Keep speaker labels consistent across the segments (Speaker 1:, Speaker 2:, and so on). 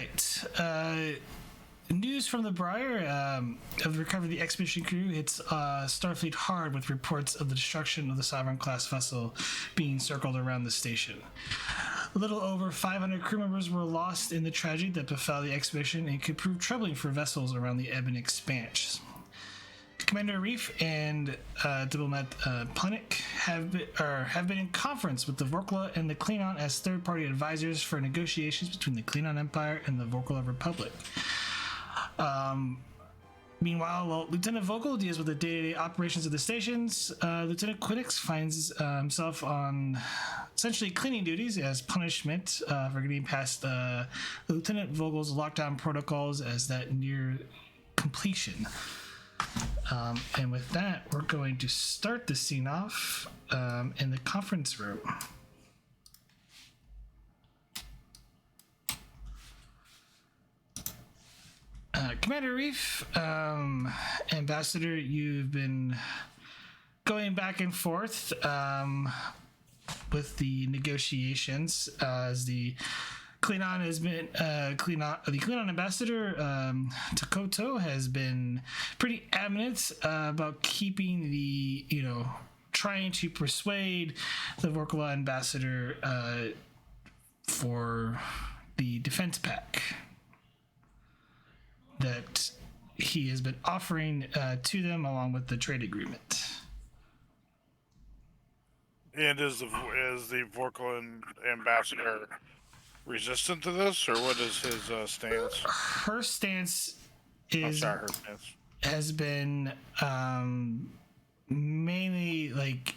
Speaker 1: right. News from the Briar of the recovery of the expedition crew hits Starfleet hard with reports of the destruction of the Sovereign class vessel being circled around the station. A little over 500 crew members were lost in the tragedy that befell the expedition and could prove troubling for vessels around the Ebon Expanse. Commander Arif and Diplomat Pelinik have been in conference with the Vrokala and the Klingon as third-party advisors for negotiations between the Klingon Empire and the Vrokala Republic. Meanwhile, Lieutenant Vogel deals with the day-to-day operations of the stations. Lieutenant Quinix finds himself on essentially cleaning duties as punishment for getting past Lieutenant Vogel's lockdown protocols as that near completion. And with that, we're going to start the scene off in the conference room. Commander Reef, Ambassador, you've been going back and forth with the negotiations as the Klingon has been the Klingon ambassador Takoto has been pretty adamant about keeping the trying to persuade the Vrokala ambassador for the defense pack that he has been offering to them along with the trade agreement.
Speaker 2: And is the Vrokala ambassador resistant to this, or what is his stance?
Speaker 1: Her stance is
Speaker 2: her stance
Speaker 1: has been mainly like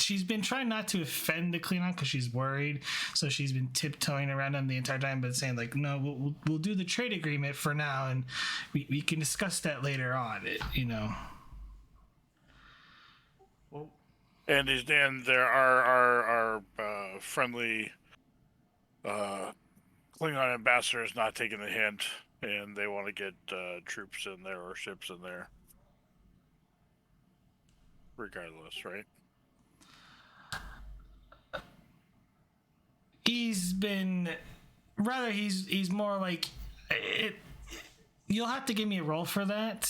Speaker 1: she's been trying not to offend the Klingon because she's worried, so she's been tiptoeing around them the entire time, but saying like, no, we'll do the trade agreement for now, and we can discuss that later on.
Speaker 2: And there are friendly Klingon ambassadors not taking the hint, and they want to get troops in there or ships in there, regardless, right?
Speaker 1: He's more like it. You'll have to give me a roll for that.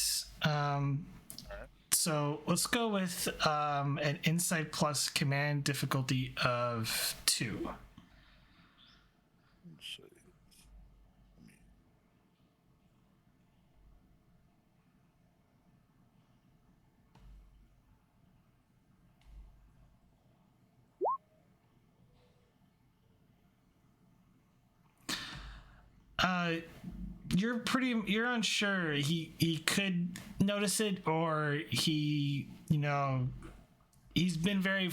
Speaker 1: So let's go with an Insight plus command difficulty of 2.
Speaker 2: Let's see.
Speaker 1: You're unsure. He could notice it, or he's been very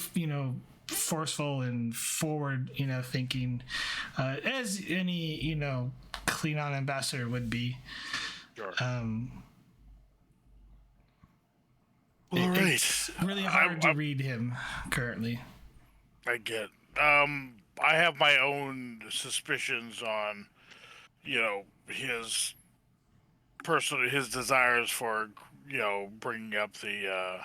Speaker 1: forceful and forward thinking, as any Klingon ambassador would be.
Speaker 2: Sure.
Speaker 1: It's really hard to read him currently.
Speaker 2: I get. I have my own suspicions on his desires for bringing up the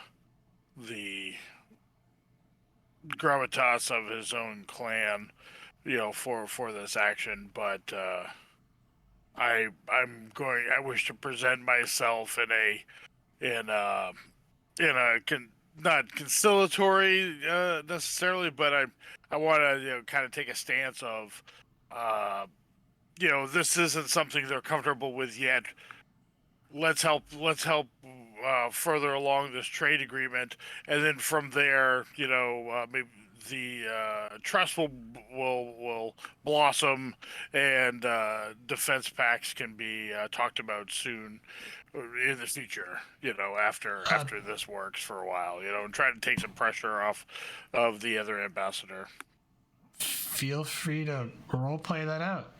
Speaker 2: gravitas of his own clan for this action, but I wish to present myself not conciliatory necessarily, but I want to kind of take a stance of this isn't something they're comfortable with yet. Let's help further along this trade agreement, and then from there, maybe the trust will blossom, and defense pacts can be talked about soon in the future. After this works for a while, and try to take some pressure off of the other ambassador.
Speaker 1: Feel free to role play that out.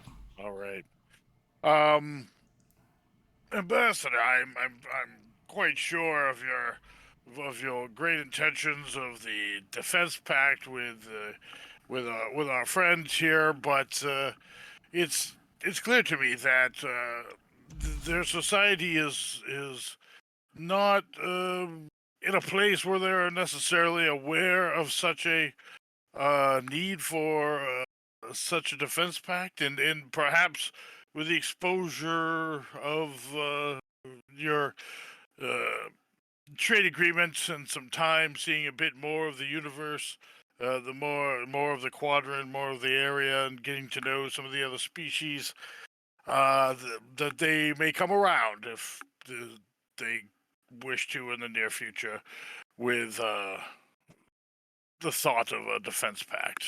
Speaker 2: All right. Ambassador, I'm quite sure of your great intentions of the defense pact with our friends here, but it's clear to me that their society is not in a place where they're necessarily aware of such a need for such a defense pact, and perhaps with the exposure of your uh, trade agreements and some time seeing a bit more of the universe, the more of the quadrant, more of the area, and getting to know some of the other species, that they may come around if they wish to in the near future with the thought of a defense pact.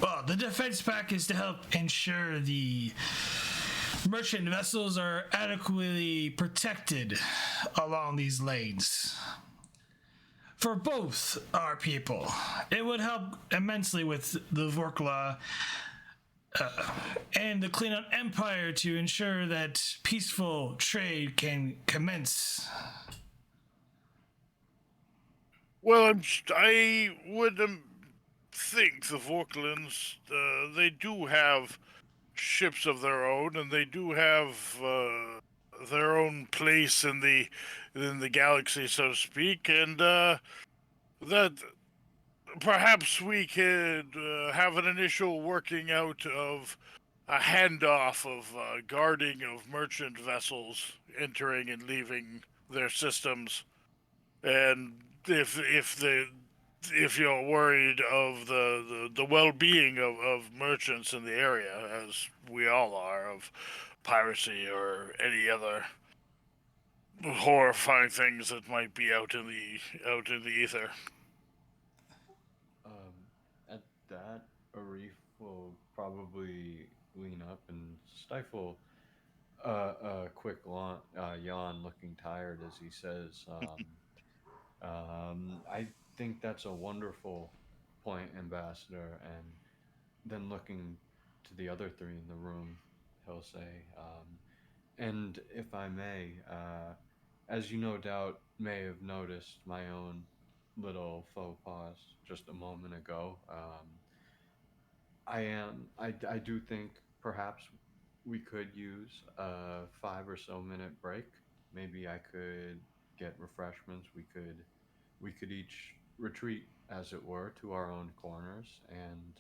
Speaker 1: Well, the defense pack is to help ensure the merchant vessels are adequately protected along these lanes. For both our people, it would help immensely with the Vrokala and the Klingon Empire to ensure that peaceful trade can commence.
Speaker 2: Well, I would think the Vorklans, they do have ships of their own, and they do have their own place in the galaxy, so to speak, and that perhaps we could have an initial working out of a handoff of guarding of merchant vessels entering and leaving their systems, and if you're worried of the well-being of merchants in the area, as we all are, of piracy or any other horrifying things that might be out in the ether.
Speaker 3: At that, Arif will probably lean up and stifle a quick yawn, looking tired as he says, I think that's a wonderful point, Ambassador. And then looking to the other three in the room, he'll say, and if I may, as you no doubt may have noticed my own little faux pas just a moment ago, I do think perhaps we could use a 5 or so minute break. Maybe I could get refreshments. We could each retreat, as it were, to our own corners and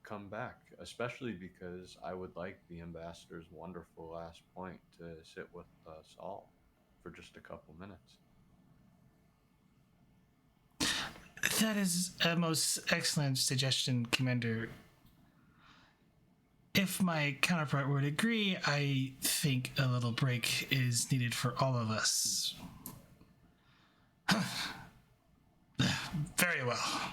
Speaker 3: come back. Especially because I would like the ambassador's wonderful last point to sit with us all for just a couple minutes.
Speaker 1: That is a most excellent suggestion, Commander. If my counterpart would agree, I think a little break is needed for all of us. Very well.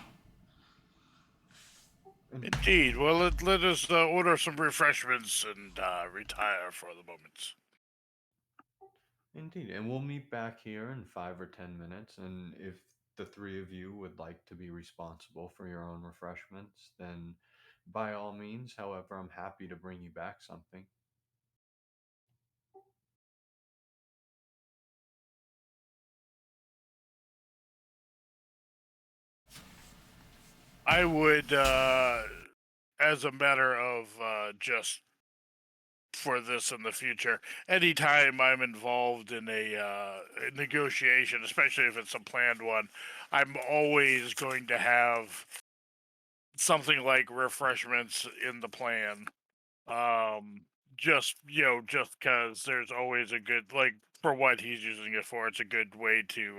Speaker 2: Indeed. Well, let us order some refreshments and retire for the moment.
Speaker 3: Indeed, and we'll meet back here in 5 or 10 minutes. And if the three of you would like to be responsible for your own refreshments, then by all means. However, I'm happy to bring you back something.
Speaker 2: I would, as a matter of just for this in the future, anytime I'm involved in a negotiation, especially if it's a planned one, I'm always going to have something like refreshments in the plan. Um, just just because there's always a good, like, for what he's using it for, it's a good way to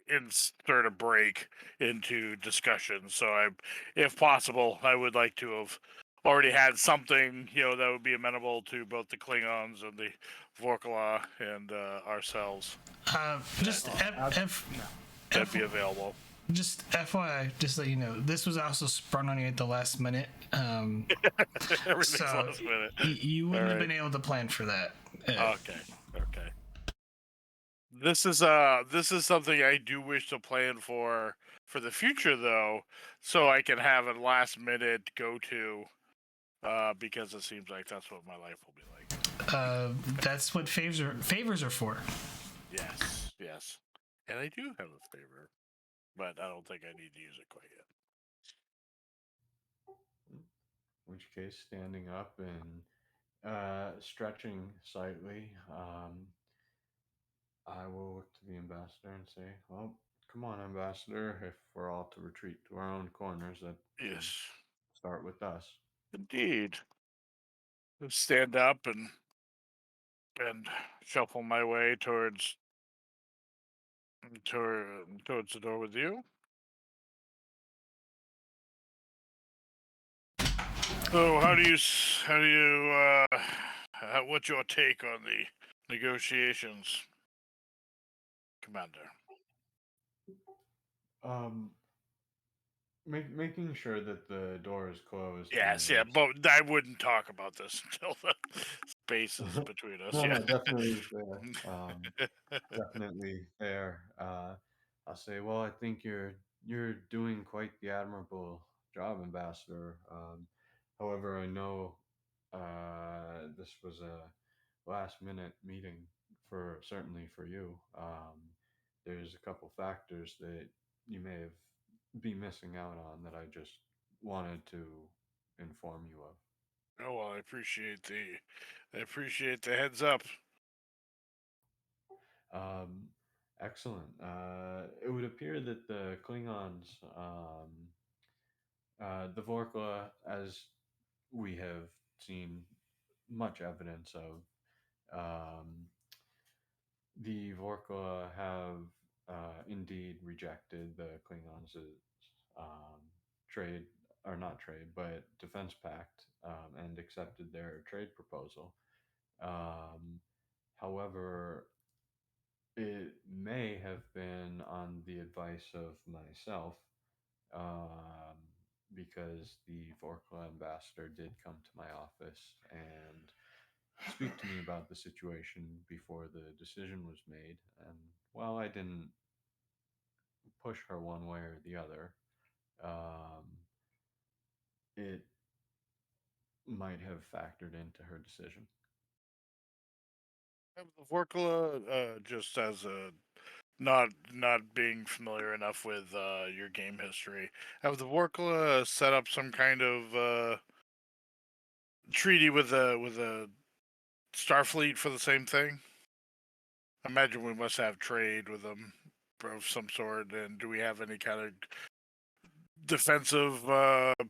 Speaker 2: insert a break into discussion. So if possible, I would like to have already had something that would be amenable to both the Klingons and the Vorkala and ourselves.
Speaker 1: Just
Speaker 2: That'd be available.
Speaker 1: just FYI, just so you know, this was also sprung on you at the last minute.
Speaker 2: Everything's
Speaker 1: So
Speaker 2: last minute.
Speaker 1: You wouldn't have
Speaker 2: Alright.
Speaker 1: been able to plan for that.
Speaker 2: Okay. This is something I do wish to plan for the future, though, so I can have a last minute go to, because it seems like that's what my life will be like.
Speaker 1: That's what favors are for.
Speaker 2: Yes, and I do have a favor, but I don't think I need to use it quite yet.
Speaker 3: In which case, standing up and stretching slightly, I will look to the ambassador and say, well, Come on, Ambassador. If we're all to retreat to our own corners, that should
Speaker 2: Yes,
Speaker 3: start with us.
Speaker 2: indeed. Stand up and shuffle my way towards the door with you. So, what's your take on the negotiations, Commander?
Speaker 3: Um, making sure that the door is closed
Speaker 2: Yes, yeah,
Speaker 3: means
Speaker 2: but I wouldn't talk about this until the space is between us.
Speaker 3: no,
Speaker 2: Yeah.
Speaker 3: no, definitely fair. Definitely fair. I'll say, well, I think you're doing quite the admirable job, Ambassador. However, I know this was a last minute meeting for certainly for you. There's a couple factors that you may have be missing out on that I just wanted to inform you of.
Speaker 2: Oh well, I appreciate the heads up.
Speaker 3: Um, Excellent. It would appear that the Klingons, the Vorkla, as we have seen much evidence of, um, the Vorkla have indeed rejected the Klingons' um, trade, or not trade, but defense pact, and accepted their trade proposal. Um, However, it may have been on the advice of myself, um, because the Vorkla ambassador did come to my office and speak to me about the situation before the decision was made. And while I didn't push her one way or the other, um, it might have factored into her decision.
Speaker 2: The Vorkala, just as a not being familiar enough with your game history, have the Vorkala set up some kind of treaty with a Starfleet for the same thing? I imagine we must have trade with them of some sort. And do we have any kind of defensive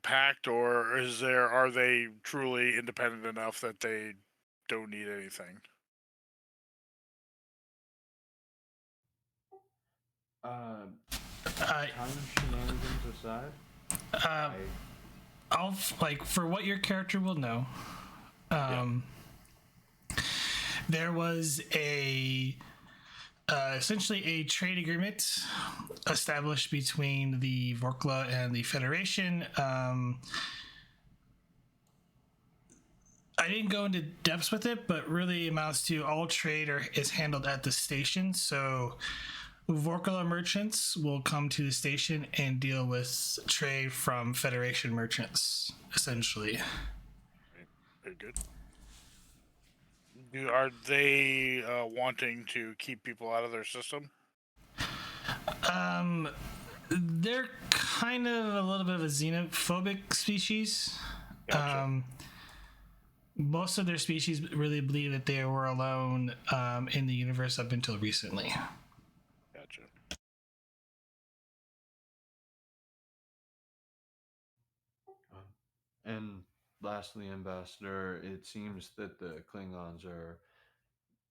Speaker 2: pact, or are they truly independent enough that they don't need anything?
Speaker 3: Uh,
Speaker 1: I,
Speaker 3: Time shenanigans aside,
Speaker 1: uh,
Speaker 3: I
Speaker 1: like for what your character will know.
Speaker 2: Yeah.
Speaker 1: There was a essentially a trade agreement established between the Vorkla and the Federation. I didn't go into depths with it, but really amounts to all trade is handled at the station. So Vorkala merchants will come to the station and deal with trade from Federation merchants, essentially.
Speaker 2: Right. Very good. Are they wanting to keep people out of their system?
Speaker 1: They're kind of a little bit of a xenophobic species.
Speaker 2: Gotcha.
Speaker 1: Most of their species really believe that they were alone in the universe up until recently.
Speaker 2: Gotcha.
Speaker 3: and lastly, Ambassador, it seems that the Klingons are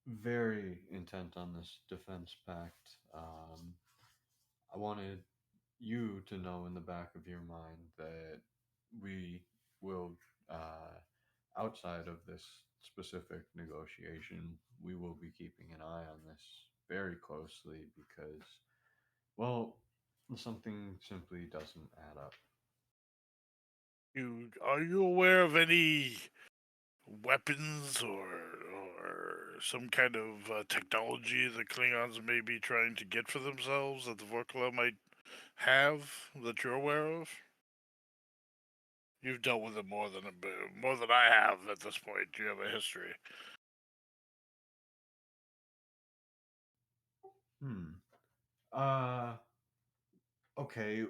Speaker 3: very intent on this defense pact. I wanted you to know in the back of your mind that we will, outside of this specific negotiation, we will be keeping an eye on this very closely because, well, something simply doesn't add up.
Speaker 2: Are you aware of any weapons or some kind of technology the Klingons may be trying to get for themselves that the Vorkala might have that you're aware of? You've dealt with it more than I have at this point. You have a history.
Speaker 3: Hmm. Uh, okay.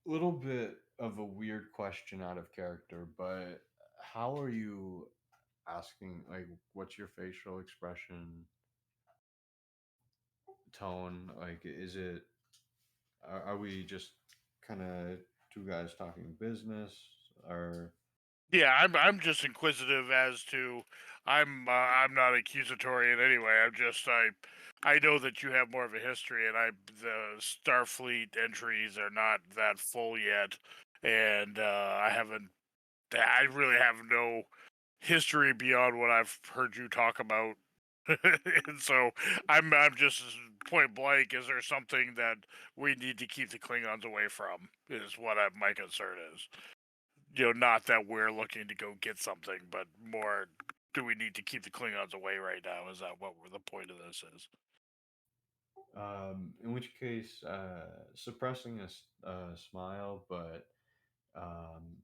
Speaker 3: Little bit of a weird question out of character, but how are you asking? Like, what's your facial expression, tone? Like, is it Are we just kind of two guys talking business, or
Speaker 2: Yeah, I'm just inquisitive as to. I'm not accusatory in any way. I know that you have more of a history, and the Starfleet entries are not that full yet, and I haven't. I really have no history beyond what I've heard you talk about. And so I'm just point blank. Is there something that we need to keep the Klingons away from? Is what my concern is. Not that we're looking to go get something, but more, do we need to keep the Klingons away right now? Is that what the point of this is?
Speaker 3: in which case, suppressing a smile, but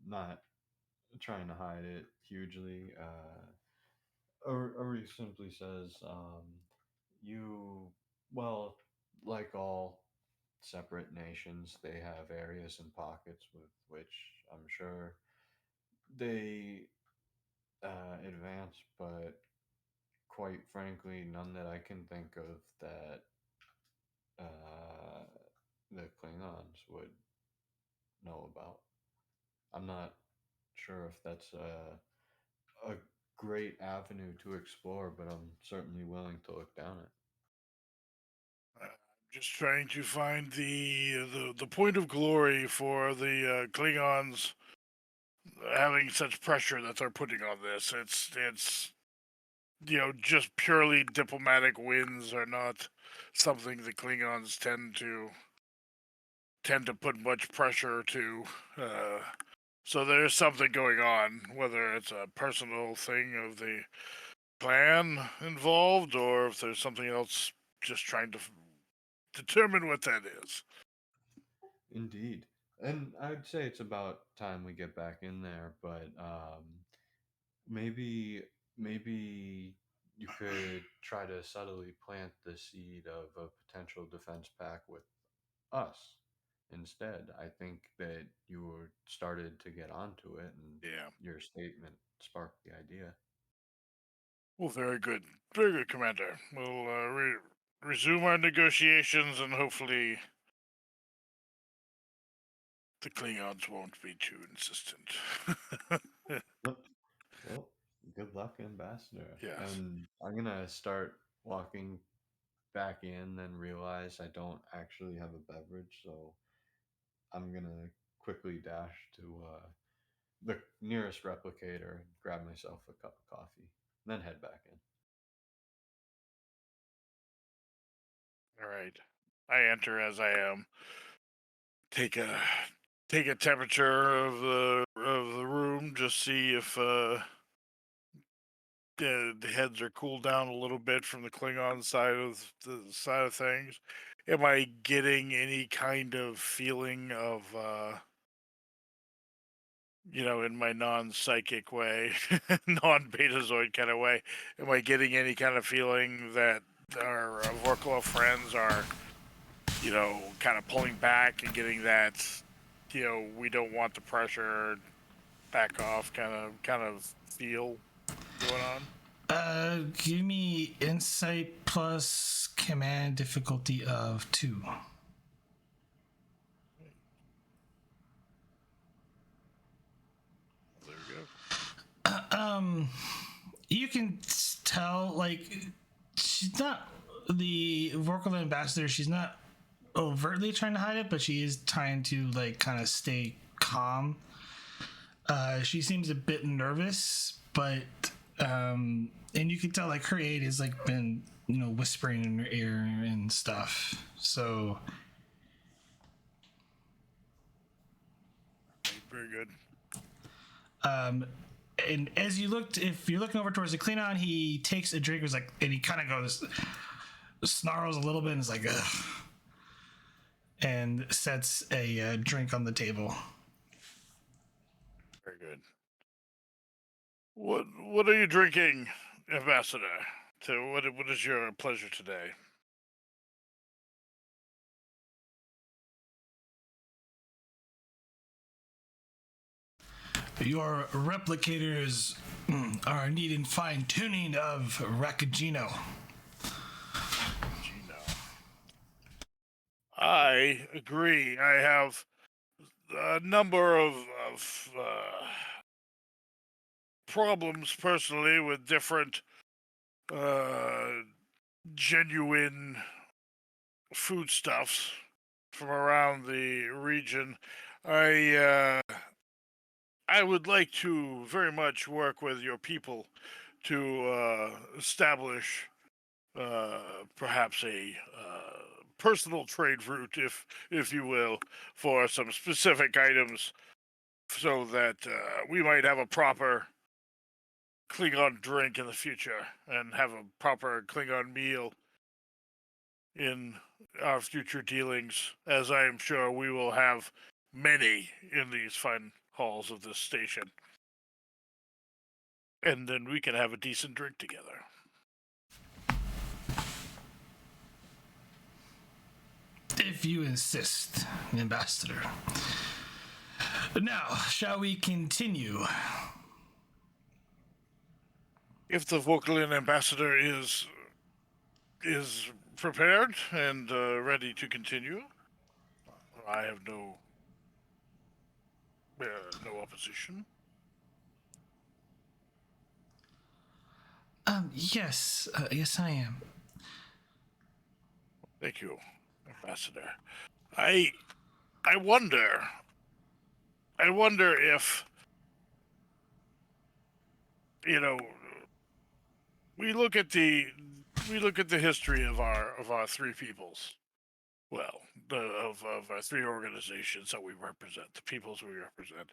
Speaker 3: not trying to hide it hugely. Arif simply says, "You, well, like all separate nations, they have areas and pockets with which I'm sure they advance, but quite frankly, none that I can think of that uh, the Klingons would know about. I'm not sure if that's a great avenue to explore, but I'm certainly willing to look down it."
Speaker 2: Just trying to find the point of glory for the Klingons having such pressure that they're putting on this. It's just purely diplomatic wins are not something the Klingons tend to put much pressure to. Uh, so there's something going on, whether it's a personal thing of the clan involved, or if there's something else just trying to determine what that is.
Speaker 3: Indeed. And I'd say it's about time we get back in there, but maybe maybe you could try to subtly plant the seed of a potential defense pack with us instead. I think that you were started to get onto it, and
Speaker 2: Yeah.
Speaker 3: your statement sparked the idea.
Speaker 2: Well, very good, Commander. We'll resume our negotiations, and hopefully the Klingons won't be too insistent.
Speaker 3: Well, good luck, Ambassador.
Speaker 2: Yes.
Speaker 3: And I'm gonna start walking back in, then realize I don't actually have a beverage, so I'm gonna quickly dash to the nearest replicator and grab myself a cup of coffee, then head back in.
Speaker 2: All right. I enter as I am. Take a take a temperature of the room. Just see if the heads are cooled down a little bit from the Klingon side of things. Am I getting any kind of feeling of in my non-psychic way, non-betazoid kind of way? Am I getting any kind of feeling that our Vorkala friends are, kind of pulling back and getting that, we don't want the pressure, back off kind of feel going on?
Speaker 1: Give me insight plus command difficulty of 2.
Speaker 2: There we go.
Speaker 1: You can tell, like, she's not the Vrokala ambassador. She's not overtly trying to hide it, but she is trying to, like, kind of stay calm. She seems a bit nervous, but and you can tell, like, her aide has, like, been whispering in her ear and stuff. So
Speaker 2: Very good.
Speaker 1: and as you looked, if you're looking over towards the Klingon, he takes a drink, and he kind of goes, snarls a little bit, and is like, ugh, and sets a drink on the table.
Speaker 2: Very good. What are you drinking, Ambassador? What is your pleasure today?
Speaker 1: Your replicators are needing fine tuning of Rakagino.
Speaker 2: I agree. I have a number of problems personally with different uh, genuine foodstuffs from around the region. I would like to very much work with your people to establish perhaps a personal trade route, if you will, for some specific items, so that we might have a proper Klingon drink in the future and have a proper Klingon meal in our future dealings, as I am sure we will have many in these fine halls of this station. And then we can have a decent drink together.
Speaker 1: If you insist, Ambassador. Now, shall we continue?
Speaker 2: If the Vogelian ambassador is prepared and ready to continue, I have no opposition.
Speaker 1: Yes, yes, I am.
Speaker 2: Thank you, Ambassador. I wonder if, you know, we look at the history of our three peoples. Well, of our three organizations that we represent, the peoples we represent.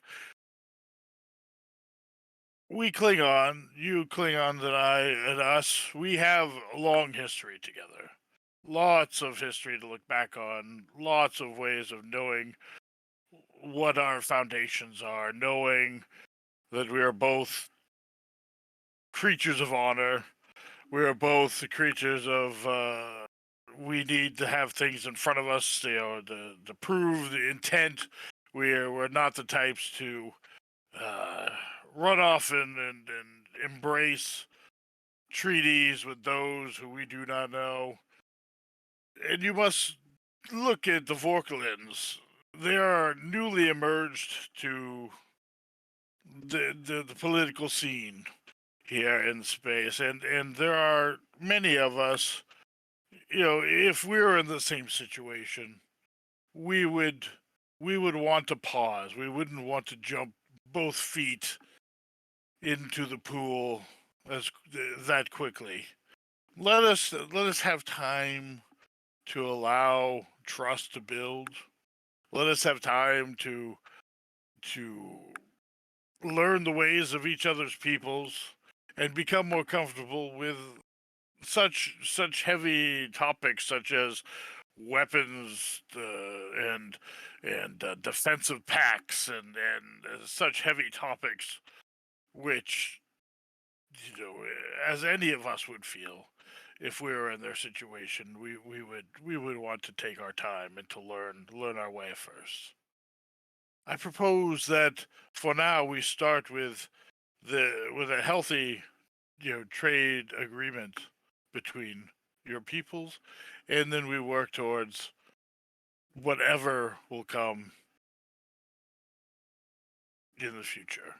Speaker 2: We Klingon, you Klingon, and I, and us, we have a long history together. Lots of history to look back on, lots of ways of knowing what our foundations are, knowing that we are both creatures of honor. We are both the creatures of, we need to have things in front of us, to prove the intent. We're not the types to run off and embrace treaties with those who we do not know. And you must look at the Vorkalins. They are newly emerged to the political scene here in space, and there are many of us. If we were in the same situation, we would want to pause. We wouldn't want to jump both feet into the pool that quickly. Let us have time to allow trust to build. Let us have time to learn the ways of each other's peoples and become more comfortable with such heavy topics such as weapons and defensive pacts and such heavy topics, which, as any of us would feel if we were in their situation, we would want to take our time and to learn our way first. I propose that for now we start with a healthy, trade agreement between your peoples, and then we work towards whatever will come in the future.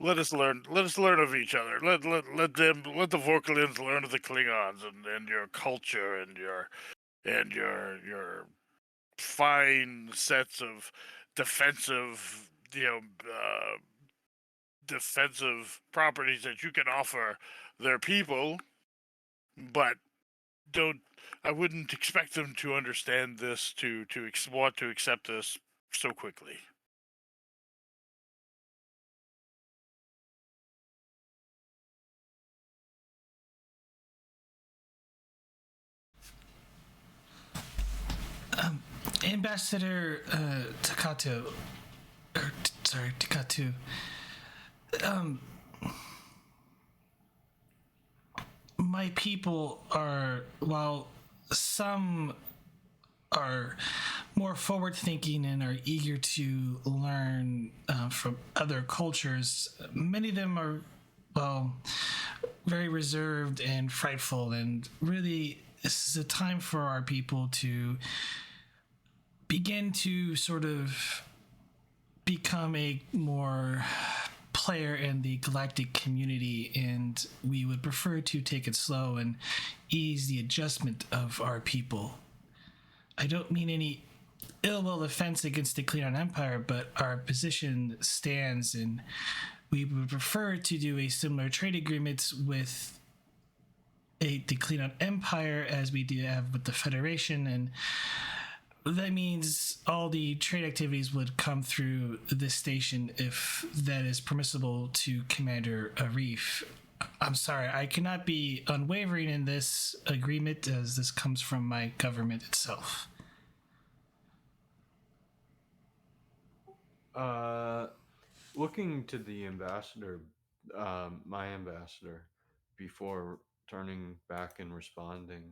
Speaker 2: Let us learn of each other. Let the Vorkalins learn of the Klingons and your culture and your fine sets of defensive defensive properties that you can offer their people, but I wouldn't expect them to understand this to want to accept this so quickly.
Speaker 1: Ambassador Takatu, Takatu. My people are, while some are more forward thinking and are eager to learn from other cultures, many of them are, well, very reserved and frightful, and really this is a time for our people to begin to sort of become a more player in the galactic community, and we would prefer to take it slow and ease the adjustment of our people. I don't mean any ill will offense against the Klingon Empire, but our position stands, and we would prefer to do a similar trade agreement with the Klingon Empire as we do have with the Federation, and that means all the trade activities would come through this station if that is permissible to Commander Arif. I'm sorry, I cannot be unwavering in this agreement as this comes from my government itself.
Speaker 3: Looking to the ambassador, my ambassador, before turning back and responding,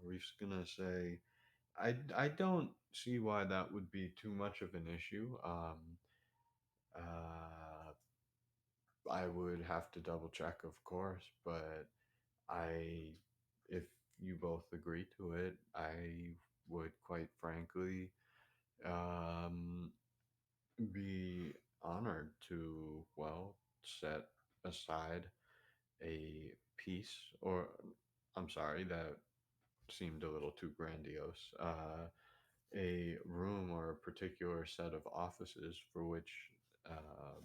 Speaker 3: Reef's gonna say, I don't see why that would be too much of an issue. Uh, I would have to double check, of course, but I, if you both agree to it, I would quite frankly um, be honored to, well, set aside a piece, or I'm sorry, that seemed a little too grandiose, a room or a particular set of offices for which um,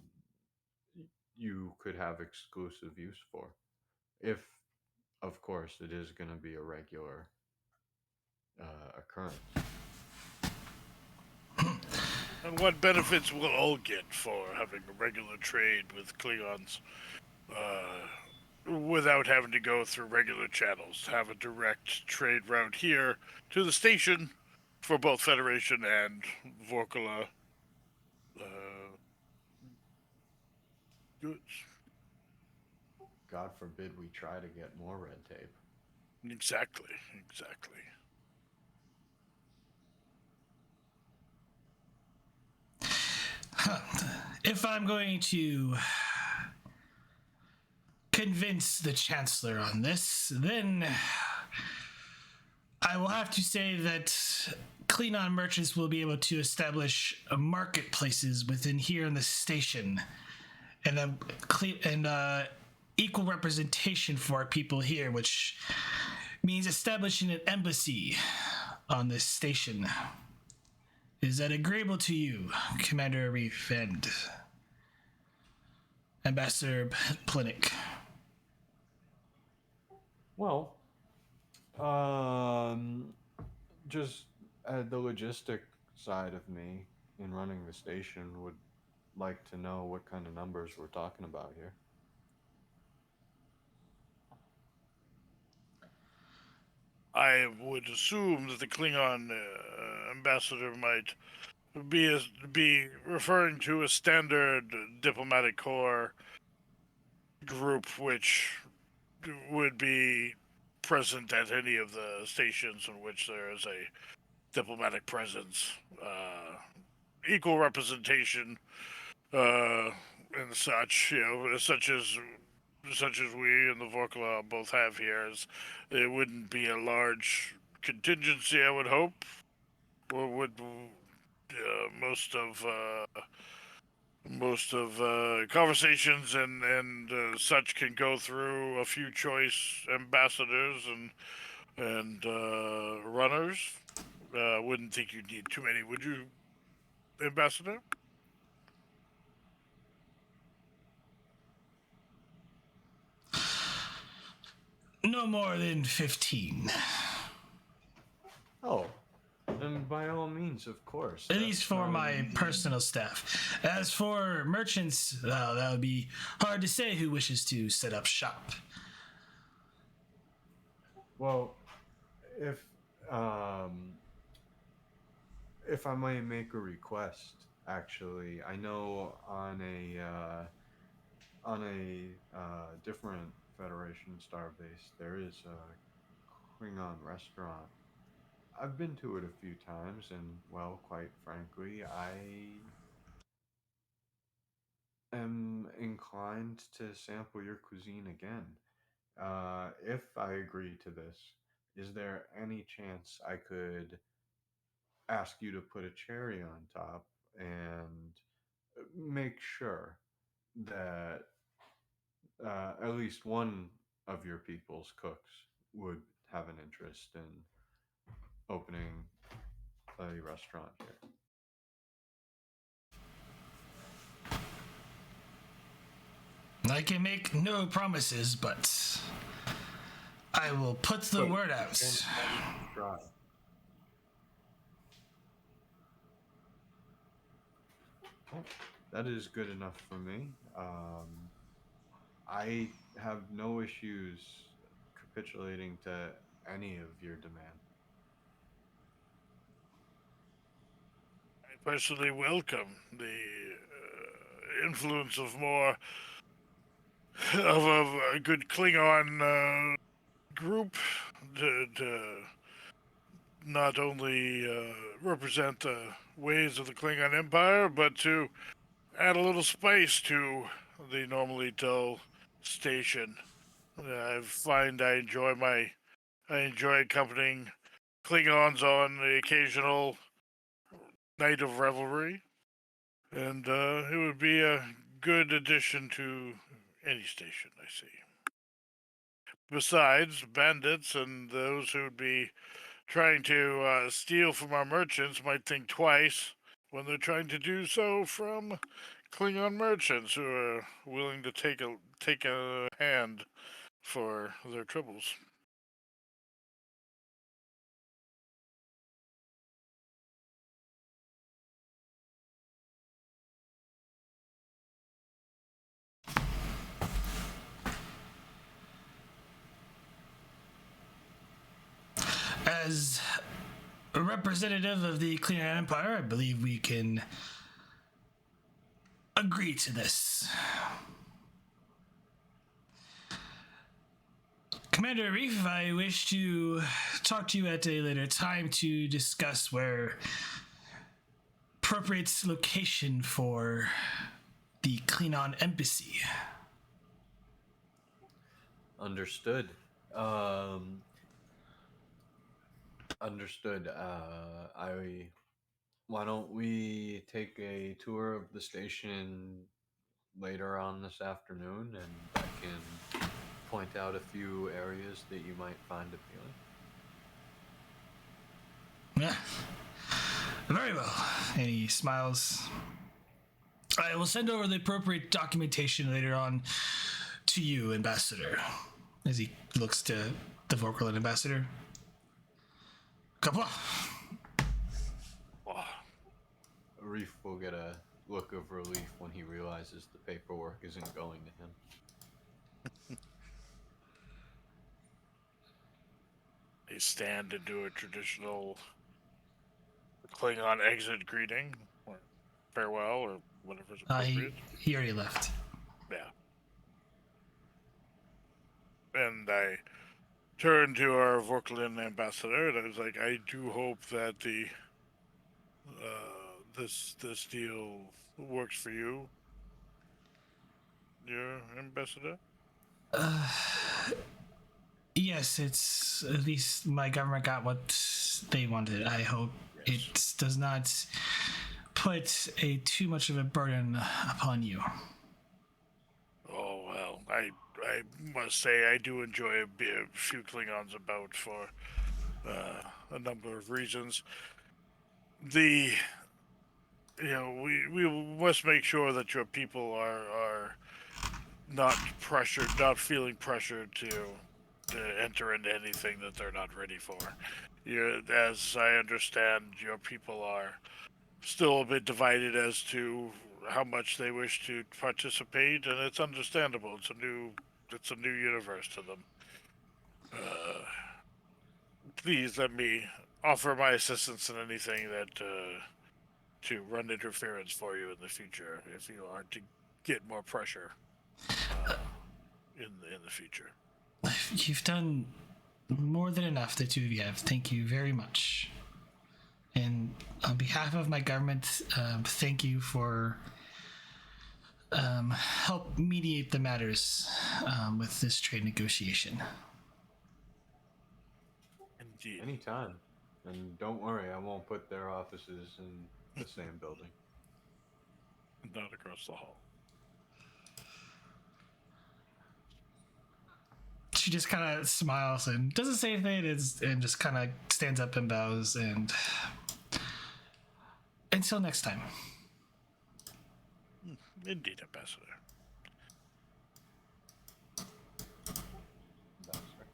Speaker 3: you could have exclusive use for. If, of course, it is going to be a regular occurrence.
Speaker 2: And what benefits will all get for having a regular trade with Klingons without having to go through regular channels? Have a direct trade route here to the station for both Federation and Vrokala goods.
Speaker 3: God forbid we try to get more red tape.
Speaker 2: Exactly, exactly.
Speaker 1: If I'm going to convince the Chancellor on this, then I will have to say that Klingon merchants will be able to establish marketplaces within here in the station, and equal representation for our people here, which means establishing an embassy on this station. Is that agreeable to you, Commander Arif and Ambassador Pelinik?
Speaker 3: Well, just the logistic side of me in running the station would like to know what kind of numbers we're talking about here.
Speaker 2: I would assume that the Klingon ambassador might be referring to a standard diplomatic corps group, which would be present at any of the stations in which there is a diplomatic presence, equal representation, and such. Such as we and the Vorkala both have here. Is it wouldn't be a large contingency, I would hope, or would most of conversations and such can go through a few choice ambassadors and runners. Wouldn't think you'd need too many, would you, Ambassador?
Speaker 1: No more than 15.
Speaker 3: Oh, and by all means, of course.
Speaker 1: At least for my personal staff. As for merchants, well, that would be hard to say who wishes to set up shop.
Speaker 3: Well, if if I may make a request, actually, I know on a different Federation starbase there is a Klingon restaurant. I've been to it a few times, and well, quite frankly, I am inclined to sample your cuisine again. If I agree to this, is there any chance I could ask you to put a cherry on top and make sure that at least one of your people's cooks would have an interest in opening a restaurant here.
Speaker 1: I can make no promises, but I will put the word out.
Speaker 3: Try. That is good enough for me. I have no issues capitulating to any of your demand.
Speaker 2: I personally welcome the influence of more of a good Klingon group to not only represent the ways of the Klingon Empire, but to add a little spice to the normally dull station. I find I enjoy accompanying Klingons on the occasional night of revelry, and it would be a good addition to any station I see. Besides, bandits and those who would be trying to steal from our merchants might think twice when they're trying to do so from Klingon merchants who are willing to take a hand for their troubles.
Speaker 1: As a representative of the Klingon Empire, I believe we can agree to this. Commander Arif, I wish to talk to you at a later time to discuss where appropriate location for the Klingon embassy.
Speaker 3: Understood. Understood. Why don't we take a tour of the station later on this afternoon, and I can point out a few areas that you might find appealing.
Speaker 1: Yeah. Very well. And he smiles. I will send over the appropriate documentation later on to you, Ambassador. As he looks to the Vrokala ambassador. Kapla.
Speaker 3: Arif will get a look of relief when he realizes the paperwork isn't going to him.
Speaker 2: They stand and do a traditional Klingon exit greeting, or farewell, or whatever's appropriate.
Speaker 1: He already left.
Speaker 2: Yeah. And I turned to our Vrokala ambassador, and I was like, I do hope that the this deal works for you, your ambassador.
Speaker 1: Yes, it's at least my government got what they wanted. I hope it does not put too much of a burden upon you.
Speaker 2: Oh well, I must say I do enjoy a few Klingons about for a number of reasons. We must make sure that your people are not feeling pressured to enter into anything that they're not ready for. As I understand, your people are still a bit divided as to how much they wish to participate, and it's understandable. It's a new universe to them. Please let me offer my assistance in anything that to run interference for you in the future if you are to get more pressure in the future.
Speaker 1: You've done more than enough, the two of you have. Thank you very much. And on behalf of my government, thank you for help mediate the matters with this trade negotiation.
Speaker 2: Indeed.
Speaker 3: Anytime. And don't worry, I won't put their offices in the same building.
Speaker 2: Not across the hall.
Speaker 1: She just kind of smiles and doesn't say anything, and just kind of stands up and bows. And until next time.
Speaker 2: Indeed, Ambassador.
Speaker 3: Ambassador.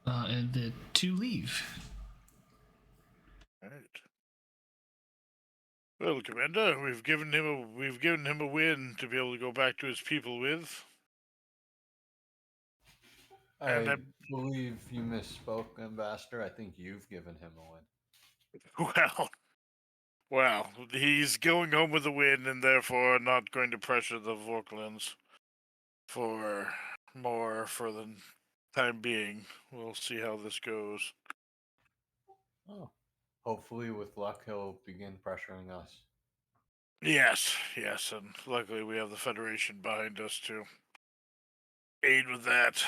Speaker 1: And the two leave.
Speaker 2: All right. Well, Commander, we've given him a win to be able to go back to his people with. And
Speaker 3: I believe you misspoke, Ambassador. I think you've given him a win.
Speaker 2: well, he's going home with a win, and therefore not going to pressure the Vorklans for more for the time being. We'll see how this goes.
Speaker 3: Oh. Hopefully, with luck, he'll begin pressuring us.
Speaker 2: Yes, and luckily we have the Federation behind us to aid with that.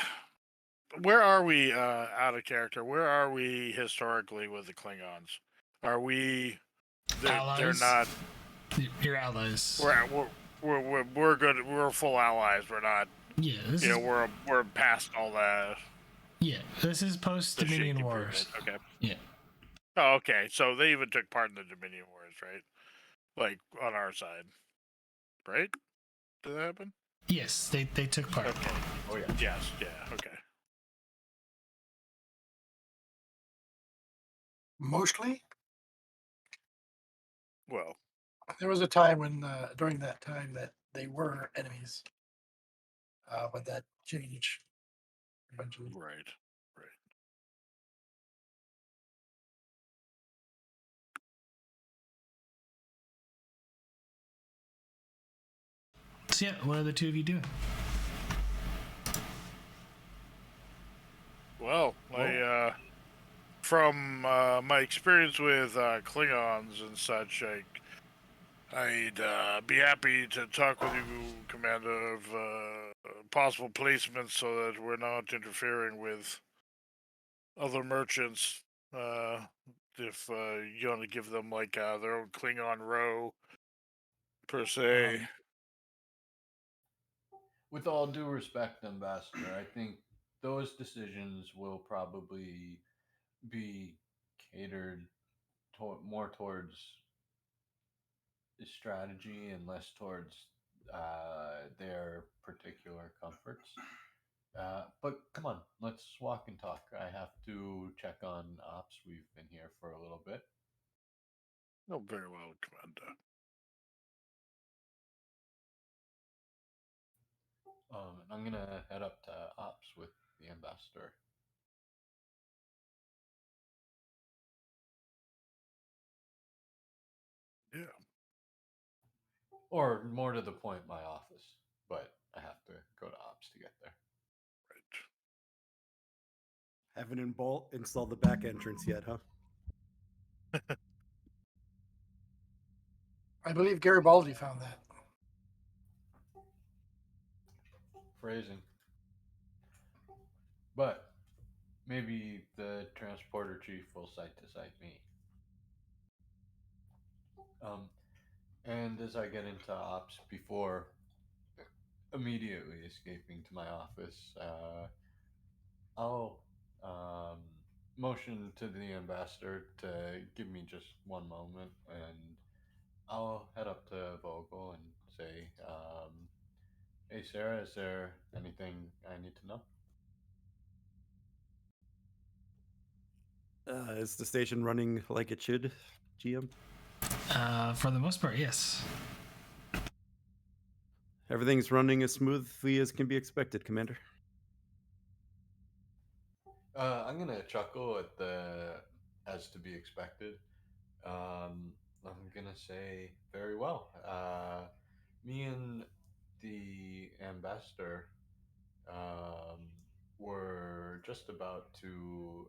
Speaker 2: Where are we, out of character? Where are we historically with the Klingons? Are we? They're
Speaker 1: Allies?
Speaker 2: not.
Speaker 1: Your allies.
Speaker 2: We're good. We're full allies. We're not.
Speaker 1: Yeah, this
Speaker 2: You
Speaker 1: is.
Speaker 2: know, we're past all that.
Speaker 1: Yeah, this is post
Speaker 2: The
Speaker 1: Dominion
Speaker 2: shaky
Speaker 1: Wars.
Speaker 2: period. Okay.
Speaker 1: Yeah.
Speaker 2: Oh, okay. So they even took part in the Dominion Wars, right? Like on our side, right? Did that happen?
Speaker 1: Yes, they took part.
Speaker 2: Okay.
Speaker 3: Oh yeah.
Speaker 2: Yes. Yeah. Okay.
Speaker 4: Mostly,
Speaker 2: Well,
Speaker 4: there was a time when during that time that they were enemies, but that changed eventually.
Speaker 2: right.
Speaker 1: So yeah, what are the two of you doing?
Speaker 2: Well, from my experience with Klingons and such, I'd be happy to talk with you, Commander, of possible placements so that we're not interfering with other merchants. If you want to give them like their own Klingon row, per se.
Speaker 3: With all due respect, Ambassador, I think those decisions will probably be catered more towards strategy and less towards their particular comforts. But come on, let's walk and talk. I have to check on ops. We've been here for a little bit.
Speaker 2: Oh, very well, Commander.
Speaker 3: I'm gonna head up to ops with the ambassador.
Speaker 2: Yeah.
Speaker 3: Or more to the point, my office. But I have to go to ops to get there.
Speaker 2: Right.
Speaker 5: Haven't installed the back entrance yet, huh?
Speaker 4: I believe Garibaldi found that.
Speaker 3: Phrasing. But maybe the transporter chief will cite to cite me. And as I get into ops, before immediately escaping to my office, I'll motion to the ambassador to give me just one moment, and I'll head up to Vogel and say, "Hey, Sarah, is there anything I need to know?"
Speaker 5: Is the station running like it should, GM?
Speaker 1: For the most part, yes.
Speaker 5: Everything's running as smoothly as can be expected, Commander.
Speaker 3: I'm gonna chuckle at the as to be expected. I'm gonna say very well. Me and the ambassador were just about to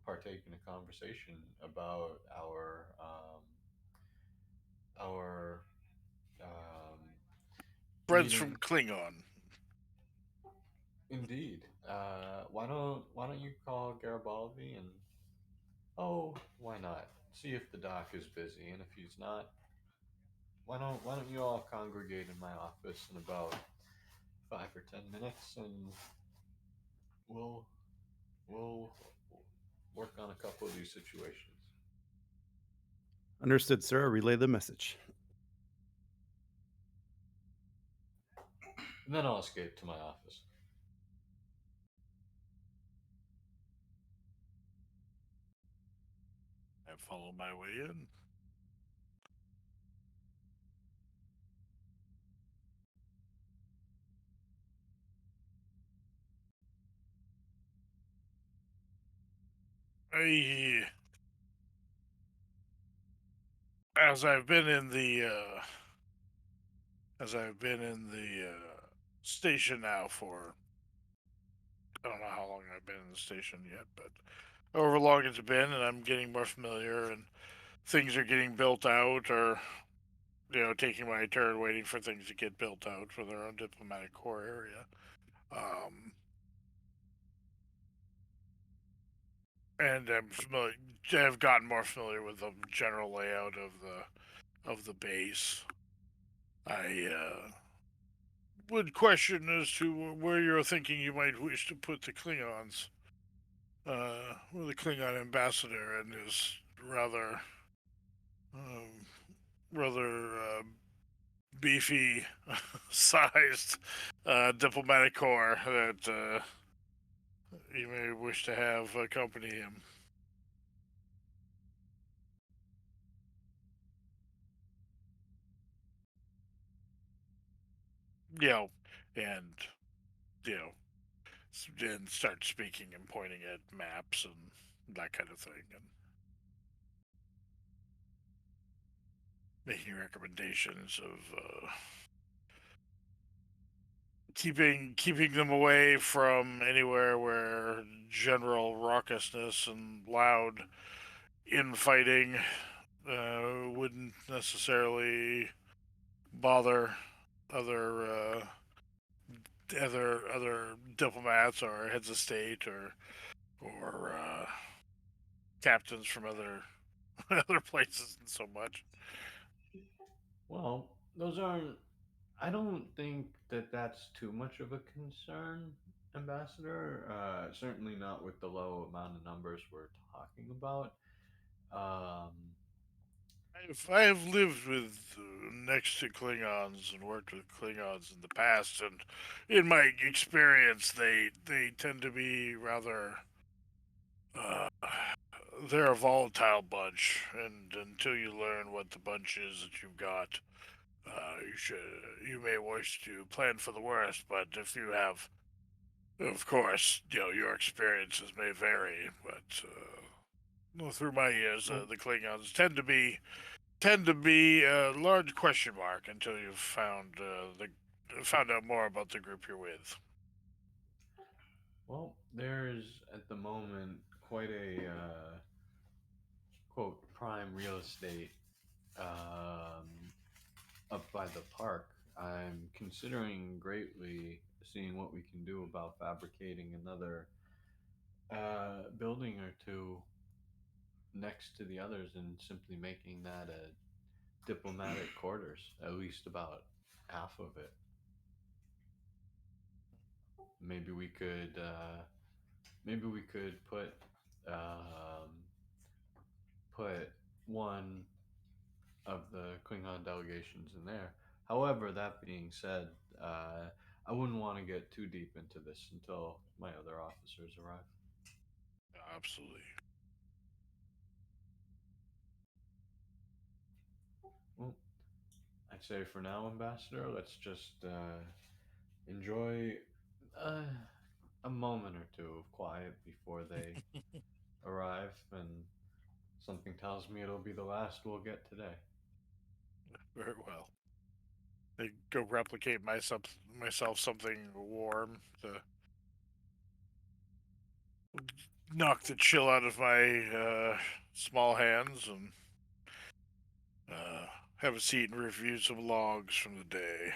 Speaker 3: partake in a conversation about our
Speaker 2: Friends
Speaker 3: meeting.
Speaker 2: from Klingon.
Speaker 3: Indeed. Why don't you call Garibaldi and Oh, why not? See if the doc is busy, and if he's not, why don't you all congregate in my office in about 5 or 10 minutes, and we'll we'll work on a couple of these situations.
Speaker 5: Understood, sir. I'll relay the message.
Speaker 3: And then I'll escape to my office.
Speaker 2: I follow my way in. I, as I've been in the station now for, I don't know how long I've been in the station yet, but however long it's been, and I'm getting more familiar, and things are getting built out, or taking my turn waiting for things to get built out for their own diplomatic core area. And I've gotten more familiar with the general layout of the base. I would question as to where you're thinking you might wish to put the Klingons. Well, the Klingon ambassador and his rather, um, rather beefy sized diplomatic corps that you may wish to have accompany him. And you know, and start speaking and pointing at maps and that kind of thing, and making recommendations of keeping them away from anywhere where general raucousness and loud infighting wouldn't necessarily bother other other diplomats or heads of state or captains from other other places and so much.
Speaker 3: Well, those aren't. I don't think that that's too much of a concern, Ambassador. Certainly not with the low amount of numbers we're talking about. Um,
Speaker 2: I have lived with next to Klingons and worked with Klingons in the past, and in my experience, they tend to be rather uh, they're a volatile bunch, and until you learn what the bunch is that you've got, you may wish to plan for the worst. But if you have, of course, your experiences may vary. But well, through my years,
Speaker 3: well,
Speaker 2: the Klingons tend to be a large question mark until you've found out more about the group you're with.
Speaker 3: well, there's at the moment quite a quote prime real estate up by the park. I'm considering greatly seeing what we can do about fabricating another building or two next to the others and simply making that a diplomatic quarters, at least about half of it. Maybe we could um, put one of the Klingon delegations in there. However, that being said, I wouldn't want to get too deep into this until my other officers arrive.
Speaker 2: Absolutely.
Speaker 3: Well, I'd say for now, Ambassador, let's just enjoy uh, a moment or two of quiet before they arrive, and something tells me it'll be the last we'll get today.
Speaker 2: Very well. I go replicate myself something warm to knock the chill out of my small hands and have a seat and review some logs from the day.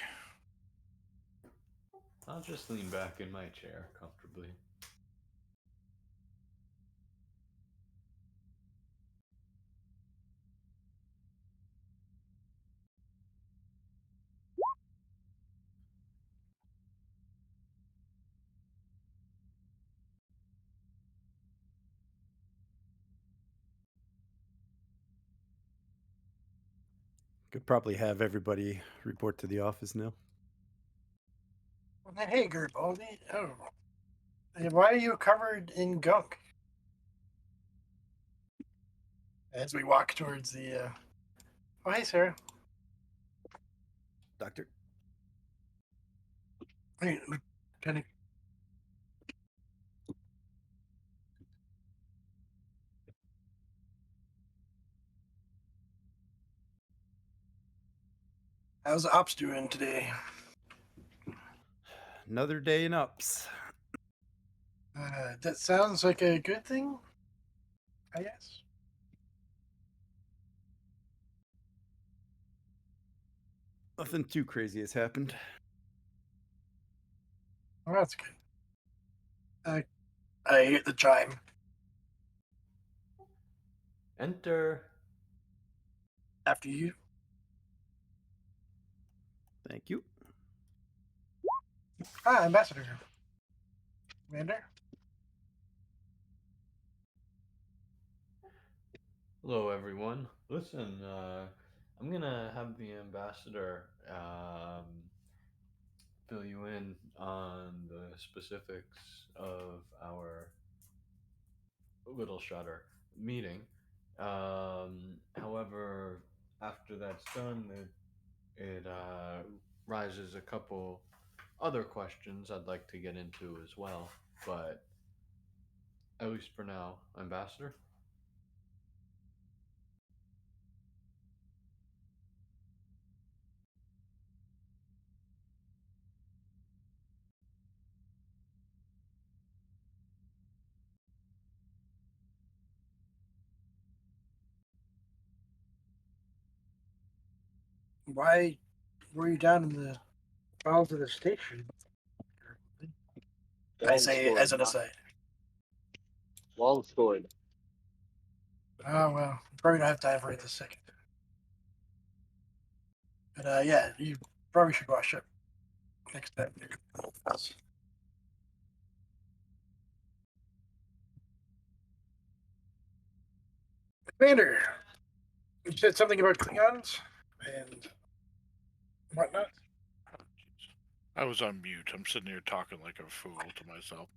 Speaker 3: I'll just lean back in my chair comfortably.
Speaker 5: Could probably have everybody report to the office now.
Speaker 4: Hey, Garibaldi. Oh. Hey, why are you covered in gunk? As we walk towards the. Oh, hey, Sarah.
Speaker 5: Doctor?
Speaker 4: Hey, Lieutenant. How's the ops doing today?
Speaker 5: Another day in ups.
Speaker 4: That sounds like a good thing, I guess.
Speaker 5: Nothing too crazy has happened.
Speaker 4: Oh, that's good. I hit the chime.
Speaker 3: Enter.
Speaker 4: After you.
Speaker 5: Thank you.
Speaker 4: Ah, Ambassador. Commander.
Speaker 3: Hello, everyone. Listen, I'm gonna have the ambassador fill you in on the specifics of our little shutter meeting. However, after that's done, it rises a couple other questions I'd like to get into as well. But at least for now, Ambassador.
Speaker 4: Why were you down in the bowels of the station? I say as an aside.
Speaker 6: Long story.
Speaker 4: Oh, well, probably don't have time for it this second. But yeah, you probably should wash up next time. Commander, you said something about Klingons and whatnot.
Speaker 2: I was on mute. I'm sitting here talking like a fool to myself.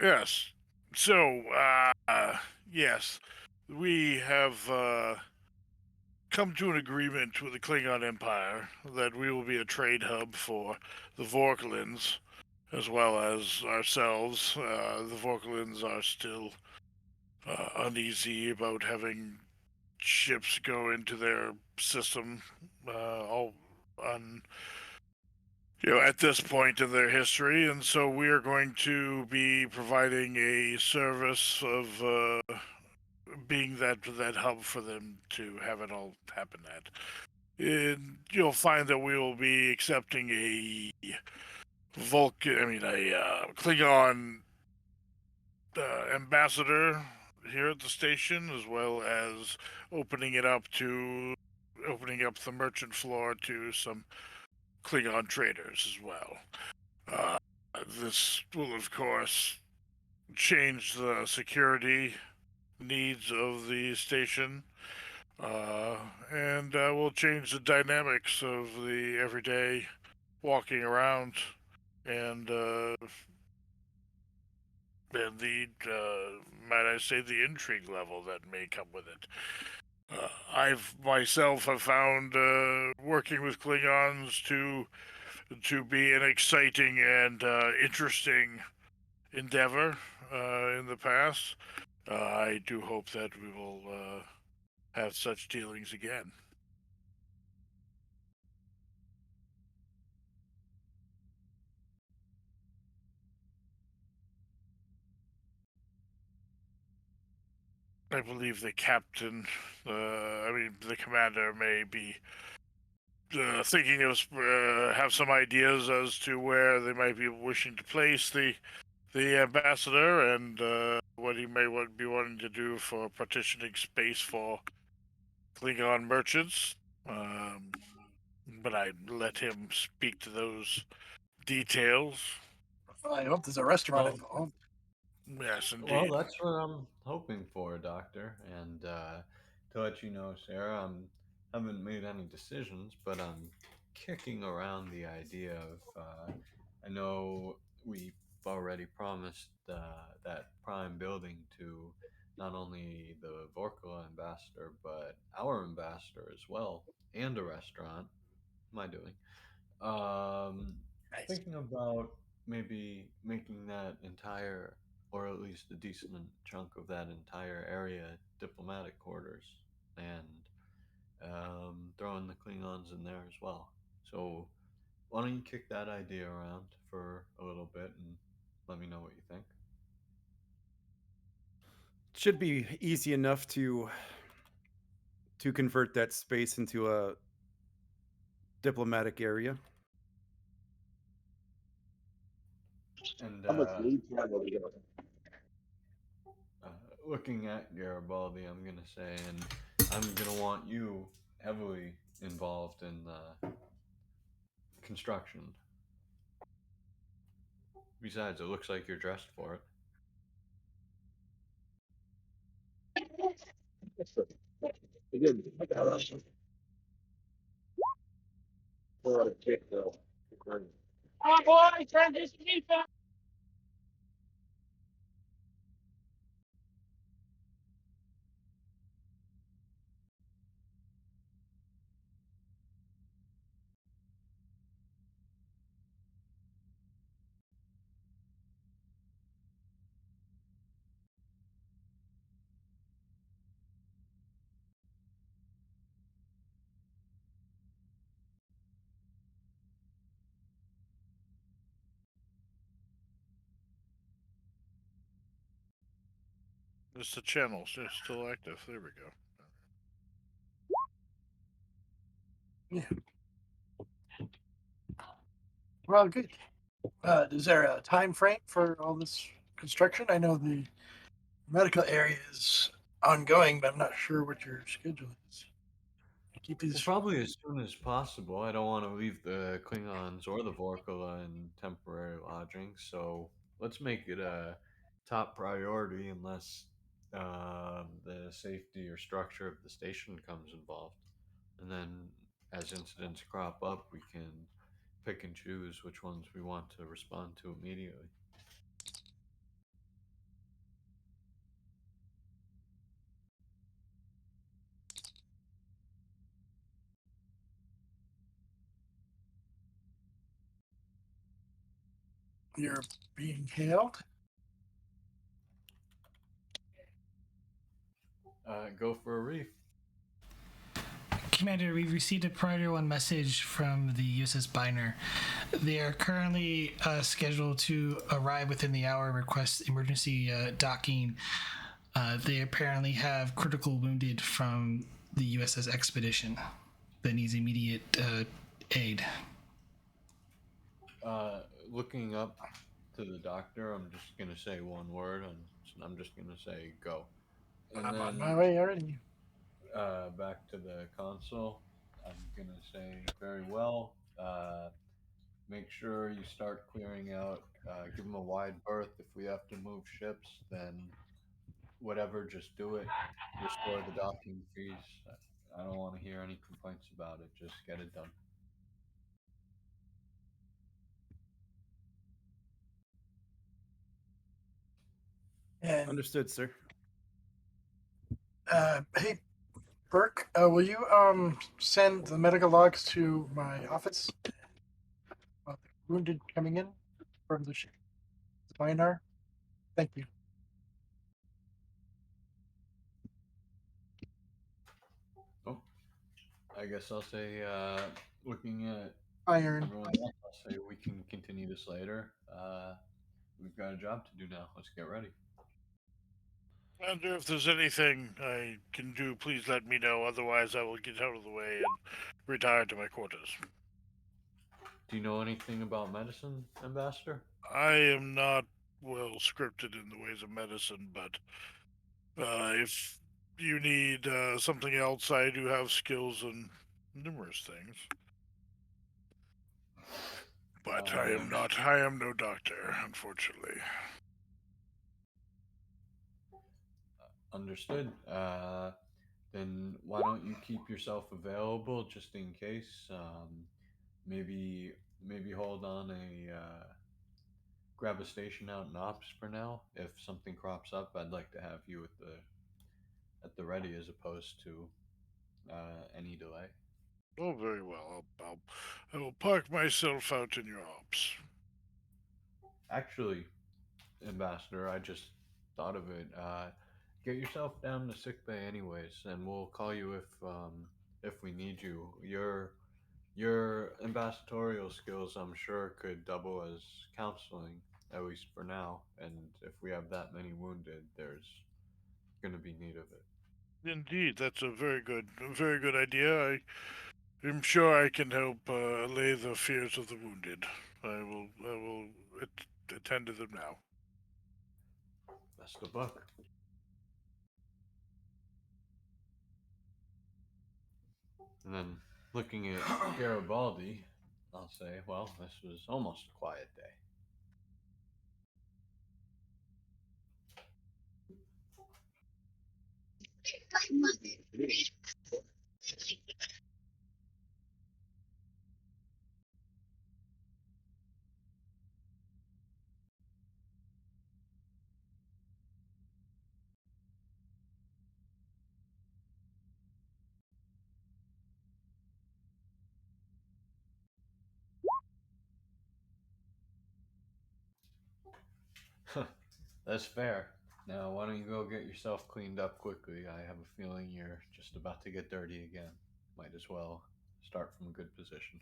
Speaker 2: Yes. So, yes, we have come to an agreement with the Klingon Empire that we will be a trade hub for the Vorkalins, as well as ourselves. The Vorkalins are still uneasy about having ships go into their system, all on at this point in their history, and so we are going to be providing a service of being that hub for them to have it all happen at. And you'll find that we will be accepting a Klingon ambassador here at the station, as well as opening up the merchant floor to some Klingon traders as well. This will, of course, change the security needs of the station, and will change the dynamics of the everyday walking around, and the might I say, the intrigue level that may come with it. I've myself have found working with Klingons to be an exciting and interesting endeavor in the past. I do hope that we will have such dealings again. I believe the captain, the commander may be thinking of have some ideas as to where they might be wishing to place the ambassador, and what he may be wanting to do for partitioning space for Klingon merchants. But I let him speak to those details.
Speaker 4: Well, I hope there's a restaurant
Speaker 3: Well,
Speaker 4: involved.
Speaker 2: Yes, indeed.
Speaker 3: Well, that's what I'm hoping for, Doctor. And to let you know, Sarah, haven't made any decisions, but I'm kicking around the idea of. I know we've already promised that prime building to not only the Vorkala ambassador, but our ambassador as well, and a restaurant. Am I doing? Um,
Speaker 4: Nice.
Speaker 3: Thinking about maybe making that entire, or at least a decent chunk of that entire area, diplomatic quarters, and throwing the Klingons in there as well. So why don't you kick that idea around for a little bit and let me know what you think?
Speaker 5: Should be easy enough to convert that space into a diplomatic area.
Speaker 3: And
Speaker 6: How much lead time are we gonna?
Speaker 3: uh, looking at Garibaldi, I'm gonna say, and I'm gonna want you heavily involved in construction. Besides, it looks like you're dressed for it.
Speaker 6: Again, we're on a kick though.
Speaker 2: It's the channels. They're still active. There we go.
Speaker 4: Well, good. Is there a time frame for all this construction? I know the medical area is ongoing, but I'm not sure what your schedule is. Keep
Speaker 3: Well,
Speaker 4: these.
Speaker 3: probably as soon as possible. I don't want to leave the Klingons or the Vorkala in temporary lodging, so let's make it a top priority unless the safety or structure of the station comes involved. And then as incidents crop up, we can pick and choose which ones we want to respond to immediately.
Speaker 4: You're being hailed.
Speaker 3: Go for a reef.
Speaker 1: Commander, we've received a Priority 1 message from the USS Bayner. They are currently scheduled to arrive within the hour and request emergency docking. They apparently have critical wounded from the USS Expedition that needs immediate aid.
Speaker 3: Looking up to the doctor, I'm just gonna say one word, and I'm just gonna say go. And
Speaker 4: I'm on
Speaker 3: then
Speaker 4: my way already.
Speaker 3: back to the console, I'm gonna say very well. Make sure you start clearing out. Give them a wide berth. If we have to move ships, then whatever, just do it. Restore the docking fees. I don't want to hear any complaints about it. Just get it done.
Speaker 4: And
Speaker 5: Understood, sir.
Speaker 4: hey, Burke, will you send the medical logs to my office? The wounded coming in from the ship, Bayner. Thank you.
Speaker 3: Oh, I guess I'll say, looking at
Speaker 4: Iron.
Speaker 3: everyone else, I'll say we can continue this later. We've got a job to do now. Let's get ready.
Speaker 2: Commander, if there's anything I can do, please let me know. Otherwise, I will get out of the way and retire to my quarters.
Speaker 3: Do you know anything about medicine, Ambassador?
Speaker 2: I am not well scripted in the ways of medicine, but if you need something else, I do have skills in numerous things. But I am not. I am no doctor, unfortunately.
Speaker 3: Understood. then why don't you keep yourself available just in case? Maybe hold on grab a station out in ops for now. If something crops up, I'd like to have you at the ready as opposed to any delay.
Speaker 2: Oh, very well. I will park myself out in your ops.
Speaker 3: Actually, Ambassador, I just thought of it. Get yourself down to sick bay anyways, and we'll call you if we need you. Your ambassadorial skills, I'm sure, could double as counseling, at least for now. And if we have that many wounded, there's going to be need of it.
Speaker 2: Indeed, that's a very good idea. I'm sure I can help allay the fears of the wounded. I will attend to them now.
Speaker 3: Best of luck. And then looking at Garibaldi, I'll say, well, this was almost a quiet day. That's fair. Now, why don't you go get yourself cleaned up quickly? I have a feeling you're just about to get dirty again. Might as well start from a good position.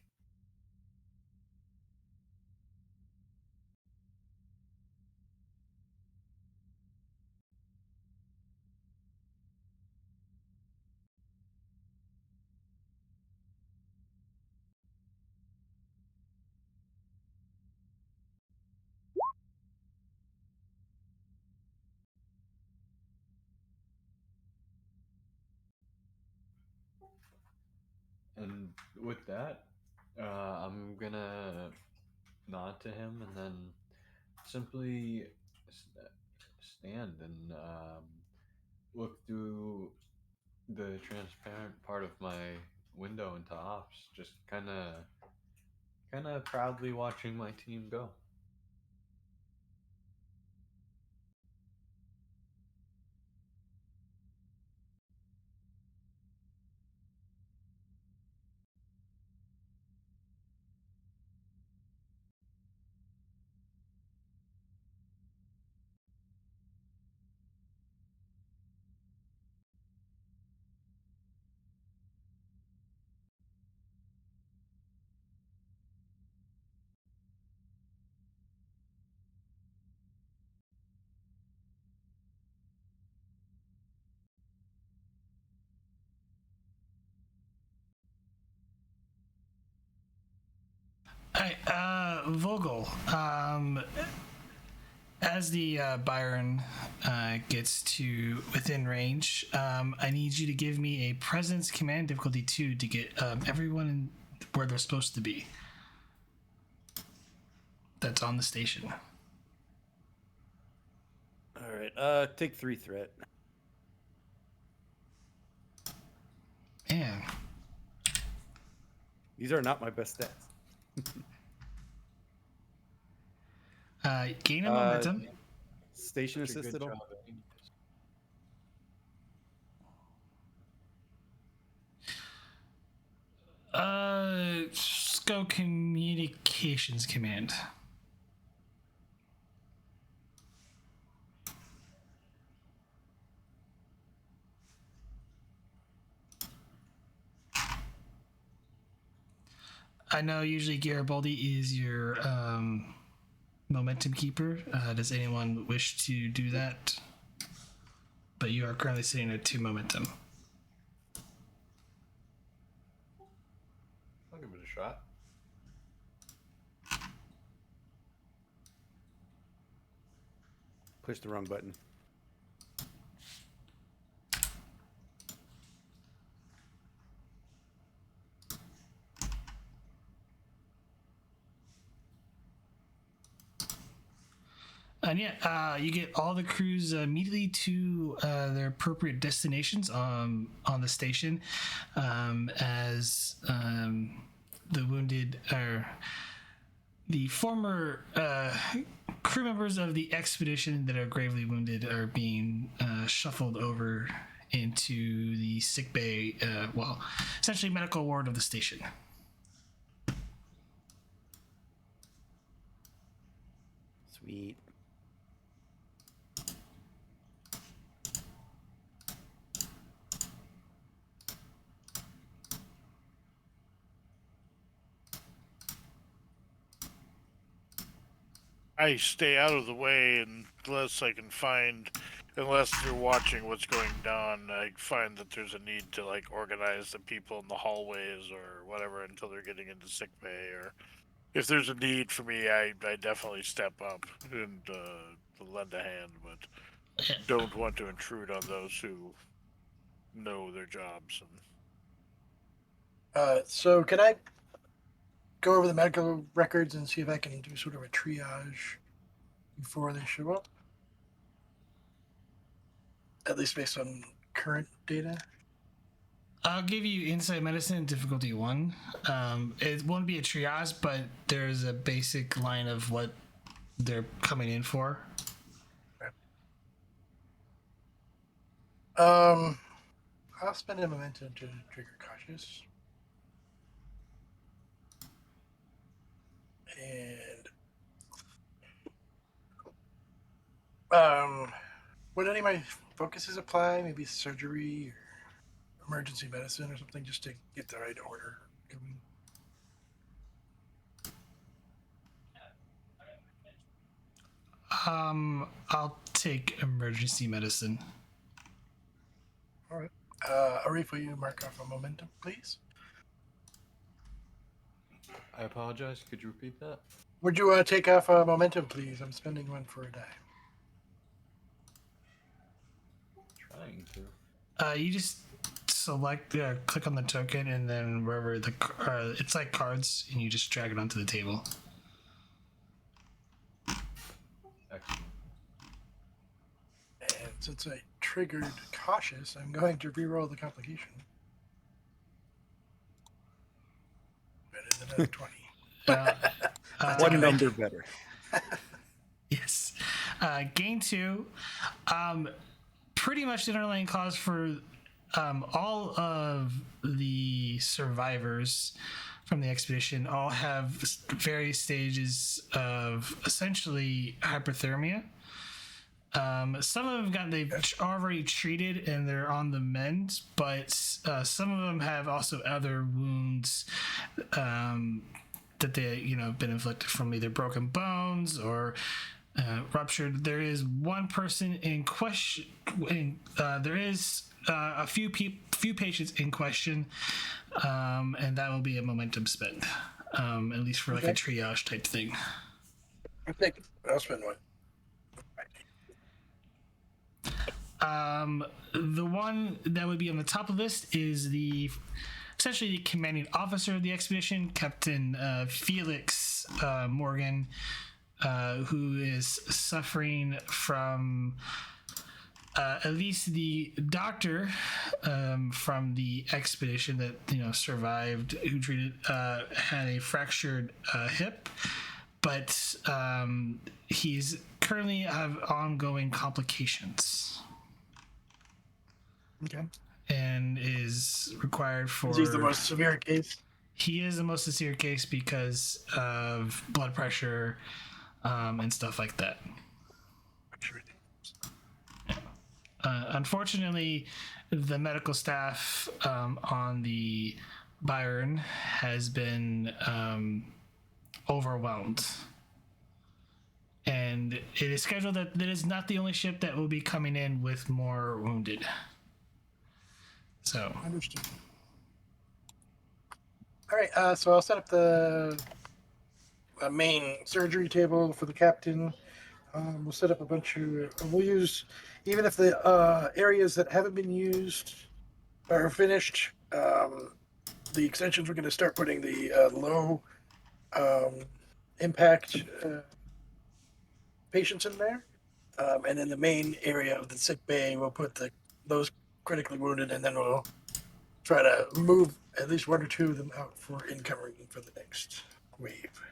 Speaker 3: And with that, I'm gonna nod to him and then simply stand and look through the transparent part of my window into ops, just kind of proudly watching my team go.
Speaker 1: Hi, Vogel. As the Byron gets to within range, I need you to give me a presence command difficulty 2 to get everyone where they're supposed to be. That's on the station.
Speaker 5: All right. Take 3 threat.
Speaker 1: Man.
Speaker 5: These are not my best stats.
Speaker 1: Gain a momentum.
Speaker 5: Station
Speaker 3: Such a good
Speaker 5: assisted.
Speaker 3: job.
Speaker 1: Go communications command. I know usually Garibaldi is your momentum keeper. Does anyone wish to do that? But you are currently sitting at 2 momentum.
Speaker 3: I'll give it a shot.
Speaker 5: Push the wrong button.
Speaker 1: And yeah, you get all the crews immediately to their appropriate destinations on the station, as the wounded are the former crew members of the expedition that are gravely wounded are being shuffled over into the sick bay, essentially medical ward of the station.
Speaker 5: Sweet.
Speaker 2: I stay out of the way unless they're watching what's going down. I find that there's a need to like organize the people in the hallways or whatever until they're getting into sick bay, or if there's a need for me, I definitely step up and lend a hand, but don't want to intrude on those who know their jobs.
Speaker 4: So can I go over the medical records and see if I can do sort of a triage before they show up? At least based on current data.
Speaker 1: I'll give you insight medicine difficulty 1. It won't be a triage, but there's a basic line of what they're coming in for.
Speaker 4: I'll spend a momentum to trigger cautious. And would any of my focuses apply? Maybe surgery or emergency medicine or something, just to get the right order going.
Speaker 1: I'll take emergency medicine.
Speaker 4: All right. Arif, will you mark off a momentum, please?
Speaker 3: I apologize. Could you repeat that?
Speaker 4: Would you take off a momentum, please? I'm spending one for a die.
Speaker 3: Trying to.
Speaker 1: You just select, click on the token, and then wherever it's like cards, and you just drag it onto the table.
Speaker 3: Excellent.
Speaker 4: And since I triggered cautious, I'm going to reroll the complication. Better than a 20.
Speaker 5: One number better.
Speaker 1: Yes. Gain 2. Pretty much the underlying cause for all of the survivors from the expedition all have various stages of essentially hypothermia. Some of them they've already treated and they're on the mend, but some of them have also other wounds that they been inflicted from either broken bones or ruptured. There is one person in question. There is a few patients in question, and that will be a momentum spend, at least for like a triage type thing.
Speaker 4: I'll spend one.
Speaker 1: The one that would be on the top of the list is essentially the commanding officer of the expedition, Captain Felix Morgan, who is suffering from at least the doctor from the expedition that survived, who treated had a fractured hip, but he's currently have ongoing complications.
Speaker 4: Okay.
Speaker 1: And is required for.
Speaker 4: He's the most severe case.
Speaker 1: He is the most severe case because of blood pressure and stuff like that. Unfortunately, the medical staff on the Bayern has been overwhelmed. And it is scheduled that it is not the only ship that will be coming in with more wounded. So.
Speaker 4: Understood. All right, so I'll set up the main surgery table for the captain. We'll set up a bunch of. We'll use, even if the areas that haven't been used are finished, the extensions, we're going to start putting the low impact patients in there. And in the main area of the sick bay, we'll put those critically wounded, and then we'll try to move at least one or two of them out for incoming for the next wave.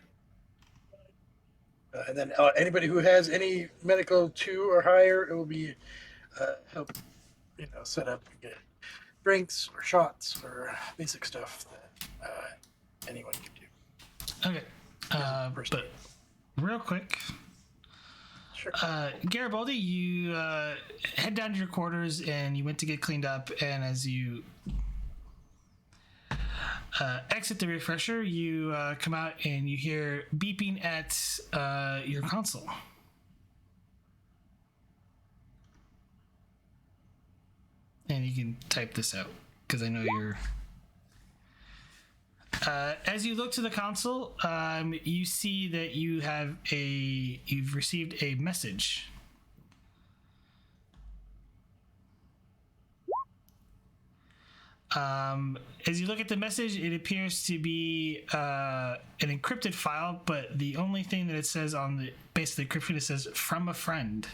Speaker 4: And then anybody who has any medical 2 or higher, it will be help, set up get drinks or shots or basic stuff that anyone can do.
Speaker 1: Okay. But real quick,
Speaker 4: Sure.
Speaker 1: Garibaldi, you head down to your quarters and you went to get cleaned up, and as you exit the refresher, you come out and you hear beeping at your console. And you can type this out because I know you're. As you look to the console, you see that you've received a message. As you look at the message, it appears to be an encrypted file, but the only thing that it says on the base of the encryption, it says "from a friend."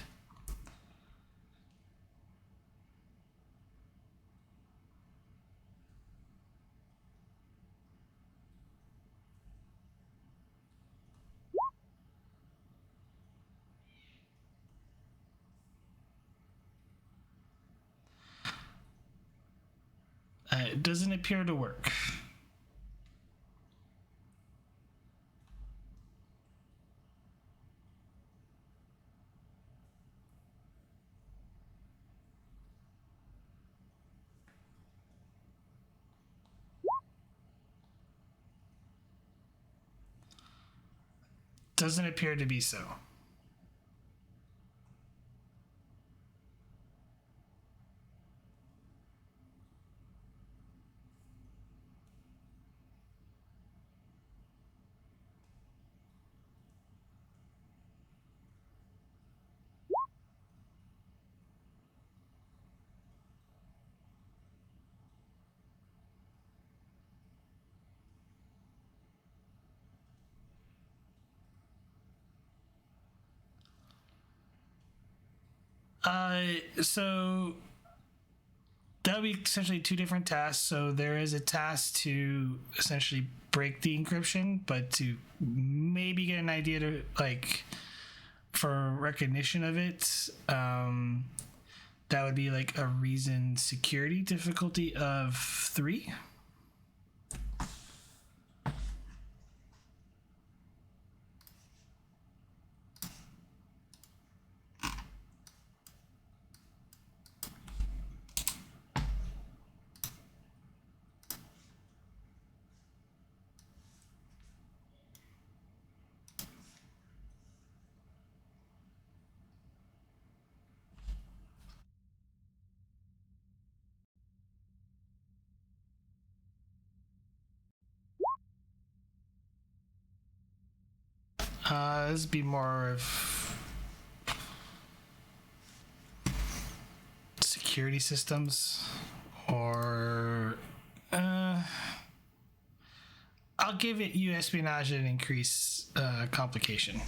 Speaker 1: It doesn't appear to work. Doesn't appear to be so. So that'll be essentially 2 different tasks. So there is a task to essentially break the encryption, but to maybe get an idea to for recognition of it, that would be a reason security difficulty of 3. This would be more of security systems, or I'll give it you espionage and increase complication.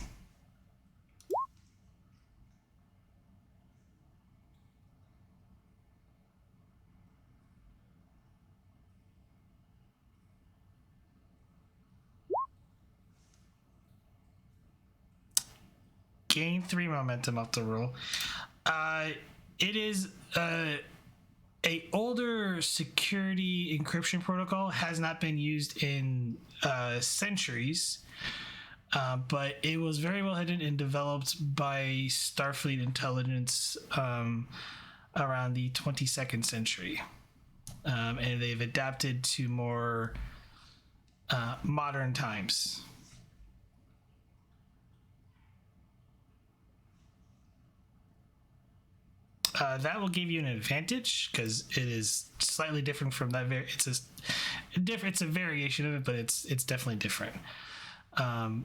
Speaker 1: Gain 3 momentum off the roll. It is a older security encryption protocol, has not been used in centuries, but it was very well hidden and developed by Starfleet intelligence around the 22nd century, and they've adapted to more modern times. That will give you an advantage because it is slightly different from that. It's a variation of it, but it's definitely different.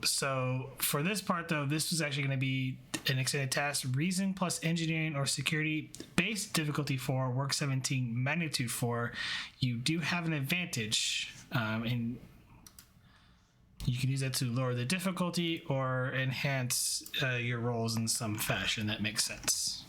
Speaker 1: So for this part, though, this was actually going to be an extended task: reason plus engineering or security, base difficulty 4, work 17, magnitude 4. You do have an advantage, and You can use that to lower the difficulty or enhance your rolls in some fashion that makes sense.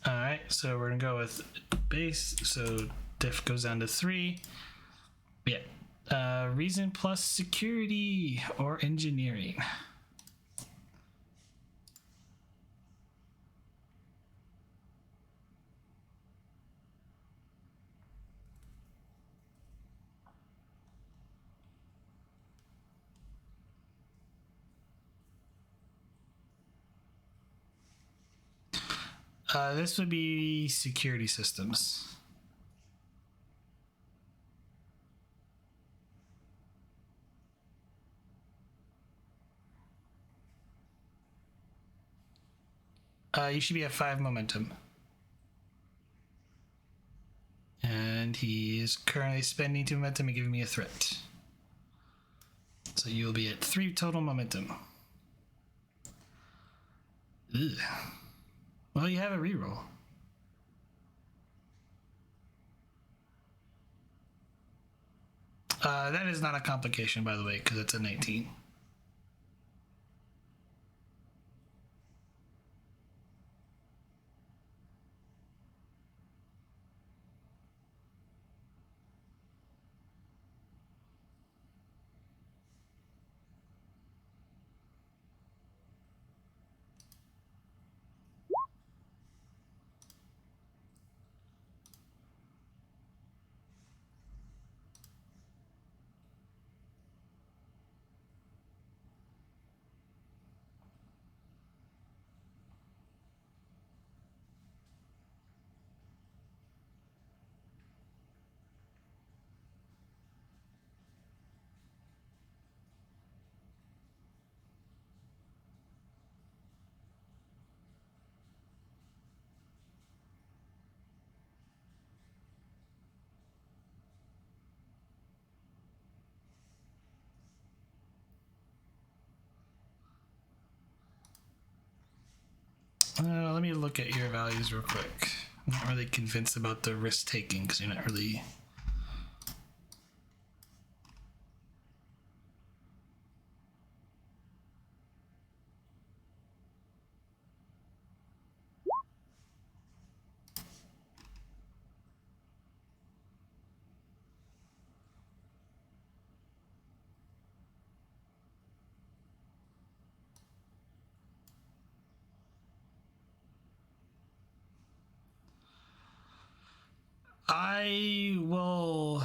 Speaker 1: All right, so we're gonna go with base. So diff goes down to 3. Yeah. Reason plus security or engineering. This would be security systems. You should be at 5 momentum. And he is currently spending 2 momentum and giving me a threat. So you will be at 3 total momentum. Ugh. Well, you have a reroll. That is not a complication, by the way, because it's a 19. Let me look at your values real quick. I'm not really convinced about the risk taking because you're not really. I will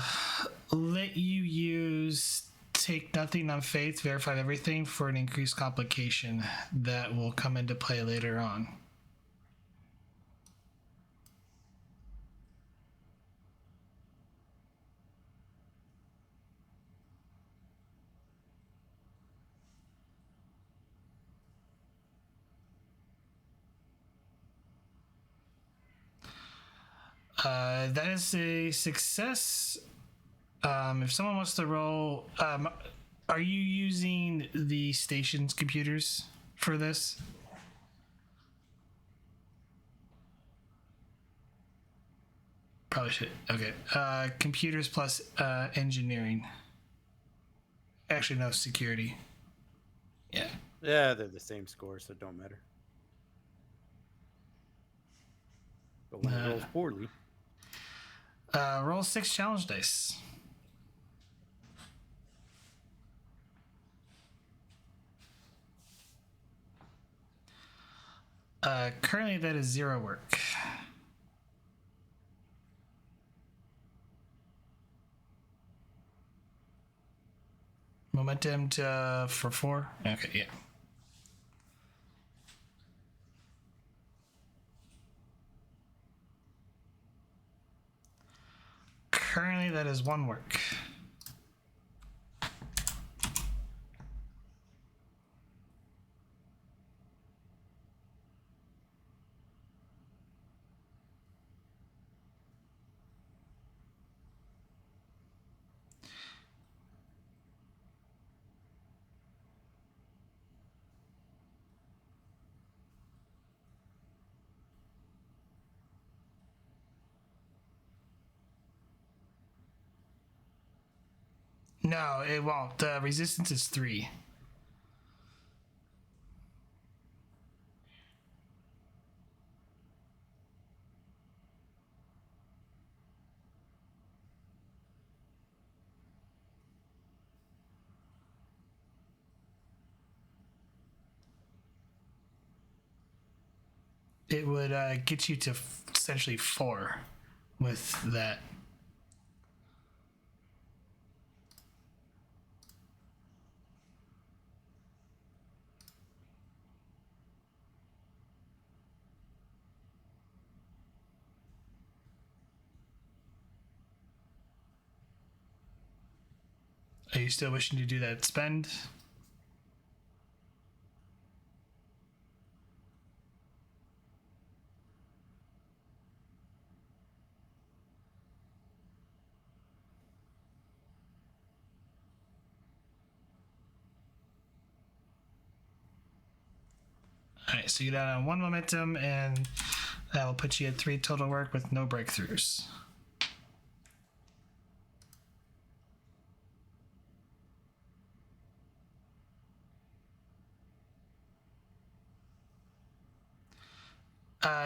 Speaker 1: let you use take nothing on faith, verify everything for an increased complication that will come into play later on. That is a success. If someone wants to roll, are you using the station's computers for this? Probably should. Okay. Computers plus engineering. Actually, no, security. Yeah.
Speaker 5: Yeah, they're the same score, so it don't matter. But when it rolls poorly.
Speaker 1: Roll 6 challenge dice. Currently, that is 0 work. Momentum for 4. Okay, yeah. Currently, that is 1 work. No, it won't. The resistance is 3. It would get you to essentially 4 with that. Are you still wishing to do that spend? Alright, so you're down on 1 momentum, and that will put you at 3 total work with no breakthroughs.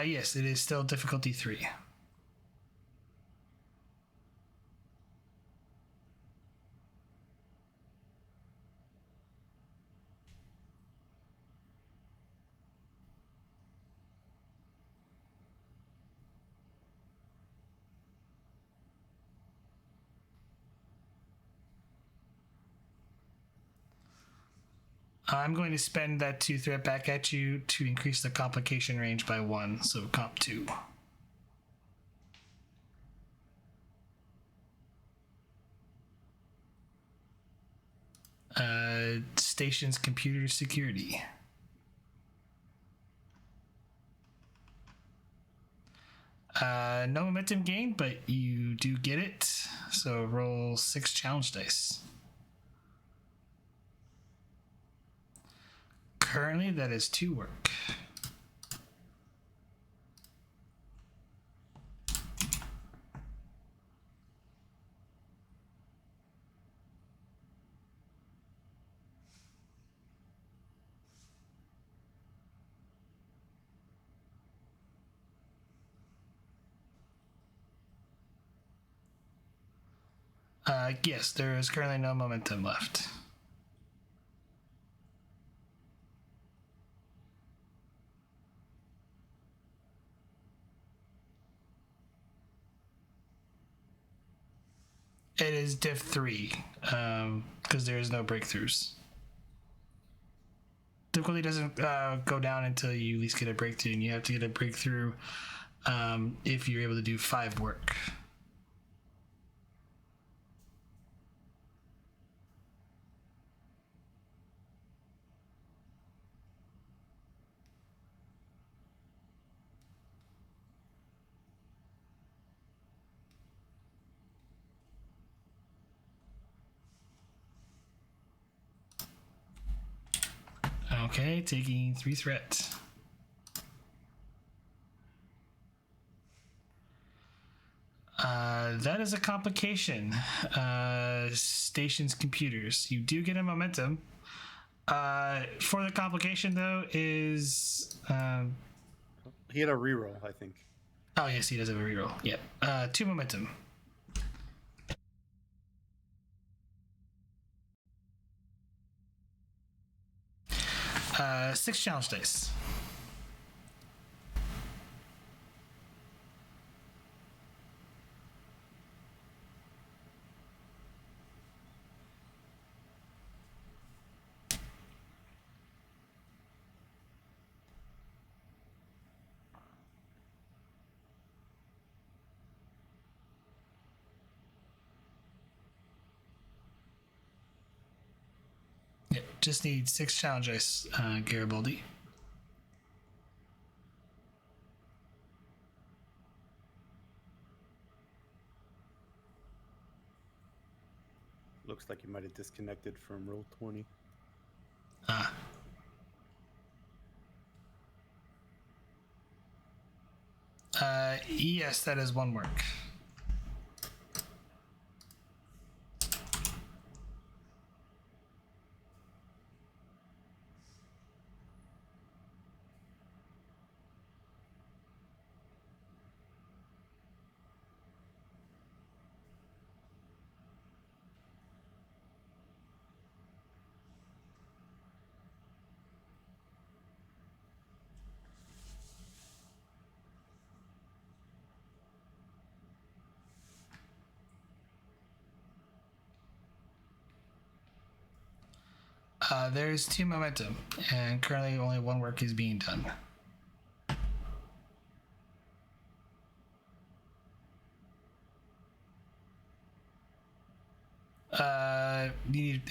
Speaker 1: Yes, it is still difficulty 3. I'm going to spend that 2 threat back at you to increase the complication range by 1, so comp 2. Station's computer security. No momentum gain, but you do get it. So roll 6 challenge dice. Currently, that is 2 work. Yes, there is currently no momentum left. It is diff 3, because there is no breakthroughs. Difficulty doesn't go down until you at least get a breakthrough, and you have to get a breakthrough if you're able to do 5 work. Okay, taking 3 threats. That is a complication. Station's computers. You do get a momentum. For the complication, though, is...
Speaker 5: He had a reroll, I think.
Speaker 1: Oh, yes, he does have a reroll. Yep. 2 momentum. Six challenge dice. Yep, just need 6 challenge dice, Garibaldi.
Speaker 5: Looks like you might have disconnected from roll 20. Yes, that is 1 work.
Speaker 1: There's 2 momentum, and currently only 1 work is being done.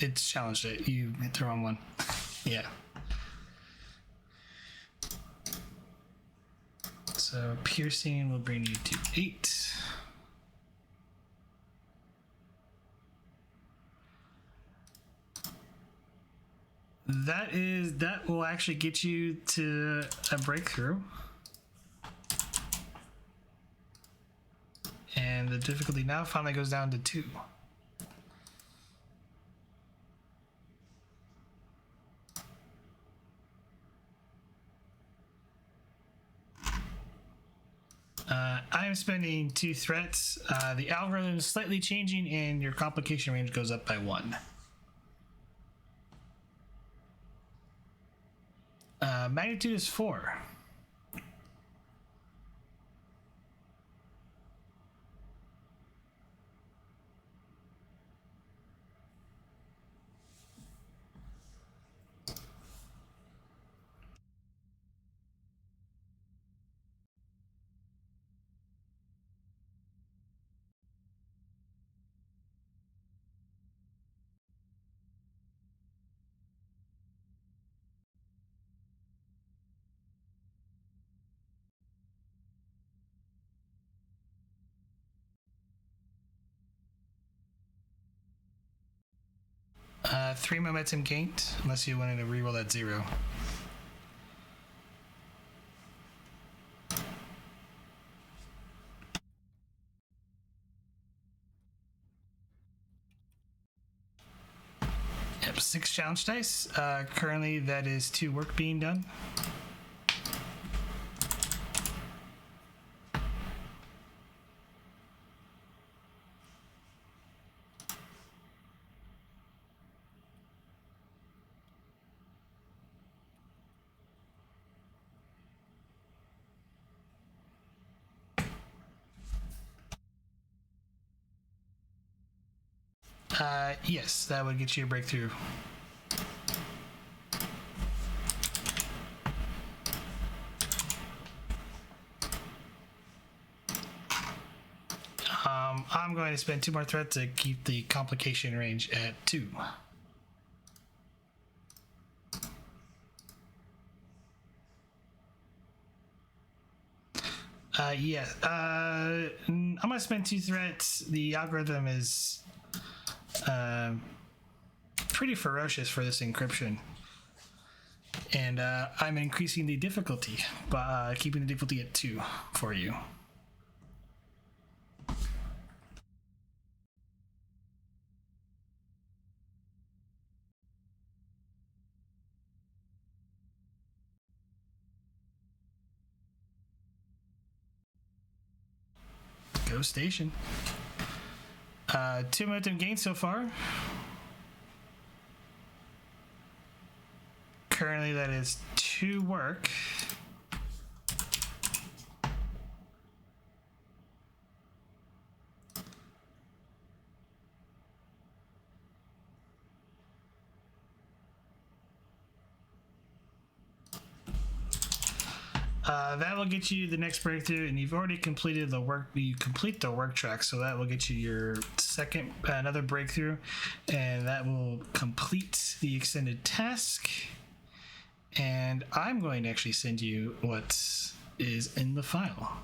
Speaker 1: It's challenged it. You hit the wrong one. Yeah. So piercing will bring you to 8. That will actually get you to a breakthrough. And the difficulty now finally goes down to 2. I'm spending 2 threats. The algorithm is slightly changing and your complication range goes up by 1. Magnitude is 4. Three momentum gained, unless you wanted to reroll that 0. Yep, 6 challenge dice. Currently, that is 2 work being done. Yes, that would get you a breakthrough. I'm going to spend 2 more threats to keep the complication range at 2. Yeah. I'm going to spend 2 threats. The algorithm is pretty ferocious for this encryption. And I'm increasing the difficulty by keeping the difficulty at 2 for you. Go station. 2 momentum gains so far. Currently, that is 2 work. That will get you the next breakthrough, and you've already completed the work. You complete the work track, so that will get you your second another breakthrough, and that will complete the extended task. And I'm going to actually send you what is in the file.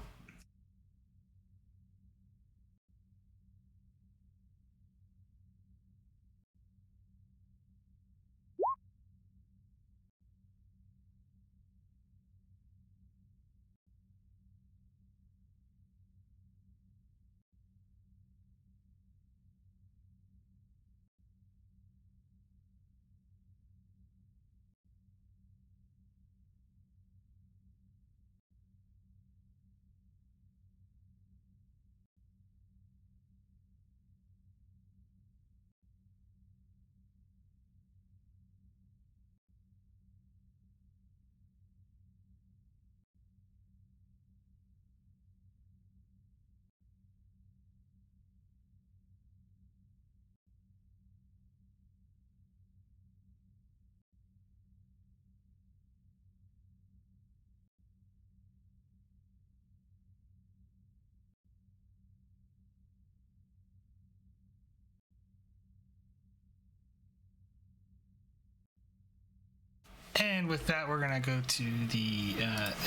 Speaker 1: And with that, we're gonna go to the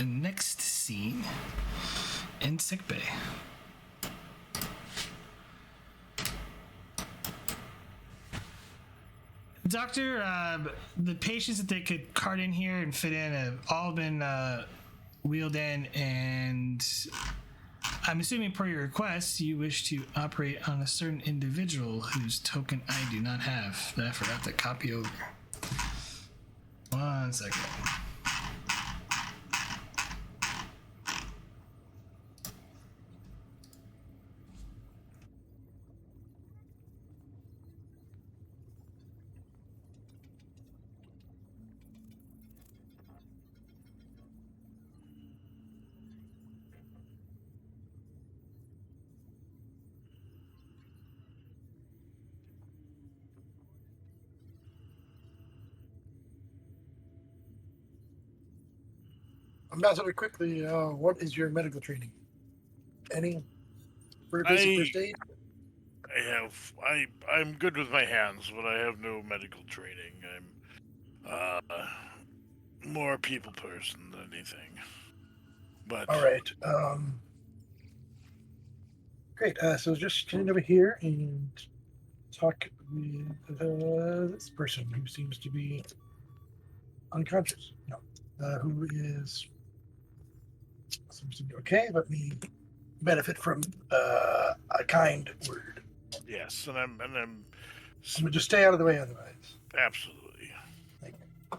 Speaker 1: next scene in sickbay. Doctor, the patients that they could cart in here and fit in have all been wheeled in, and I'm assuming per your request, you wish to operate on a certain individual whose token I do not have. That I forgot to copy over. 1 second.
Speaker 4: Ambassador, quickly, what is your medical training? Any? For basic first aid?
Speaker 2: I'm good with my hands, but I have no medical training. I'm more a people person than anything. But
Speaker 4: All right. Great. So just stand over here and talk with this person who seems to be unconscious. No. Who seems to be okay. Let me benefit from a kind word.
Speaker 2: yes, and I'm
Speaker 4: I'm gonna just stay out of the way otherwise.
Speaker 2: absolutely.
Speaker 4: Thank you.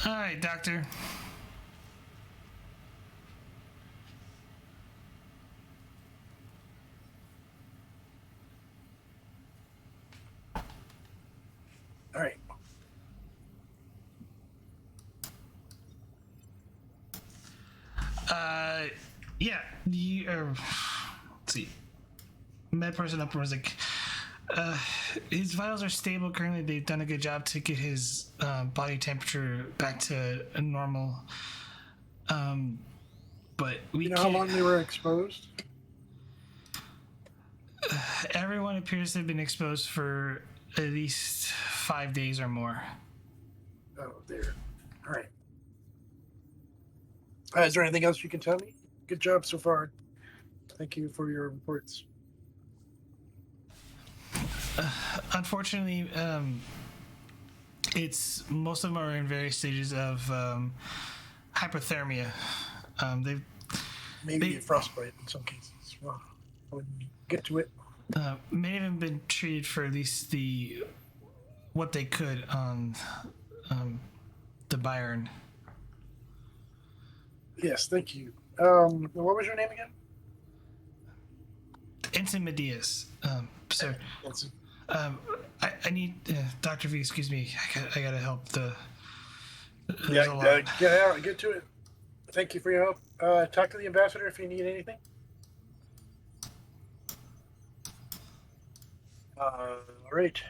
Speaker 1: All right, Doctor.
Speaker 4: All right.
Speaker 1: Yeah. Let's see. Med person up was like, his vitals are stable currently. They've done a good job to get his body temperature back to a normal. But we
Speaker 4: You know how long they were exposed?
Speaker 1: Everyone appears to have been exposed for at least 5 days or more.
Speaker 4: Oh, there. All right. Is there anything else you can tell me? Good job so far. Thank you for your reports.
Speaker 1: Unfortunately, it's most of them are in various stages of hypothermia.
Speaker 4: Maybe frostbite in some cases. Well, when you get to it.
Speaker 1: Many of them have been treated for at least what they could on the Bayern.
Speaker 4: Yes, thank you. What was your name again?
Speaker 1: Ensign Medias. Sir,
Speaker 4: That's it.
Speaker 1: I need Dr. V. Excuse me. I gotta help the.
Speaker 4: Get to it. Thank you for your help. Talk to the ambassador if you need anything. All right.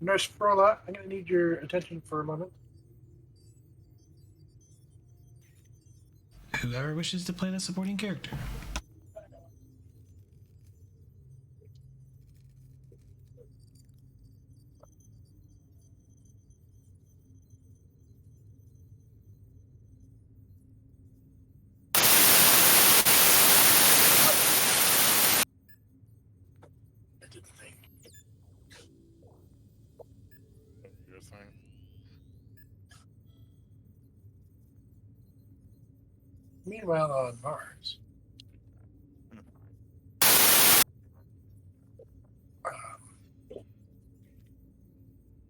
Speaker 4: Nurse Frola, I'm going to need your attention for a moment.
Speaker 1: Whoever wishes to play the supporting character.
Speaker 4: I didn't think.
Speaker 2: Your thing.
Speaker 4: Meanwhile, on Mars.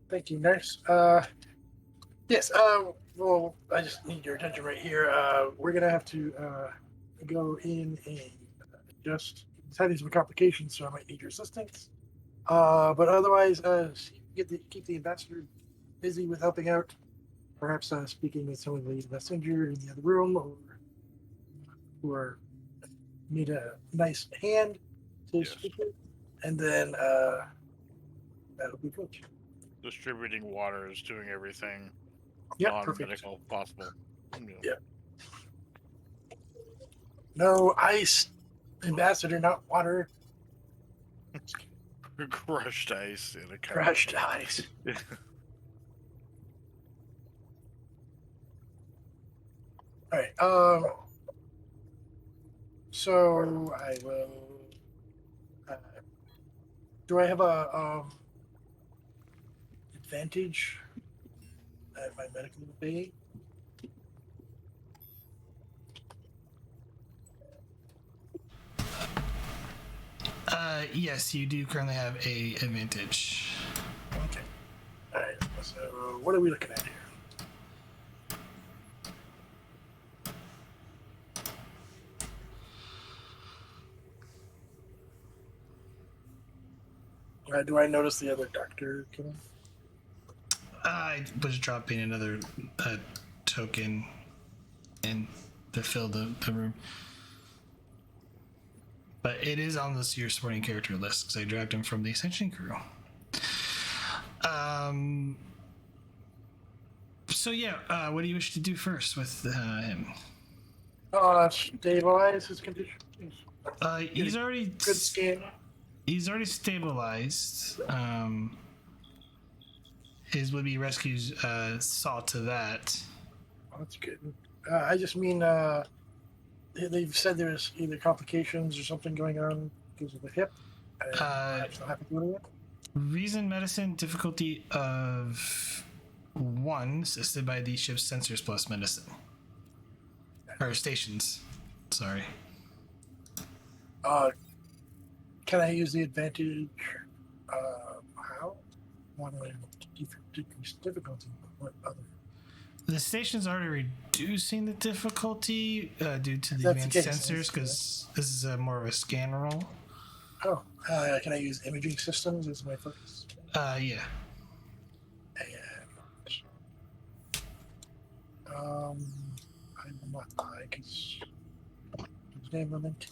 Speaker 4: Thank you, nurse. Yes, well, I just need your attention right here. We're going to have to go in and just had some complications, so I might need your assistance. But otherwise, keep the ambassador busy with helping out. perhaps speaking with some of the messenger in the other room, or who are need a nice hand to
Speaker 2: Yes.
Speaker 4: speak with, and then that'll be good.
Speaker 2: Distributing water is doing everything
Speaker 4: Yeah, perfect.
Speaker 2: non-medical possible.
Speaker 4: Yeah. No ice, Ambassador, not water.
Speaker 2: Crushed ice in a cup.
Speaker 4: Crushed ice. All right. So I will. Do I have a advantage at my medical bay?
Speaker 1: Yes, you do currently have a advantage.
Speaker 4: Okay. All right. So what are we looking at here? Do I notice the other doctor coming?
Speaker 1: I was dropping another token in to fill the room. But it is on this your supporting character list because I dragged him from the Ascension crew. So yeah, what do you wish to do first with him?
Speaker 4: Stabilize his condition.
Speaker 1: He's already
Speaker 4: Good scan.
Speaker 1: He's already stabilized. His would-be rescues saw to that.
Speaker 4: Oh, that's good. I just mean they've said there's either complications or something going on because of the hip. Perhaps not happen to do it.
Speaker 1: Reason medicine difficulty of 1, assisted by the ship's sensors plus medicine. Or stations. Sorry.
Speaker 4: Can I use the advantage? How? One way to decrease difficulty. What other?
Speaker 1: The station's already reducing the difficulty due to the
Speaker 4: That's
Speaker 1: advanced
Speaker 4: the case,
Speaker 1: sensors because this is more of a scan roll.
Speaker 4: Oh, can I use imaging systems as my focus?
Speaker 1: Yeah.
Speaker 4: And I will not die because his name on it.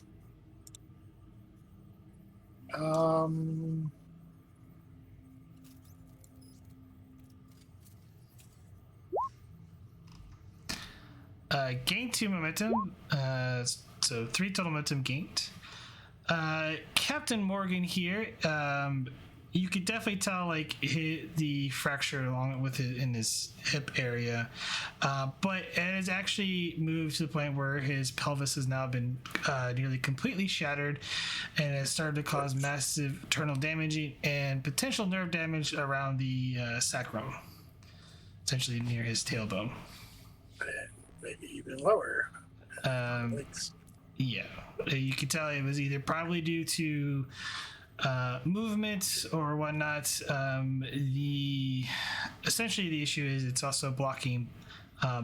Speaker 1: Gain 2 momentum, so 3 total momentum gained. Captain Morgan here, you could definitely tell like the fracture along with it in his hip area, but it has actually moved to the point where his pelvis has now been nearly completely shattered and has started to cause massive internal damage and potential nerve damage around the sacrum, essentially near his tailbone.
Speaker 4: Maybe even lower.
Speaker 1: Yeah, you could tell it was either probably due to movement or whatnot. Essentially the issue is it's also blocking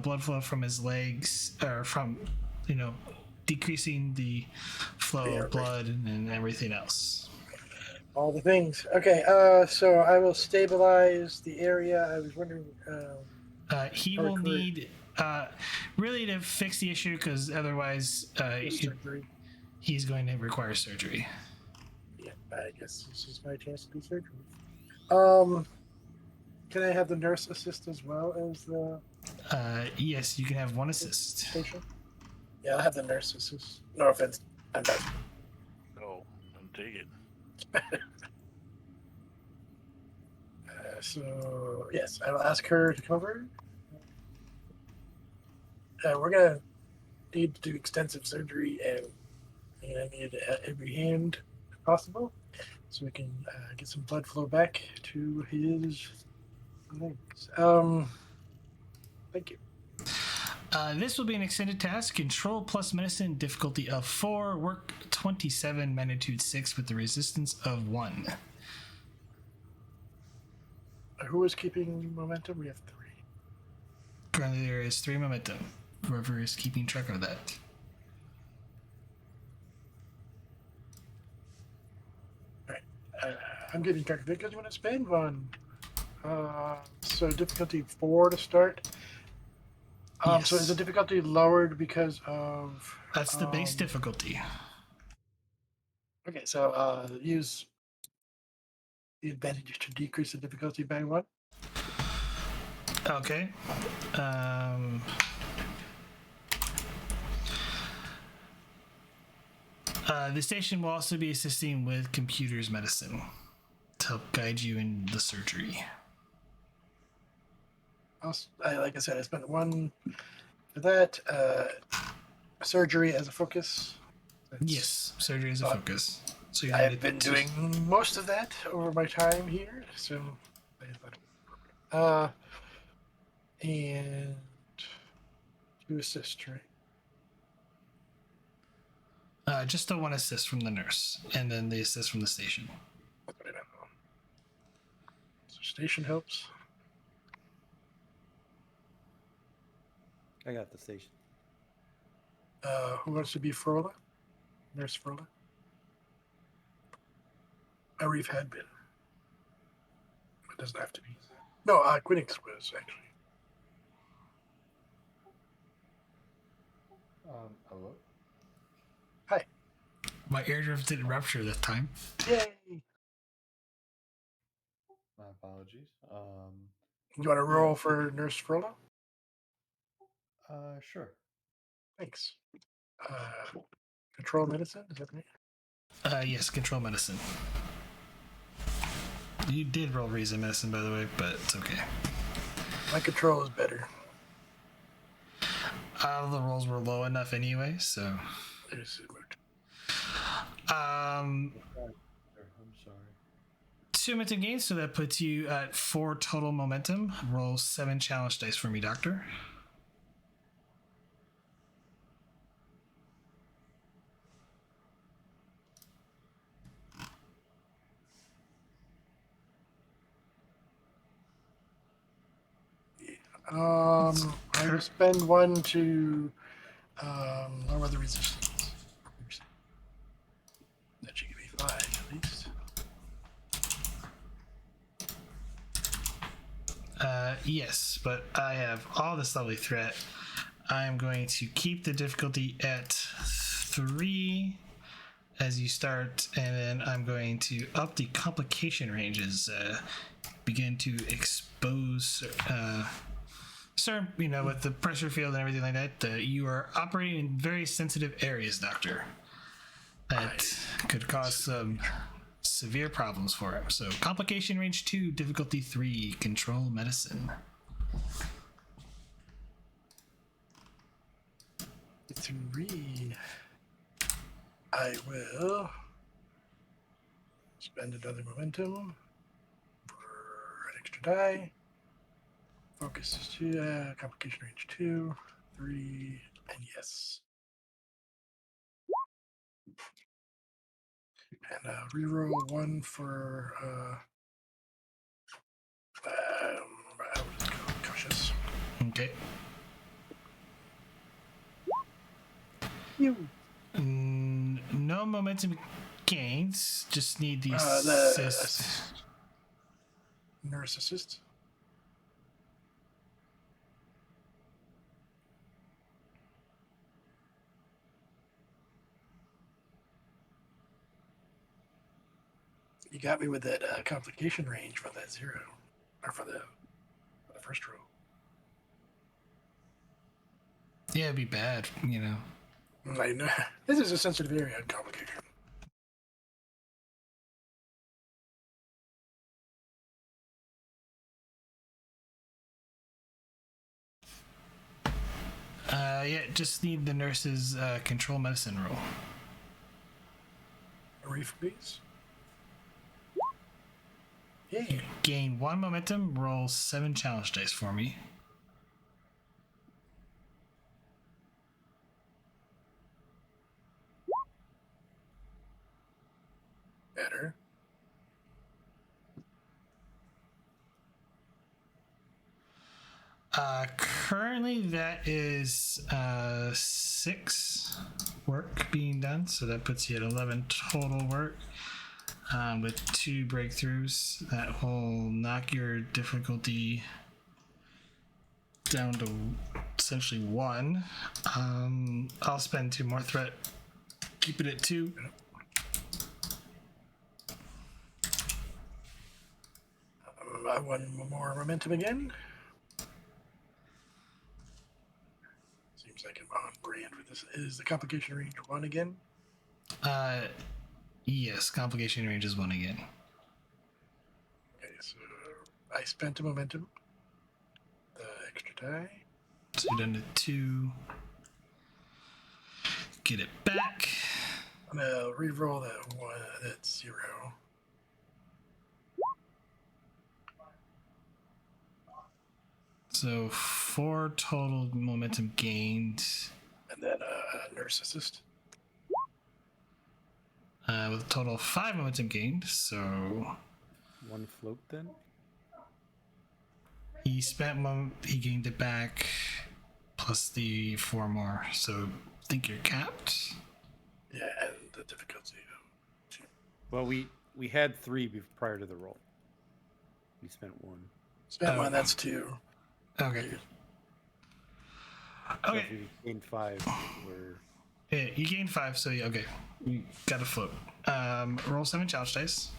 Speaker 1: blood flow from his legs, or from decreasing the flow of blood and everything else.
Speaker 4: All the things. Okay, so I will stabilize the area. I was wondering.
Speaker 1: He will need really to fix the issue because otherwise he's going to require surgery.
Speaker 4: Yeah, I guess this is my chance to do surgery. Can I have the nurse assist as well as the?
Speaker 1: Yes, you can have 1 assist.
Speaker 4: Station? Yeah, I'll have the nurse assist. No offense, I'm not.
Speaker 2: No, I'm digging.
Speaker 4: So yes, I will ask her to come over. We're gonna need to do extensive surgery, and I need every hand possible, so we can get some blood flow back to his legs. Thank you.
Speaker 1: This will be an extended task. Control plus medicine, difficulty of 4, work 27, magnitude 6 with the resistance of 1.
Speaker 4: Who is keeping momentum? We have 3.
Speaker 1: Currently there is 3 momentum. Whoever is keeping track of that.
Speaker 4: Alright. I'm getting track of it because you want to spend 1. So difficulty 4 to start. So is the difficulty lowered because of?
Speaker 1: That's the base difficulty.
Speaker 4: Okay, so use the advantage to decrease the difficulty by 1.
Speaker 1: Okay. The station will also be assisting with computers medicine to help guide you in the surgery.
Speaker 4: Like I said, I spent 1 for that. Surgery as a focus.
Speaker 1: Yes, surgery is a focus. So
Speaker 4: I have been doing most of that over my time here, so and to assist, right?
Speaker 1: just the 1 assist from the nurse, and then the assist from the station.
Speaker 4: That's what I don't know. So station helps.
Speaker 5: I got the station.
Speaker 4: Who wants to be Frola? Nurse Frola? Arif had been. It doesn't have to be. No, Quinix was actually.
Speaker 3: Hello?
Speaker 4: Hi.
Speaker 1: My eardrums didn't rupture this time.
Speaker 4: Yay!
Speaker 3: My apologies.
Speaker 4: You want to roll for Nurse Frola?
Speaker 3: Sure.
Speaker 4: Thanks. Control medicine, is that right?
Speaker 1: Yes, control medicine. You did roll reason medicine, by the way, but it's okay.
Speaker 4: My control is better.
Speaker 1: All of the rolls were low enough anyway, so.
Speaker 4: There's it worked.
Speaker 3: I'm sorry.
Speaker 1: 2 momentum gains, so that puts you at 4 total momentum. Roll 7 challenge dice for me, Doctor.
Speaker 4: I will spend 1 to lower the resistance. That should give me 5 at least.
Speaker 1: Yes, but I have all this lovely threat. I'm going to keep the difficulty at 3 as you start, and then I'm going to up the complication ranges. Begin to expose certain, with the pressure field and everything like that, you are operating in very sensitive areas, Doctor. That could cause some severe problems for him. So complication range 2, difficulty 3, control medicine.
Speaker 4: 3. I will spend another momentum for an extra die. Focus is 2, complication range 2, 3, and yes. And reroll 1 for I will just go cautious.
Speaker 1: Okay.
Speaker 4: You.
Speaker 1: No momentum gains. Just need the
Speaker 4: assist. Nurse assist. You got me with that complication range for that 0, or for the first row.
Speaker 1: Yeah, it'd be bad,
Speaker 4: I know. This is a sensitive area of complication.
Speaker 1: Yeah, just need the nurse's control medicine roll.
Speaker 4: Arif, please. Yeah.
Speaker 1: Gain 1 momentum, roll 7 challenge dice for me.
Speaker 4: Better.
Speaker 1: Currently, that is 6 work being done, so that puts you at 11 total work. With 2 breakthroughs, that will knock your difficulty down to essentially 1. I'll spend 2 more threat. Keep it at 2.
Speaker 4: One more momentum again. Seems like I'm on brand with this. Is the complication range 1 again?
Speaker 1: Yes, complication range is 1 again.
Speaker 4: Okay, so I spent a momentum. The extra die.
Speaker 1: So you're down to 2. Get it back.
Speaker 4: I'm gonna re-roll that 1. That's 0.
Speaker 1: So 4 total momentum gained.
Speaker 4: And then nurse assist.
Speaker 1: With a total of 5 momentum gained. So
Speaker 5: 1 float then?
Speaker 1: he spent he gained it back plus the 4 more. So I think you're capped.
Speaker 4: Yeah, and the difficulty of 2.
Speaker 5: Well, we had 3 prior to the roll. We spent 1.
Speaker 4: Spent 1, that's 2.
Speaker 1: Okay.
Speaker 5: So
Speaker 1: Okay.
Speaker 5: if we gained 5, we're...
Speaker 1: Yeah, you gained 5, so yeah, okay. You got a float. Roll 7 challenge dice.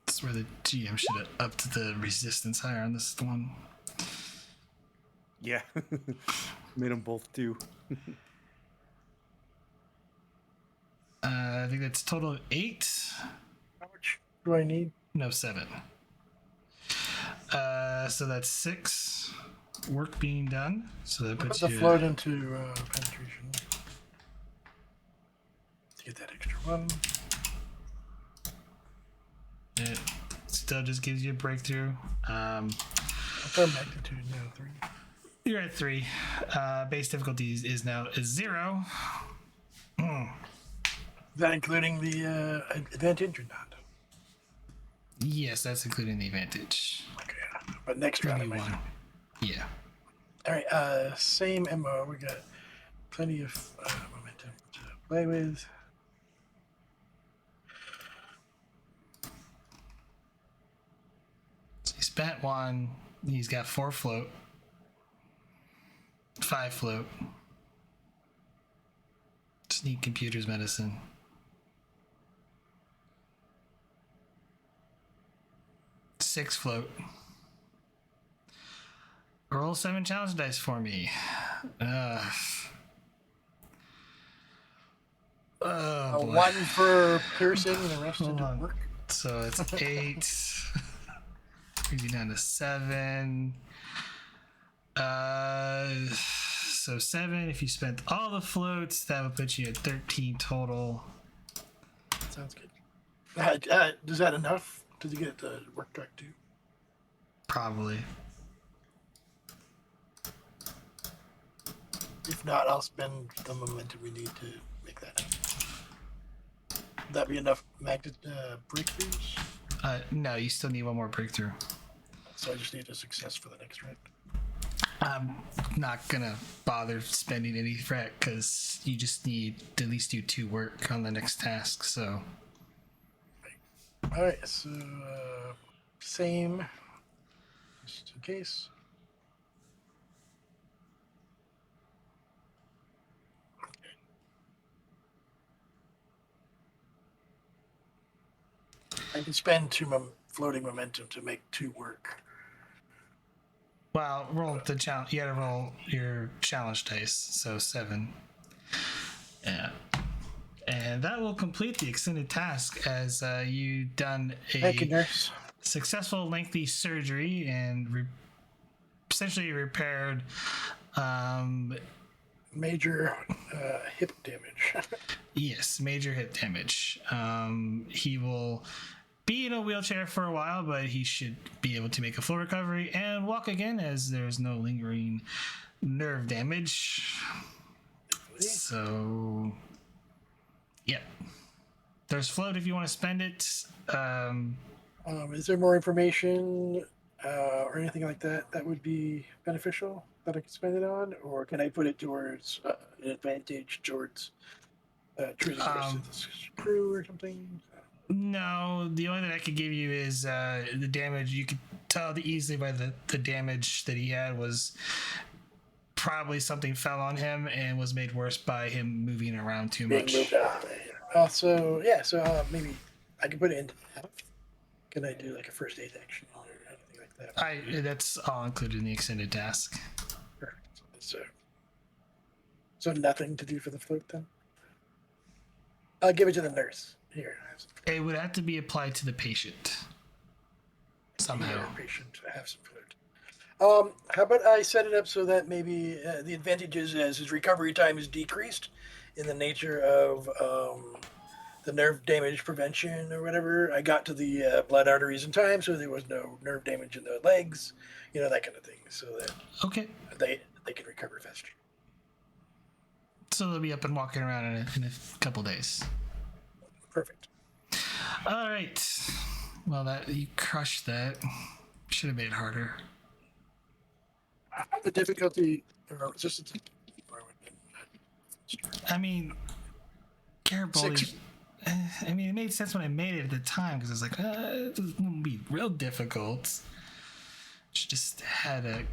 Speaker 1: That's where the GM should have upped the resistance higher on this one.
Speaker 5: Yeah. Made them both 2.
Speaker 1: I think that's total of 8.
Speaker 4: How much do I need?
Speaker 1: No, 7. So that's 6 work being done. So that
Speaker 4: Put
Speaker 1: puts
Speaker 4: the
Speaker 1: you
Speaker 4: float into penetration. To get that extra 1.
Speaker 1: it still just gives you a breakthrough.
Speaker 4: What's our magnitude now? 3.
Speaker 1: You're at 3. Base difficulty is now 0.
Speaker 4: Is that including the advantage or not?
Speaker 1: Yes, that's including the advantage.
Speaker 4: Okay, but next round I
Speaker 1: Maybe
Speaker 4: might.
Speaker 1: 1. Yeah.
Speaker 4: All right, same MO. We got plenty of momentum to play with.
Speaker 1: So he spent 1. He's got 4 float. 5 float. Just need computer's medicine. 6 float. Roll 7 challenge dice for me. Oh, boy.
Speaker 4: 1 for piercing and the rest
Speaker 1: Hold
Speaker 4: into
Speaker 1: on.
Speaker 4: work.
Speaker 1: So it's 8. Brings you down to 7. So 7. If you spent all the floats, that would put you at 13 total.
Speaker 4: Sounds good. Is that enough to get the work track too?
Speaker 1: Probably.
Speaker 4: If not, I'll spend the momentum we need to make that happen. Would that be enough breakthroughs?
Speaker 1: No, you still need 1 more breakthrough.
Speaker 4: So I just need a success for the next round.
Speaker 1: I'm not gonna bother spending any threat because you just need to at least do 2 work on the next task. So
Speaker 4: All right, so same, just in case. I can spend 2 floating momentum to make 2 work.
Speaker 1: well, roll the challenge. You gotta roll your challenge dice. So 7. Yeah. And that will complete the extended task as you done
Speaker 4: Thank you,
Speaker 1: a
Speaker 4: nurse.
Speaker 1: successful lengthy surgery and essentially repaired
Speaker 4: Major hip damage.
Speaker 1: yes, major hip damage. He will be in a wheelchair for a while, but he should be able to make a full recovery and walk again as there's no lingering nerve damage. So yep. There's float if you want to spend it.
Speaker 4: Is there more information or anything like that that would be beneficial that I could spend it on, or can I put it towards an advantage towards treating the rest of the crew or something?
Speaker 1: No, the only that I could give you is the damage. You could tell easily by the damage that he had was probably something fell on him and was made worse by him moving around too
Speaker 4: Being
Speaker 1: much.
Speaker 4: moved out. So maybe I can put it into half. Can I do like a first aid action or anything like that?
Speaker 1: That's all included in the extended task.
Speaker 4: Perfect. So nothing to do for the flute then? I'll give it to the nurse. Here.
Speaker 1: It would have to be applied to the patient somehow.
Speaker 4: Here, patient, have some flute. How about I set it up so that maybe the advantage is as his recovery time is decreased in the nature of the nerve damage prevention or whatever. I got to the blood arteries in time, so there was no nerve damage in the legs, that kind of thing, so that
Speaker 1: Okay.
Speaker 4: they can recover faster.
Speaker 1: So they'll be up and walking around in a couple days.
Speaker 4: Perfect.
Speaker 1: All right. Well, you crushed that. Should have made it harder.
Speaker 4: The difficulty or resistance.
Speaker 1: I mean, Garibaldi.
Speaker 4: 6.
Speaker 1: I mean, it made sense when I made it at the time because I was like, it won't be real difficult. Just had a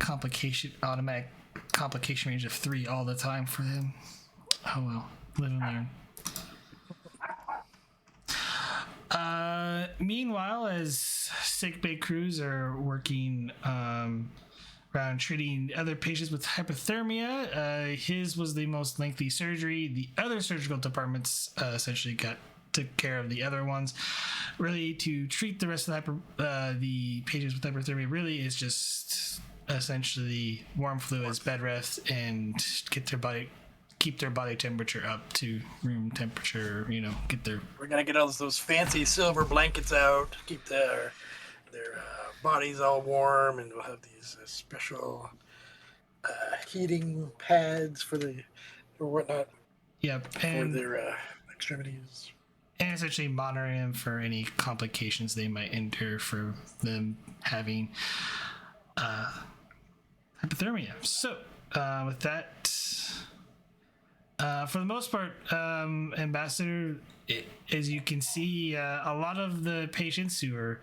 Speaker 1: automatic complication range of 3 all the time for him. Oh well, live and learn. Meanwhile, as sickbay crews are working around treating other patients with hypothermia, his was the most lengthy surgery. The other surgical departments essentially took care of the other ones. Really, to treat the rest of the patients with hypothermia really is just essentially warm fluids, bed rest, and keep their body temperature up to room temperature.
Speaker 4: We're gonna get all those fancy silver blankets out, keep their bodies all warm, and we'll have these special heating pads for whatnot.
Speaker 1: Yep,
Speaker 4: for
Speaker 1: and
Speaker 4: their extremities.
Speaker 1: And essentially monitoring them for any complications they might enter for them having hypothermia. So, with that, for the most part, Ambassador, as you can see, a lot of the patients who are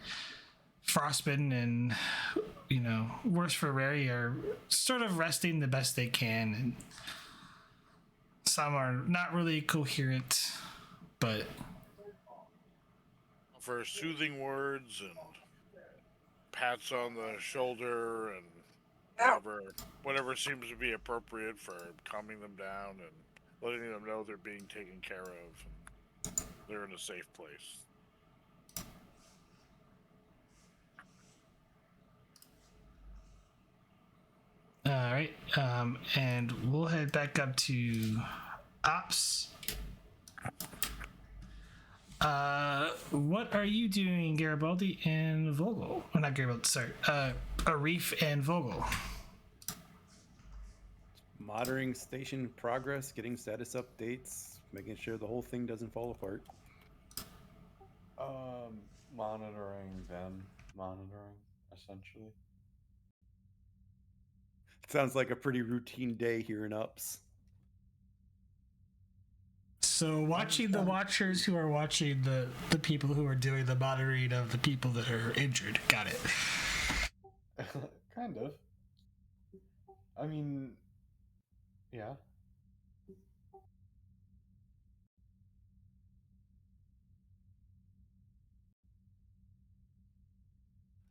Speaker 1: frostbitten and, worse for wear are sort of resting the best they can. And some are not really coherent, but
Speaker 2: for soothing words and pats on the shoulder and whatever seems to be appropriate for calming them down and letting them know they're being taken care of and they're in a safe place.
Speaker 1: all right, and we'll head back up to ops. What are you doing, Garibaldi and Vogel? Well, not Garibaldi, sorry. Arif and Vogel.
Speaker 5: Monitoring station progress, getting status updates, making sure the whole thing doesn't fall apart.
Speaker 3: Monitoring, essentially.
Speaker 5: Sounds like a pretty routine day here in UPS.
Speaker 1: So watching the watchers who are watching the people who are doing the monitoring of the people that are injured. Got it.
Speaker 3: Kind of. I mean, yeah.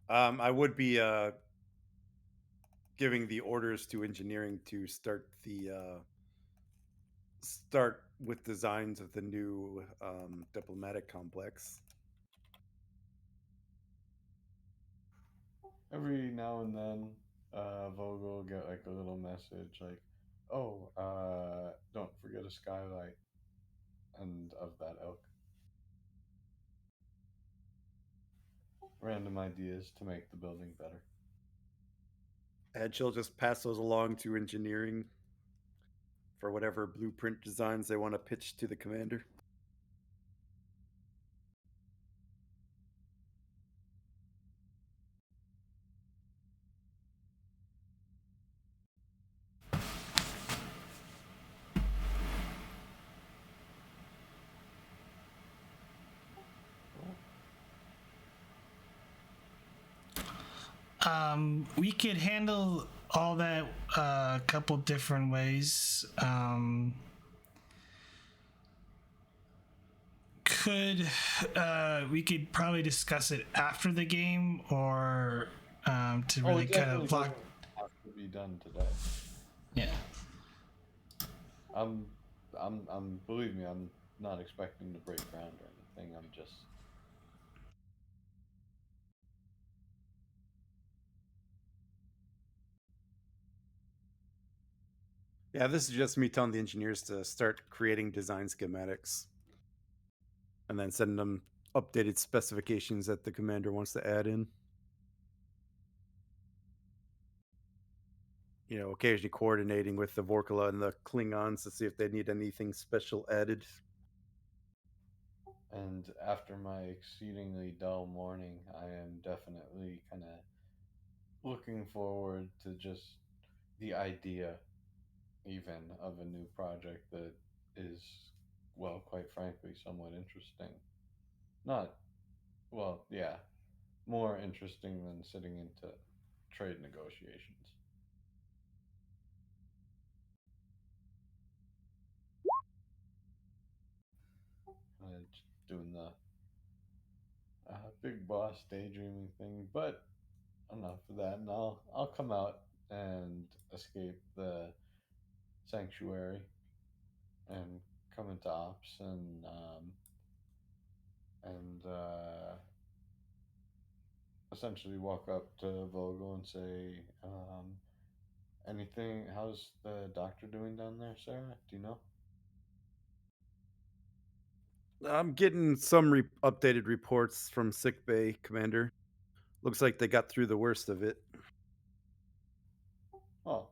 Speaker 5: I would be giving the orders to engineering to start with designs of the new diplomatic complex.
Speaker 3: Every now and then, Vogel will get like a little message like, "Oh, don't forget a skylight," and of that ilk. Random ideas to make the building better.
Speaker 5: And she'll just pass those along to engineering for whatever blueprint designs they want to pitch to the commander.
Speaker 1: We could handle all that a couple different ways. We could probably discuss it after the game, or to really kind of lock.
Speaker 3: Have to be done today.
Speaker 1: Yeah.
Speaker 3: Believe me, I'm not expecting to break ground or anything. I'm just.
Speaker 5: Yeah, this is just me telling the engineers to start creating design schematics and then send them updated specifications that the commander wants to add in. You know, occasionally coordinating with the Vrokala and the Klingons to see if they need anything special added.
Speaker 3: And after my exceedingly dull morning, I am definitely kind of looking forward to just the idea, even of a new project that is, well, quite frankly, somewhat interesting. Not, well, yeah, more interesting than sitting into trade negotiations. Just doing the big boss daydreaming thing, but enough of that. And I'll come out and escape the sanctuary and come into ops and essentially walk up to Vogel and say, anything? How's the doctor doing down there, Sarah? Do you know?
Speaker 5: I'm getting some updated reports from sickbay, Commander. Looks like they got through the worst of it.
Speaker 3: Oh,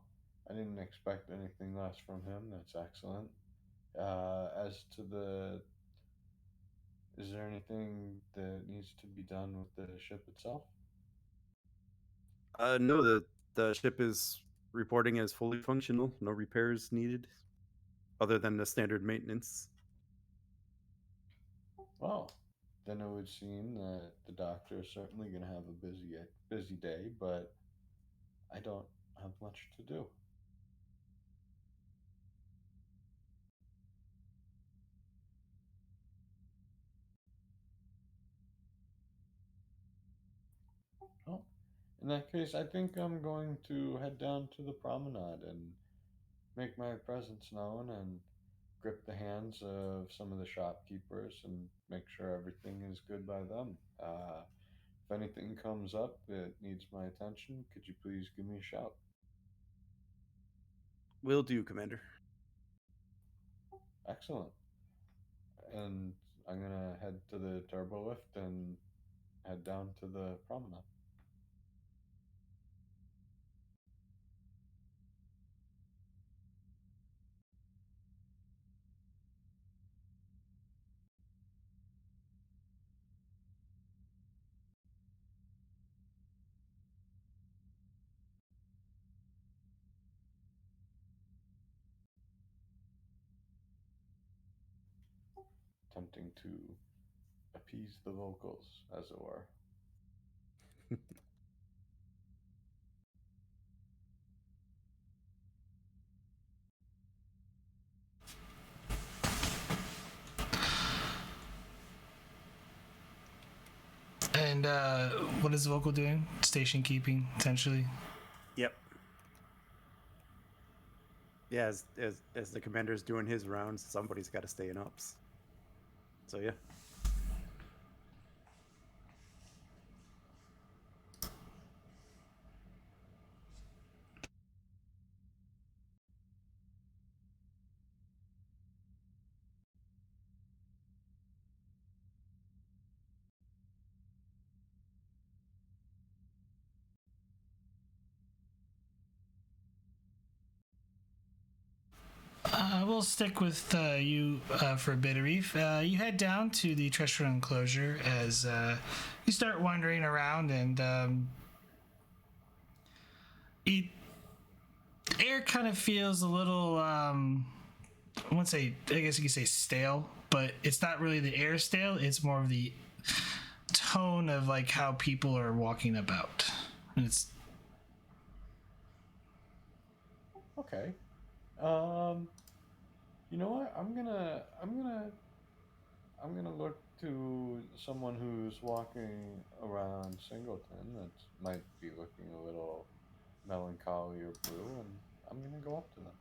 Speaker 3: I didn't expect anything less from him. That's excellent. As to is there anything that needs to be done with the ship itself?
Speaker 5: No, the ship is reporting as fully functional. No repairs needed, other than the standard maintenance.
Speaker 3: Well, then it would seem that the doctor is certainly going to have a busy day, but I don't have much to do. Well, in that case, I think I'm going to head down to the promenade and make my presence known and grip the hands of some of the shopkeepers and make sure everything is good by them. If anything comes up that needs my attention, could you please give me a shout?
Speaker 5: Will do, Commander.
Speaker 3: Excellent. And I'm gonna head to the turbo lift and head down to the promenade. Attempting to appease the vocals, as it were.
Speaker 1: And what is Vogel doing? Station keeping, essentially.
Speaker 5: Yep. Yeah, as the commander's doing his rounds, somebody's got to stay in ops. So yeah.
Speaker 1: We'll stick with you for a bit, Arif. You head down to the terrestrial enclosure as you start wandering around, and air kind of feels a little, I wouldn't say, I guess you could say stale, but it's not really the air stale, it's more of the tone of like how people are walking about. And it's
Speaker 3: Okay. You know what? I'm gonna look to someone who's walking around Singleton that might be looking a little melancholy or blue, and I'm gonna go up to them.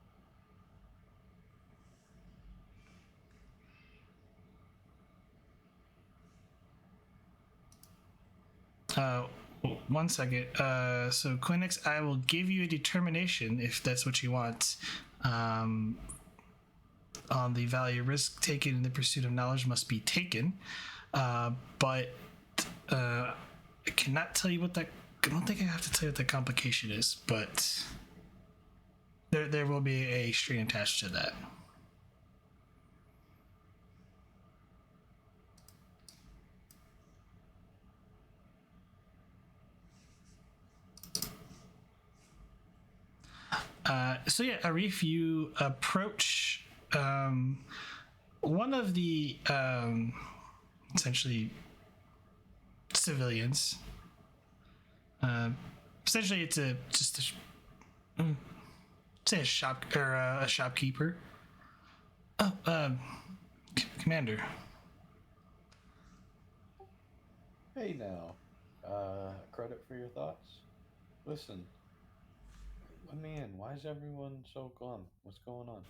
Speaker 1: uh, 1 second. So Quinix, I will give you a determination if that's what you want. On the value risk taken in the pursuit of knowledge must be taken, but I cannot tell you what that. I don't think I have to tell you what the complication is, but there will be a string attached to that. So yeah, Arif, you approach one of the essentially civilians. Essentially, it's say a shop or a shopkeeper. Oh, Commander.
Speaker 3: Hey now, credit for your thoughts. Listen, let me in. Why is everyone so glum? What's going on?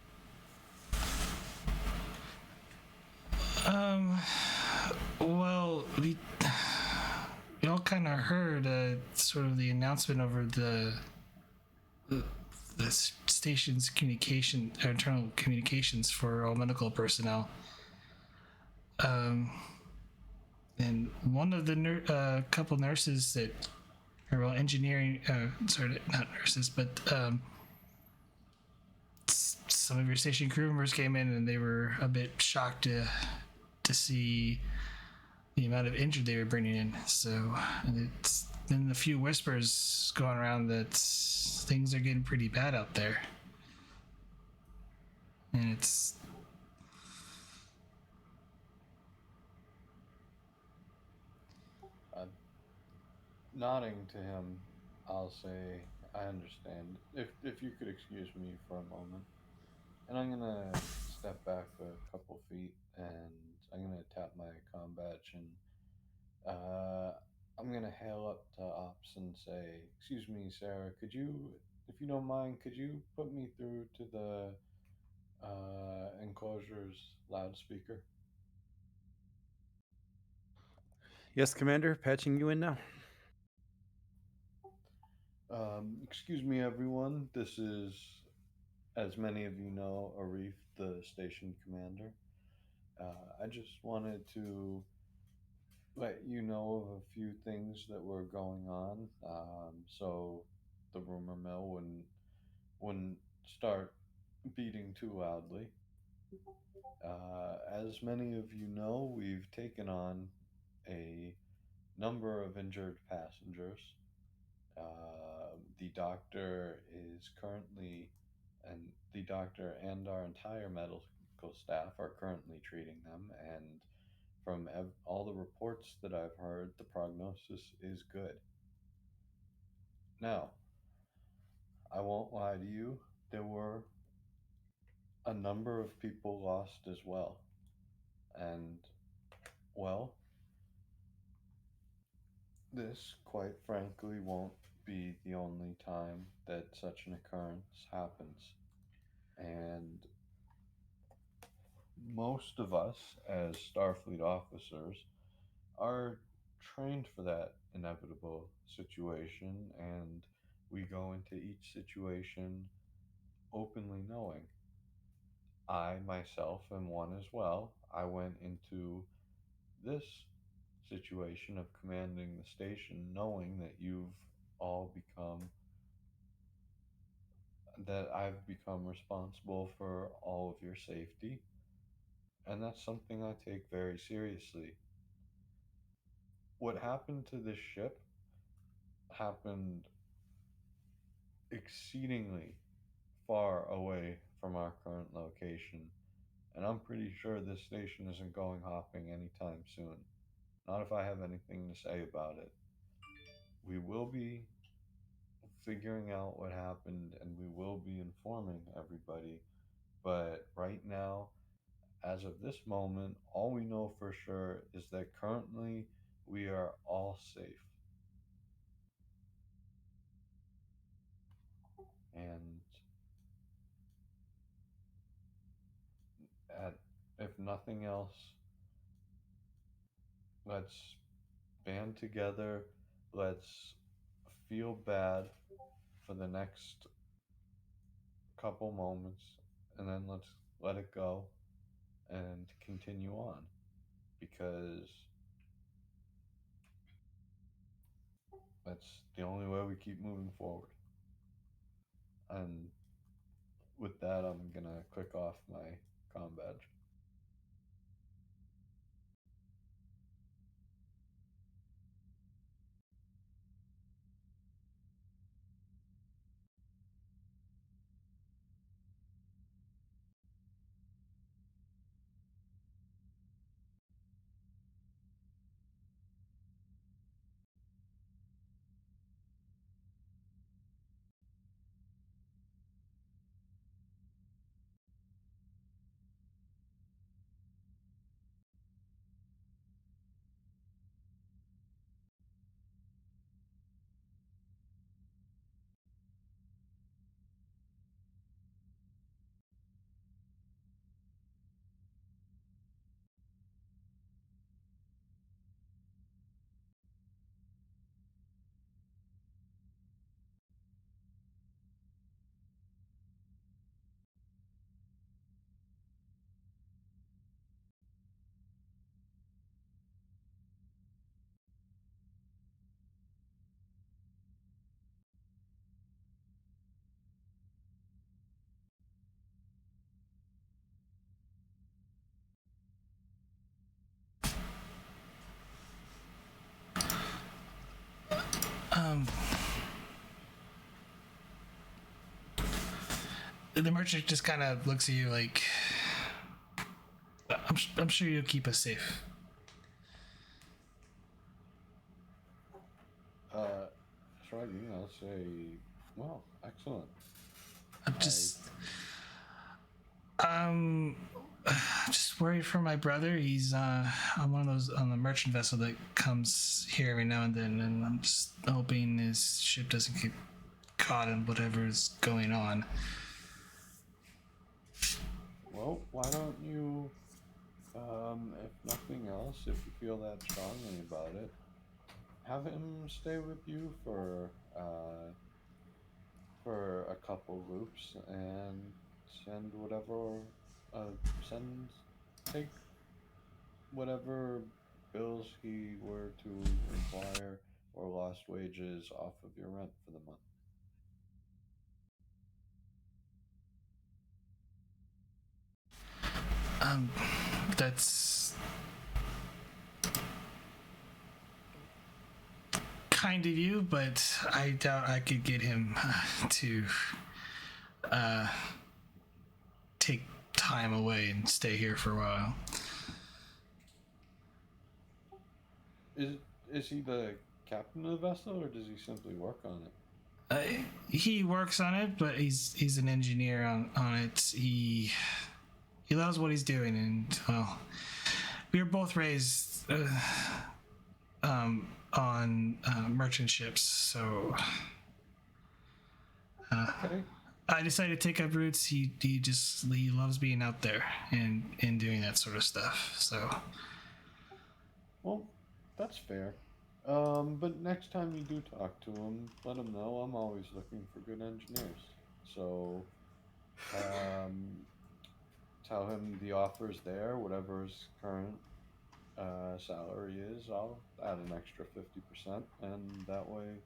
Speaker 1: Well, we all kind of heard sort of the announcement over the station's communication, or internal communications for all medical personnel. And one of the couple nurses that, or well, engineering, sorry, not nurses, but some of your station crew members came in and they were a bit shocked to see the amount of injured they were bringing in. So it's been a few whispers going around that things are getting pretty bad out there. And it's
Speaker 3: Nodding to him, I'll say, I understand. If you could excuse me for a moment. And I'm gonna step back a couple feet and I'm gonna tap my comm badge and I'm gonna hail up to Ops and say, "Excuse me, Sarah, could you, if you don't mind, could you put me through to the enclosure's loudspeaker?"
Speaker 5: Yes, Commander. Patching you in now.
Speaker 3: Excuse me, everyone. This is, as many of you know, Arif, the station commander. I just wanted to let you know of a few things that were going on, so the rumor mill wouldn't start beating too loudly. As many of you know, we've taken on a number of injured passengers. The doctor is currently, and the doctor and our entire medical staff are currently treating them, and from all the reports that I've heard, the prognosis is good. Now, I won't lie to you, there were a number of people lost as well. And, well, this, quite frankly, won't be the only time that such an occurrence happens. And most of us, as Starfleet officers, are trained for that inevitable situation, and we go into each situation openly knowing. I myself am one as well. I went into this situation of commanding the station knowing that I've become responsible for all of your safety, and that's something I take very seriously. What happened to this ship happened exceedingly far away from our current location, and I'm pretty sure this station isn't going hopping anytime soon. Not if I have anything to say about it. We will be figuring out what happened, and we will be informing everybody. But right now, as of this moment, all we know for sure is that currently we are all safe. And at, if nothing else, let's band together. Let's feel bad for the next couple moments, and then let's let it go and continue on, because that's the only way we keep moving forward. And with that, I'm gonna click off my comm badge.
Speaker 1: The merchant just kind of looks at you like, I'm sure you'll keep us safe.
Speaker 3: Shrugging, I'll say, well, excellent.
Speaker 1: I'm just worried for my brother. He's on one of those, on the merchant vessel that comes here every now and then, and I'm just hoping his ship doesn't get caught in whatever is going on.
Speaker 3: Well, why don't you, if nothing else, if you feel that strongly about it, have him stay with you for a couple loops, and send whatever, take whatever bills he were to require or lost wages off of your rent for the month.
Speaker 1: That's kind of you, but I doubt I could get him to take time away and stay here for a while.
Speaker 3: Is he the captain of the vessel, or does he simply work on it?
Speaker 1: He works on it, but he's an engineer on it. He loves what he's doing, and well, we were both raised on merchant ships, so
Speaker 3: Okay.
Speaker 1: I decided to take up roots. He loves being out there and doing that sort of stuff. So
Speaker 3: Well, that's fair. But next time you do talk to him, let him know I'm always looking for good engineers. So, tell him the offer's there, whatever his current salary is. I'll add an extra 50%, and that way,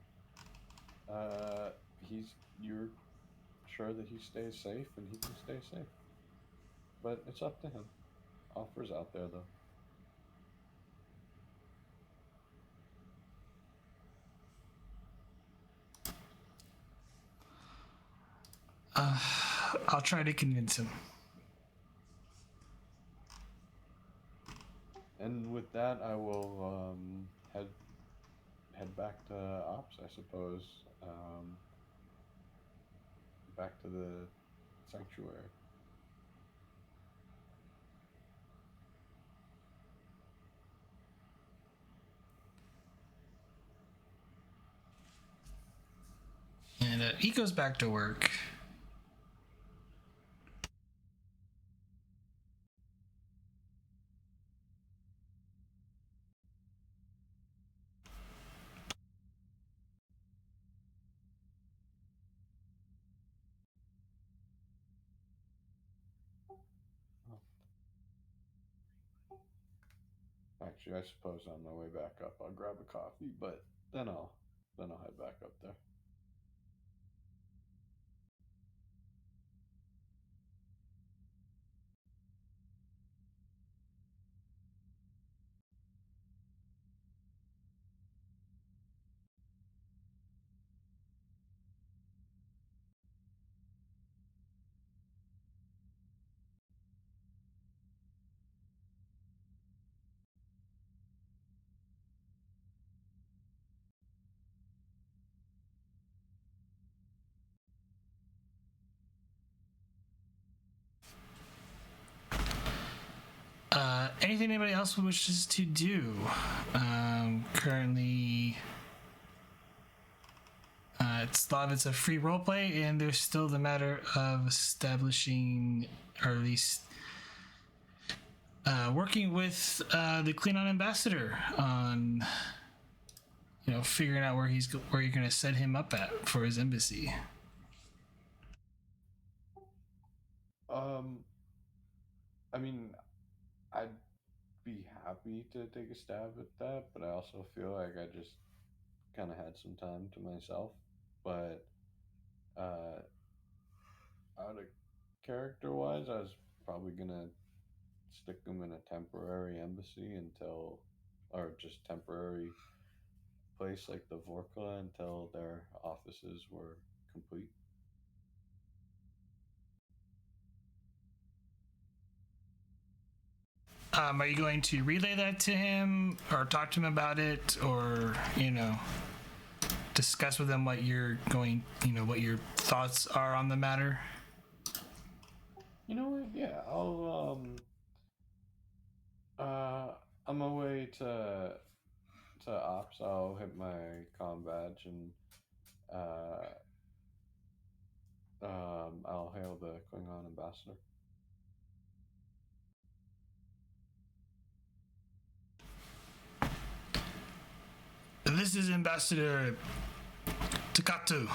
Speaker 3: you're sure that he stays safe and he can stay safe. But it's up to him. Offer's out there, though.
Speaker 1: I'll try to convince him.
Speaker 3: And with that, I will head back to ops, I suppose. back to the sanctuary.
Speaker 1: And he goes back to work.
Speaker 3: Actually, I suppose on my way back up, I'll grab a coffee, but then I'll head back up there.
Speaker 1: Anything anybody else wishes to do? Currently, it's a lot of it's a free roleplay, and there's still the matter of establishing, or at least working with the Klingon ambassador on, figuring out where you're going to set him up at for his embassy.
Speaker 3: I mean, I'd be happy to take a stab at that, but I also feel like I just kind of had some time to myself. But out of character-wise, I was probably gonna stick them in a temporary embassy until, or just temporary place like the Vrokala until their offices were complete.
Speaker 1: Are you going to relay that to him, or talk to him about it, or discuss with him what what your thoughts are on the matter?
Speaker 3: You know what? Yeah, I'll on my way to ops, I'll hit my comm badge and I'll hail the Klingon ambassador.
Speaker 1: This is Ambassador Takatu.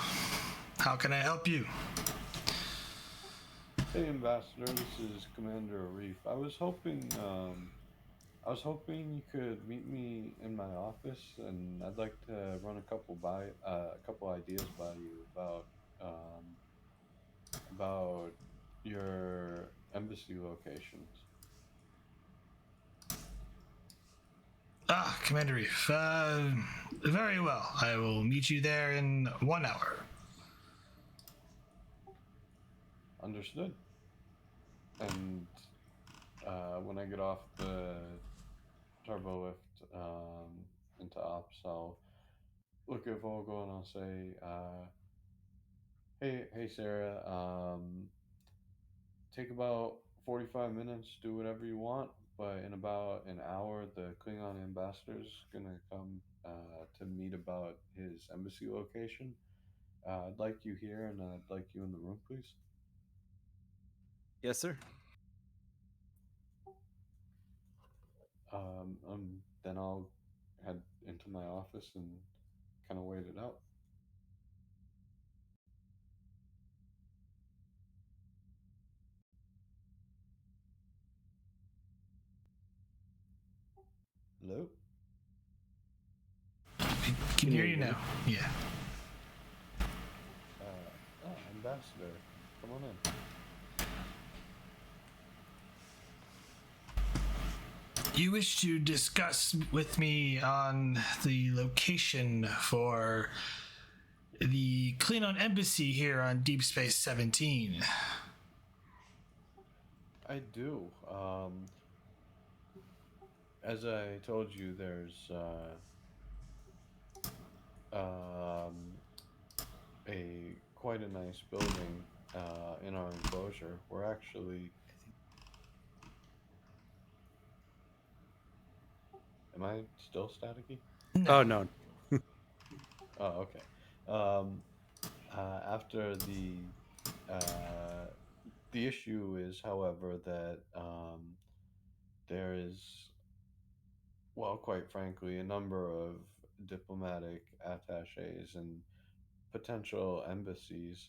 Speaker 1: How can I help you?
Speaker 3: Hey, Ambassador. This is Commander Arif. I was hoping you could meet me in my office, and I'd like to run a couple ideas by you about your embassy locations.
Speaker 1: Commander Reef. Very well. I will meet you there in 1 hour.
Speaker 3: Understood. And when I get off the turbo lift into ops, I'll look at Vogel and I'll say, hey, Sarah. Take about 45 minutes. Do whatever you want. But in about an hour, the Klingon ambassador's gonna come to meet about his embassy location. I'd like you here, and I'd like you in the room, please.
Speaker 5: Yes, sir.
Speaker 3: Then I'll head into my office and kind of wait it out. Hello?
Speaker 1: Can hear you now. Yeah.
Speaker 3: Ambassador, come on in.
Speaker 1: You wish to discuss with me on the location for the Klingon embassy here on Deep Space 17.
Speaker 3: I do. As I told you, there's a quite a nice building in our enclosure. We're actually. Am I still staticky?
Speaker 5: Oh no.
Speaker 3: Oh, okay. Um, After the issue is, however, that there is, well, quite frankly, a number of diplomatic attaches and potential embassies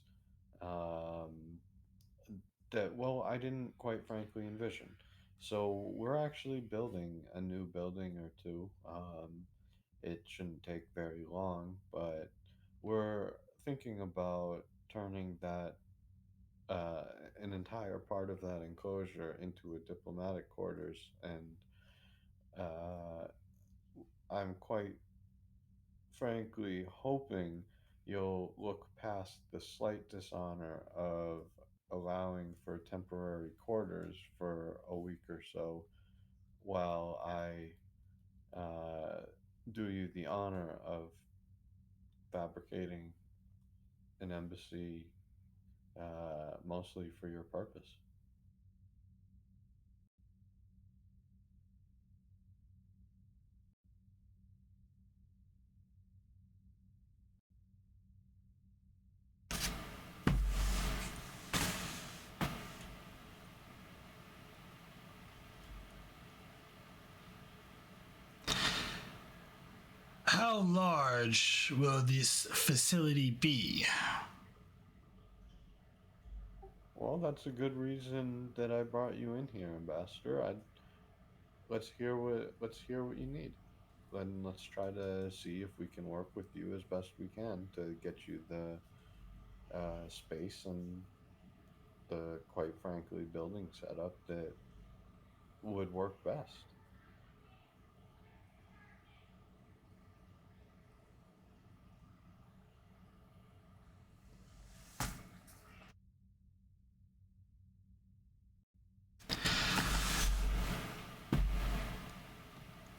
Speaker 3: um, that, well, I didn't quite frankly envision. So we're actually building a new building or two. It shouldn't take very long, but we're thinking about turning that uh, an entire part of that enclosure into a diplomatic quarters, and uh, I'm quite frankly hoping you'll look past the slight dishonor of allowing for temporary quarters for a week or so while I do you the honor of fabricating an embassy mostly for your purpose.
Speaker 1: How large will this facility be?
Speaker 3: Well, that's a good reason that I brought you in here, Ambassador. Let's hear what you need. Then let's try to see if we can work with you as best we can to get you the space and the, quite frankly, building setup that would work best.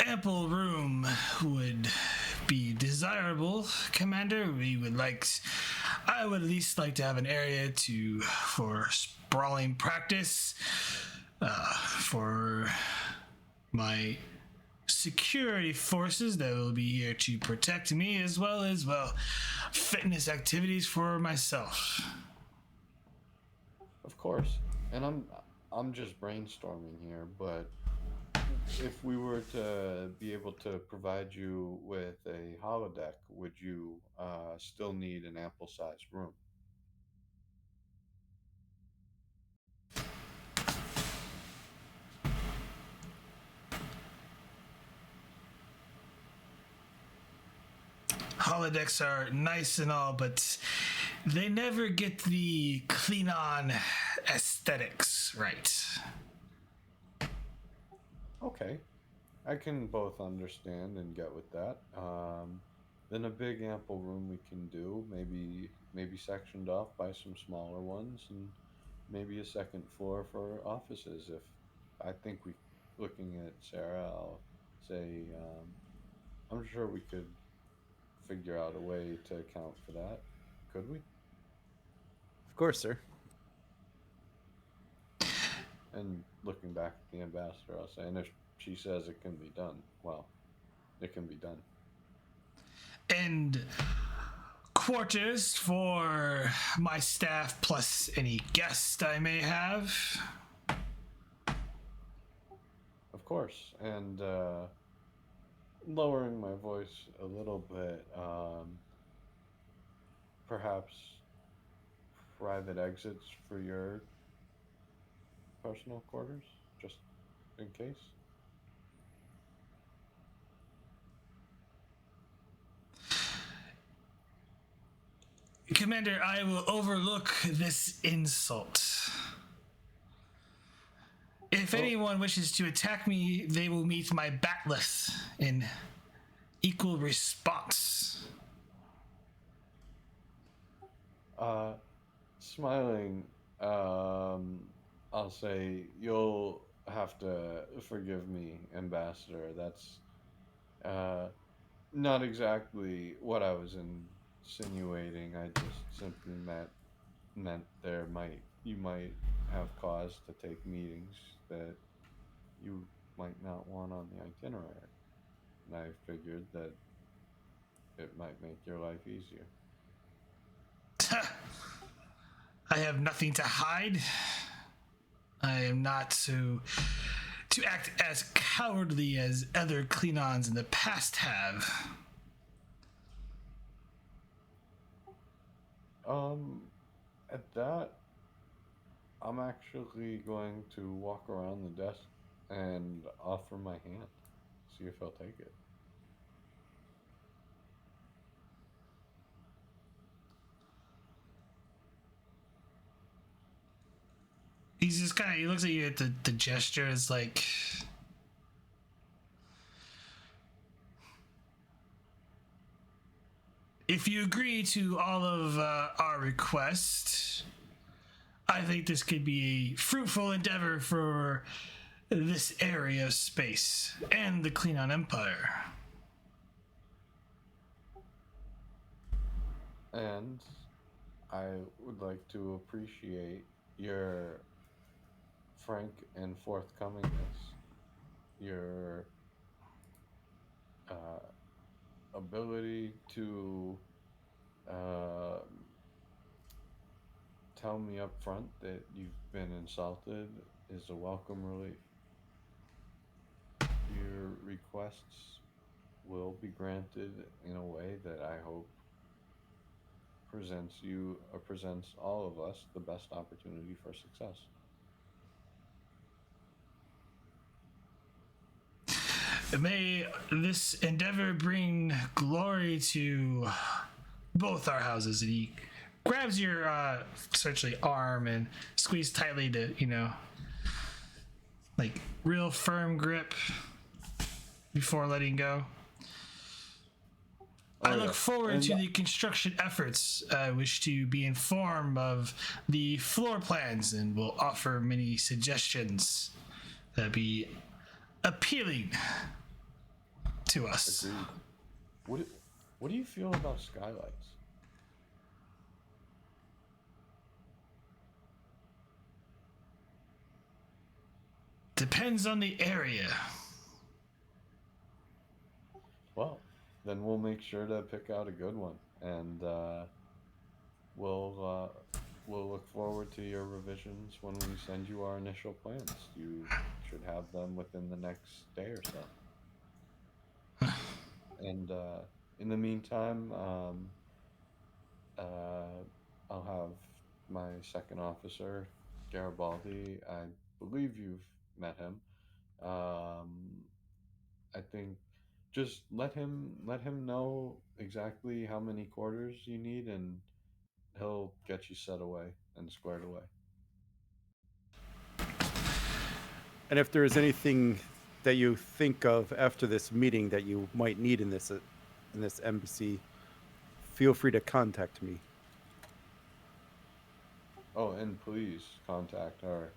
Speaker 1: Ample room would be desirable, Commander. I would at least like to have an area for sprawling practice, for my security forces that will be here to protect me, as well as, well, fitness activities for myself.
Speaker 3: Of course. And I'm just brainstorming here, but if we were to be able to provide you with a holodeck, would you still need an ample sized room?
Speaker 1: Holodecks are nice and all, but they never get the Klingon aesthetics right.
Speaker 3: Okay, I can both understand and get with that. Then a big ample room we can do, maybe sectioned off by some smaller ones, and maybe a second floor for offices. If I think we, looking at Sarah, I'll say I'm sure we could figure out a way to account for that. Could we?
Speaker 5: Of course, sir.
Speaker 3: And looking back at the ambassador, I'll say, and if she says it can be done, well, it can be done.
Speaker 1: And quarters for my staff plus any guests I may have.
Speaker 3: Of course, and lowering my voice a little bit, perhaps private exits for your personal quarters, just in case.
Speaker 1: Commander, I will overlook this insult. If anyone wishes to attack me, they will meet my batleth in equal response.
Speaker 3: Smiling, I'll say, you'll have to forgive me, Ambassador. That's not exactly what I was insinuating. I just simply meant you might have cause to take meetings that you might not want on the itinerary. And I figured that it might make your life easier.
Speaker 1: I have nothing to hide. I am not to act as cowardly as other Klingons in the past have.
Speaker 3: At that, I'm actually going to walk around the desk and offer my hand. See if he'll take it.
Speaker 1: He's just kind of, he looks at you at the gesture. It's like, if you agree to all of our requests, I think this could be a fruitful endeavor for this area of space and the Klingon Empire.
Speaker 3: And I would like to appreciate your frank and forthcomingness, your ability to tell me up front that you've been insulted is a welcome relief. Your requests will be granted in a way that I hope presents all of us the best opportunity for success.
Speaker 1: May this endeavor bring glory to both our houses. And he grabs your essentially arm and squeezes tightly to, like real firm grip before letting go. I look forward to the construction efforts. I wish to be informed of the floor plans and will offer many suggestions that be appealing to us.
Speaker 3: Agreed. What do you feel about skylights?
Speaker 1: Depends on the area.
Speaker 3: Well, then we'll make sure to pick out a good one, and we'll look forward to your revisions when we send you our initial plans. You should have them within the next day or so. And in the meantime, I'll have my second officer, Garibaldi. I believe you've met him. I think just let him know exactly how many quarters you need, and he'll get you set away and squared away.
Speaker 5: And if there is anything that you think of after this meeting that you might need in this embassy, feel free to contact me.
Speaker 3: Oh, and please contact our,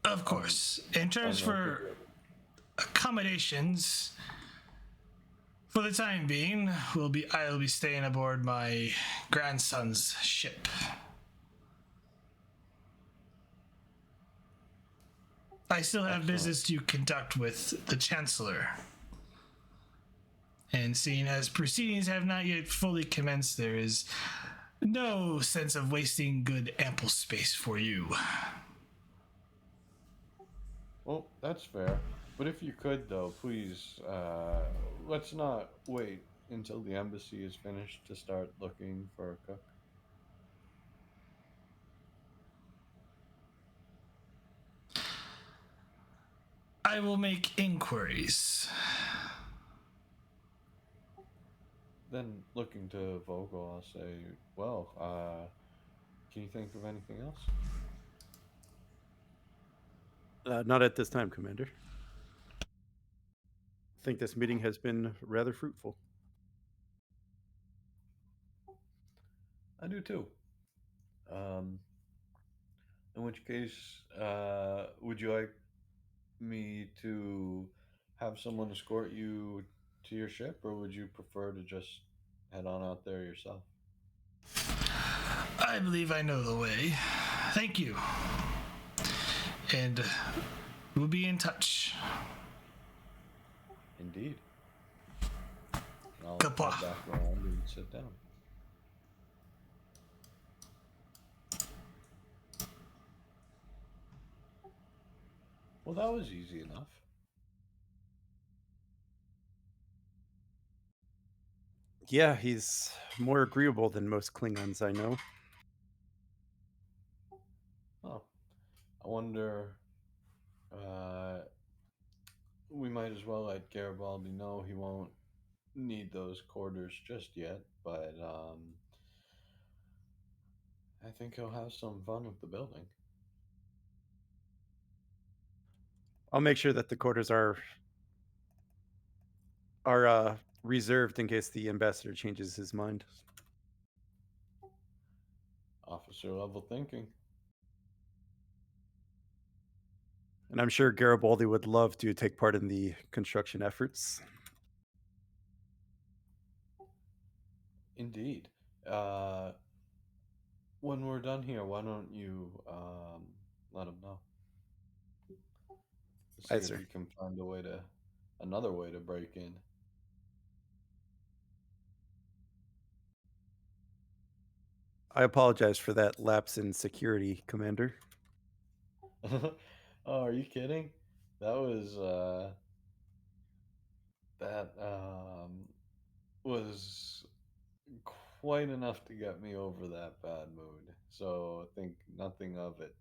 Speaker 1: Of course. In terms for accommodations, for the time being, I'll be staying aboard my grandson's ship. I still have business to conduct with the Chancellor. And seeing as proceedings have not yet fully commenced, there is no sense of wasting good, ample space for you.
Speaker 3: Well, that's fair. But if you could, though, please, let's not wait until the embassy is finished to start looking for a cook.
Speaker 1: I will make inquiries.
Speaker 3: Then, looking to Vogel, I'll say, well, can you think of anything else?
Speaker 5: Not at this time, Commander. I think this meeting has been rather fruitful.
Speaker 3: I do too. In which case, would you like me to have someone escort you to your ship, or would you prefer to just head on out there yourself?
Speaker 1: I believe I know the way. Thank you. And we'll be in touch.
Speaker 3: Indeed. I'll
Speaker 1: Goodbye.
Speaker 3: head back around and sit down. Well, that was easy enough.
Speaker 5: Yeah, he's more agreeable than most Klingons I know.
Speaker 3: Oh, I wonder. We might as well let Garibaldi know he won't need those quarters just yet, but I think he'll have some fun with the building.
Speaker 5: I'll make sure that the quarters are reserved in case the ambassador changes his mind.
Speaker 3: Officer level thinking.
Speaker 5: And I'm sure Garibaldi would love to take part in the construction efforts.
Speaker 3: Indeed. Uh, when we're done here, why don't you let him know? See
Speaker 5: Aye,
Speaker 3: if
Speaker 5: sir.
Speaker 3: he can find another way to break in.
Speaker 5: I apologize for that lapse in security, Commander.
Speaker 3: Oh, are you kidding? That was was quite enough to get me over that bad mood. So think nothing of it.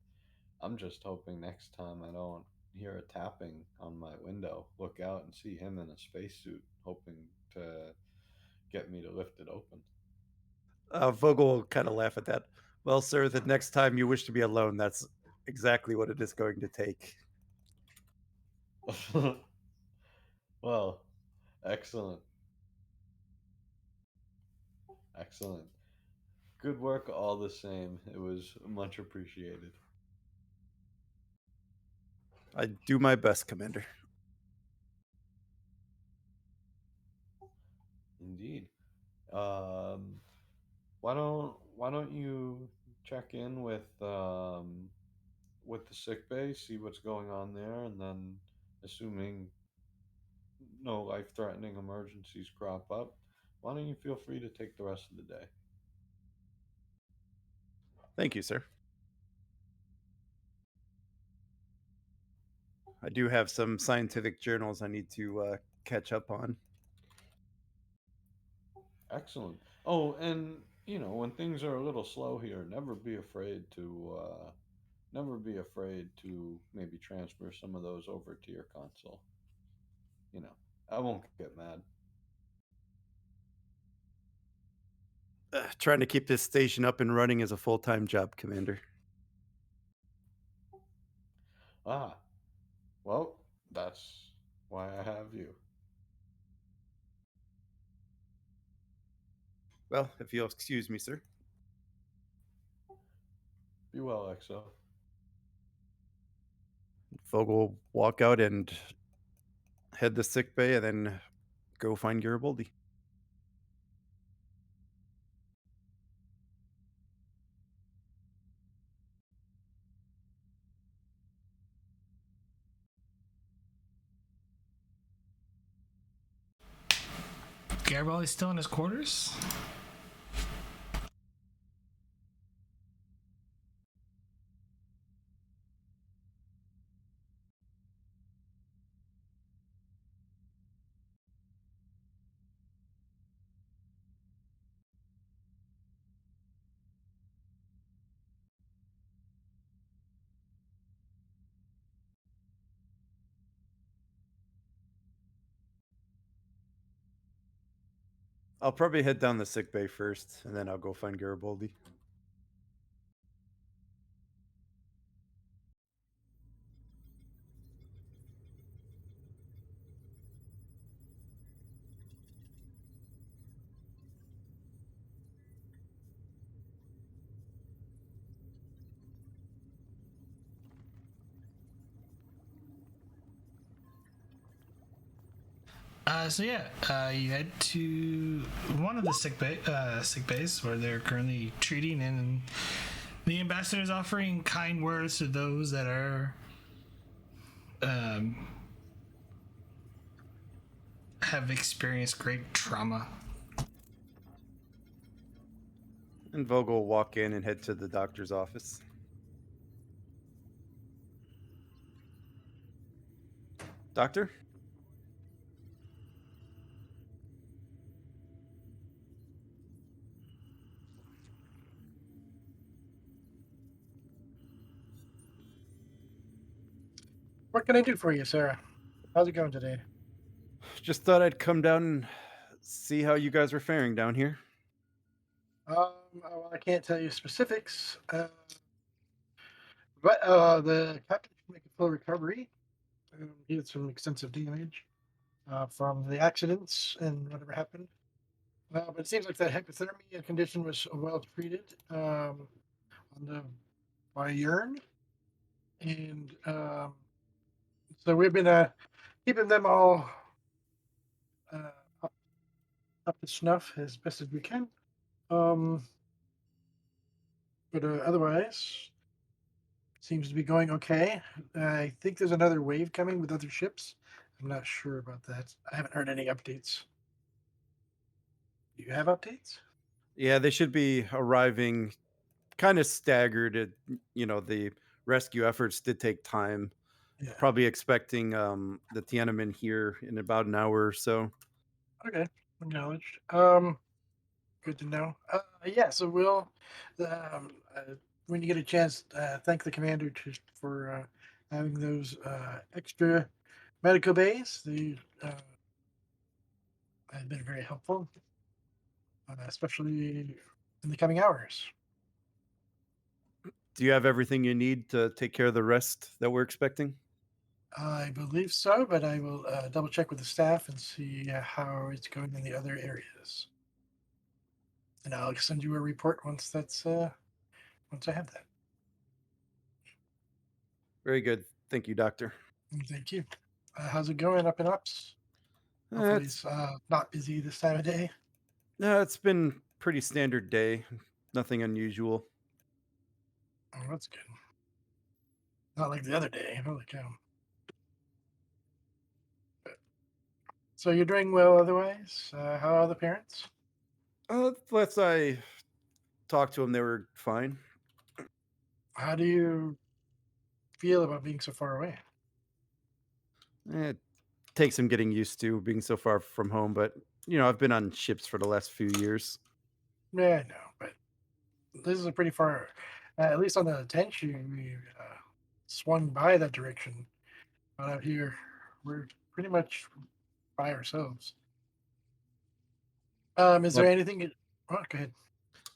Speaker 3: I'm just hoping next time I don't hear a tapping on my window, look out and see him in a spacesuit, hoping to get me to lift it open.
Speaker 5: Vogel will kind of laugh at that. Well, sir, the next time you wish to be alone, that's exactly what it is going to take.
Speaker 3: Well, excellent. Excellent. Good work all the same. It was much appreciated.
Speaker 5: I do my best, Commander.
Speaker 3: Indeed. Why don't you check in with the sick bay, see what's going on there, and then assuming no life-threatening emergencies crop up, why don't you feel free to take the rest of the day?
Speaker 5: Thank you, sir. I do have some scientific journals I need to catch up on.
Speaker 3: Excellent. Oh, and when things are a little slow here, never be afraid to maybe transfer some of those over to your console. I won't get mad.
Speaker 5: Trying to keep this station up and running is a full-time job, Commander.
Speaker 3: Ah, well, that's why I have you.
Speaker 5: Well, if you'll excuse me, sir.
Speaker 3: Be well, Exo.
Speaker 5: Vogel will walk out and head to sick bay and then go find Garibaldi.
Speaker 1: Garibaldi's still in his quarters?
Speaker 5: I'll probably head down the sick bay first, and then I'll go find Garibaldi.
Speaker 1: You head to one of the sick bays where they're currently treating, and the ambassador is offering kind words to those that are have experienced great trauma.
Speaker 5: And Vogel will walk in and head to the doctor's office. Doctor?
Speaker 4: What can I do for you, Sarah? How's it going today?
Speaker 5: Just thought I'd come down and see how you guys are faring down here.
Speaker 4: Well, I can't tell you specifics, but the captain should make a full recovery. He had some extensive damage from the accidents and whatever happened. But it seems like that hypothermia condition was well treated on the by urine, and so we've been keeping them all uh, up, up to snuff as best as we can. But otherwise, seems to be going okay. I think there's another wave coming with other ships. I'm not sure about that. I haven't heard any updates. Do you have updates?
Speaker 5: Yeah, they should be arriving kind of staggered. The rescue efforts did take time.
Speaker 4: Yeah.
Speaker 5: Probably expecting the Tiananmen here in about an hour or so.
Speaker 4: Okay. Acknowledged. Good to know. Yeah. So we'll, when you get a chance, thank the commander for having those extra medical bays. They have been very helpful, especially in the coming hours.
Speaker 5: Do you have everything you need to take care of the rest that we're expecting?
Speaker 4: I believe so, but I will double check with the staff and see how it's going in the other areas. And I'll send you a report once once I have that.
Speaker 5: Very good. Thank you, Doctor.
Speaker 4: Thank you. How's it going up and ups? Hopefully
Speaker 5: It's
Speaker 4: it's not busy this time of day.
Speaker 5: no, it's been pretty standard day. Nothing unusual.
Speaker 4: Oh, that's good. Not like the other day. Holy cow. So you're doing well otherwise? How are the parents?
Speaker 5: Last I talked to them, they were fine.
Speaker 4: How do you feel about being so far away?
Speaker 5: It takes some getting used to being so far from home, but I've been on ships for the last few years.
Speaker 4: Yeah, I know, but this is a pretty far, at least on the tension, we swung by that direction. But out here, we're pretty much by ourselves. Is there
Speaker 5: Well,
Speaker 4: anything? Oh, go ahead.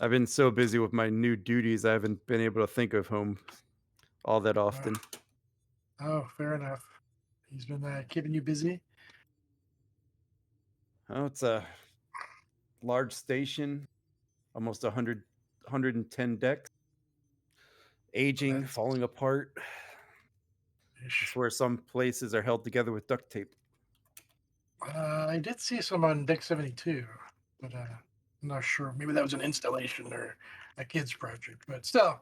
Speaker 5: I've been so busy with my new duties, I haven't been able to think of home all that often.
Speaker 4: Oh, fair enough. He's been keeping you busy.
Speaker 5: Oh, it's a large station, almost 110 decks, aging,
Speaker 4: That's-
Speaker 5: falling apart. It's where some places are held together with duct tape.
Speaker 4: I did see some on Deck 72, but I'm not sure. Maybe that was an installation or a kid's project. But still,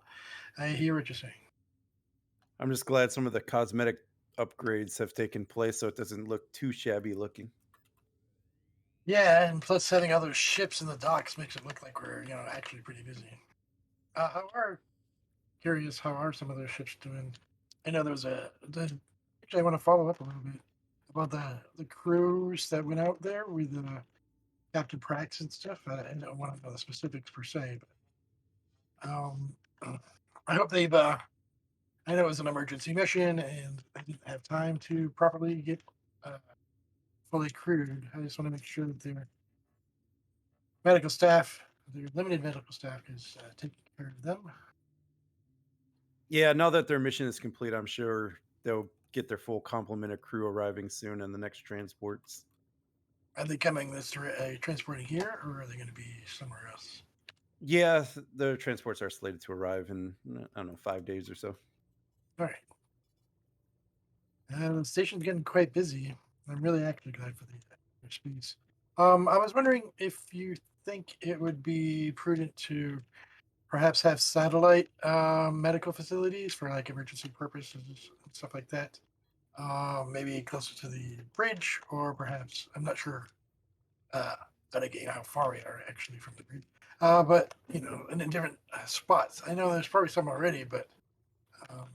Speaker 4: I hear what you're saying.
Speaker 5: I'm just glad some of the cosmetic upgrades have taken place so it doesn't look too shabby looking.
Speaker 4: Yeah, and plus having other ships in the docks makes it look like we're, actually pretty busy. Curious, how are some of those ships doing? I know there was actually, I want to follow up a little bit about the crews that went out there with Captain Prax and stuff. I don't want to know the specifics per se, but I hope they've. I know it was an emergency mission, and I didn't have time to properly get fully crewed. I just want to make sure that their medical staff, their limited medical staff, is taking care of them.
Speaker 5: Yeah, now that their mission is complete, I'm sure they'll get their full complement of crew arriving soon in the next transports.
Speaker 4: Are they coming transporting here, or are they going to be somewhere else?
Speaker 5: Yeah, the transports are slated to arrive in, I don't know, 5 days or so.
Speaker 4: All right. The station's getting quite busy. I'm really actually glad for the hyperspace. I was wondering if you think it would be prudent to perhaps have satellite medical facilities for like emergency purposes and stuff like that. Maybe closer to the bridge, or perhaps I'm not sure. Uh, then again, how far we are actually from the bridge. But in different spots. I know there's probably some already, but um,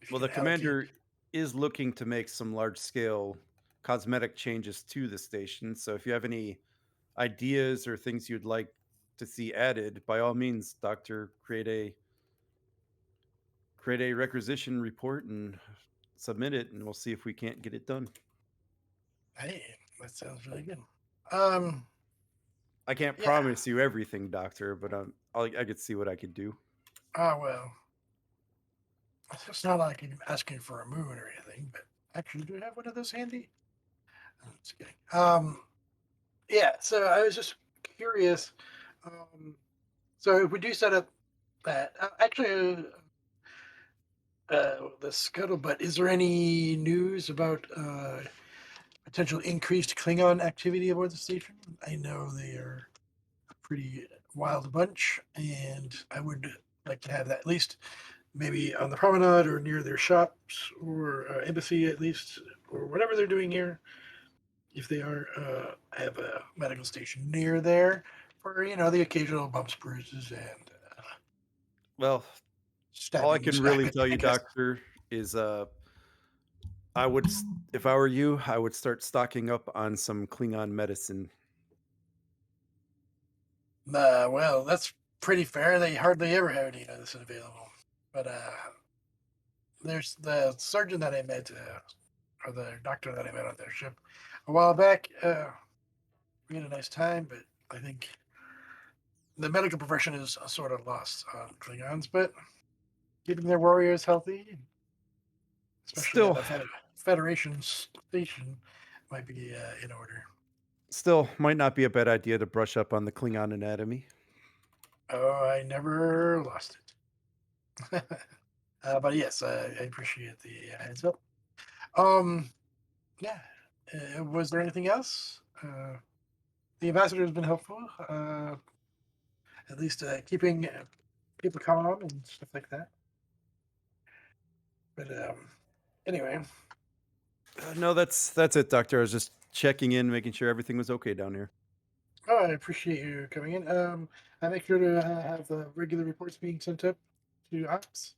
Speaker 4: if you
Speaker 5: Well,
Speaker 4: can
Speaker 5: the
Speaker 4: allocate.
Speaker 5: commander is looking to make some large scale cosmetic changes to the station. So if you have any ideas or things you'd like to see added, by all means, Doctor, create a requisition report and submit it, and we'll see if we can't get it done.
Speaker 4: Hey, that sounds really good. Um,
Speaker 5: I can't
Speaker 4: yeah.
Speaker 5: promise you everything, Doctor, but I could see what I could do.
Speaker 4: Well, it's not like I'm asking for a moon or anything, but actually, do I have one of those handy? I'm just kidding. Yeah. So I was just curious. So if we do set up that, the scuttlebutt. Is there any news about potential increased Klingon activity aboard the station? I know they are a pretty wild bunch, and I would like to have that at least maybe on the promenade or near their shops or embassy at least, or whatever they're doing here. If they are have a medical station near there for the occasional bumps, bruises, and
Speaker 5: Well, all I can
Speaker 4: stabbings.
Speaker 5: really tell
Speaker 4: I
Speaker 5: you,
Speaker 4: guess.
Speaker 5: Doctor, is if I were you, I would start stocking up on some Klingon medicine.
Speaker 4: Well, that's pretty fair. They hardly ever have any medicine available. But there's the surgeon that I met, or the doctor that I met on their ship a while back. We had a nice time, but I think the medical profession is sort of lost on Klingons. But keeping their warriors healthy, especially at
Speaker 5: Still,
Speaker 4: the Federation station, might be in order.
Speaker 5: still might not be a bad idea to brush up on the Klingon anatomy.
Speaker 4: Oh, I never lost it. But yes, I appreciate the heads up. Um, yeah. Was there anything else? The ambassador has been helpful, at least keeping people calm and stuff like that. But anyway,
Speaker 5: No, that's it, Doctor. I was just checking in, making sure everything was okay down here.
Speaker 4: I appreciate you coming in. I make sure to have the regular reports being sent up to ops.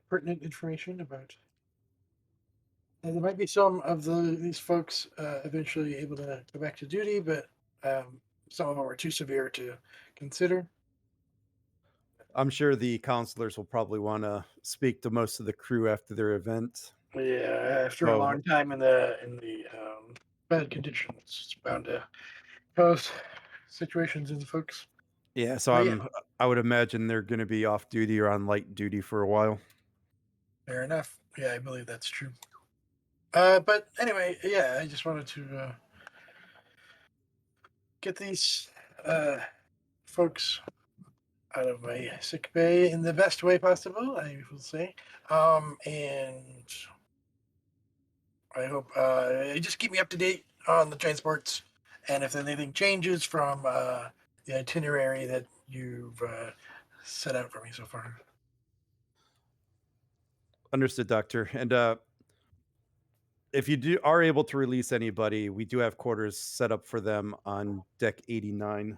Speaker 4: Pertinent information about. And there might be some of these folks eventually able to go back to duty, but some of them are too severe to consider.
Speaker 5: I'm sure the counselors will probably want to speak to most of the crew after their event.
Speaker 4: Yeah, after a
Speaker 5: So
Speaker 4: long time in the bad conditions, it's bound to cause situations in the folks.
Speaker 5: yeah, so
Speaker 4: But yeah,
Speaker 5: I would imagine they're going to be off duty or on light duty for a while.
Speaker 4: fair enough. Yeah, I believe that's true. But anyway, yeah, I just wanted to get these folks out of my sick bay in the best way possible, I will say. And I hope just keep me up to date on the transports, and if anything changes from the itinerary that you've set out for me so far.
Speaker 5: Understood, Doctor. And if you are able to release anybody, we do have quarters set up for them on deck 89,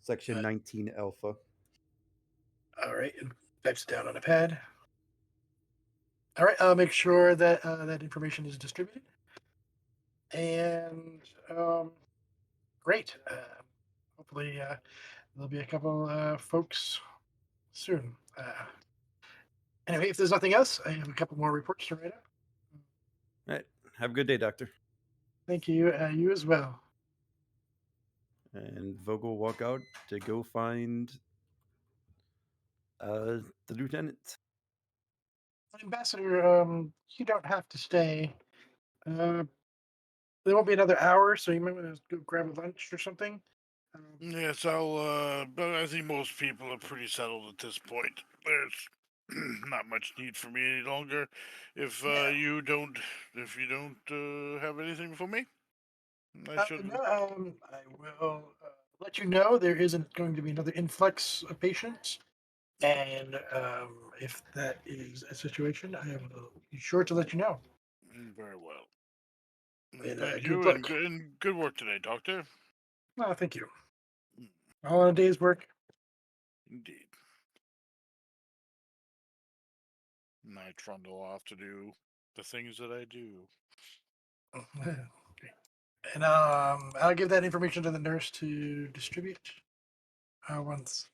Speaker 5: section
Speaker 4: Uh,
Speaker 5: 19 Alpha.
Speaker 4: all right, and types it down on a pad. All right, I'll make sure that that information is distributed. And great. Hopefully, there'll be a couple folks soon. Anyway, if there's nothing else, I have a couple more reports to write up.
Speaker 5: All right. Have a good day, Doctor.
Speaker 4: Thank you. You as well.
Speaker 5: And Vogel will walk out to go find the lieutenant.
Speaker 4: Ambassador, you don't have to stay. Uh, there won't be another hour, so you might want to go grab a lunch or something.
Speaker 2: Yes, but I think most people are pretty settled at this point. There's not much need for me any longer. If
Speaker 4: Yeah.
Speaker 2: you don't have anything for me. I should.
Speaker 4: No, I will let you know there isn't going to be another influx of patients. And if that is a situation, I will be sure to let you know.
Speaker 2: Very well.
Speaker 4: And,
Speaker 2: Thank
Speaker 4: good
Speaker 2: you,
Speaker 4: luck.
Speaker 2: and good work today, Doctor.
Speaker 4: Oh, thank you. All in a day's work.
Speaker 2: Indeed. And I trundle off to do the things that I do.
Speaker 4: And I'll give that information to the nurse to distribute once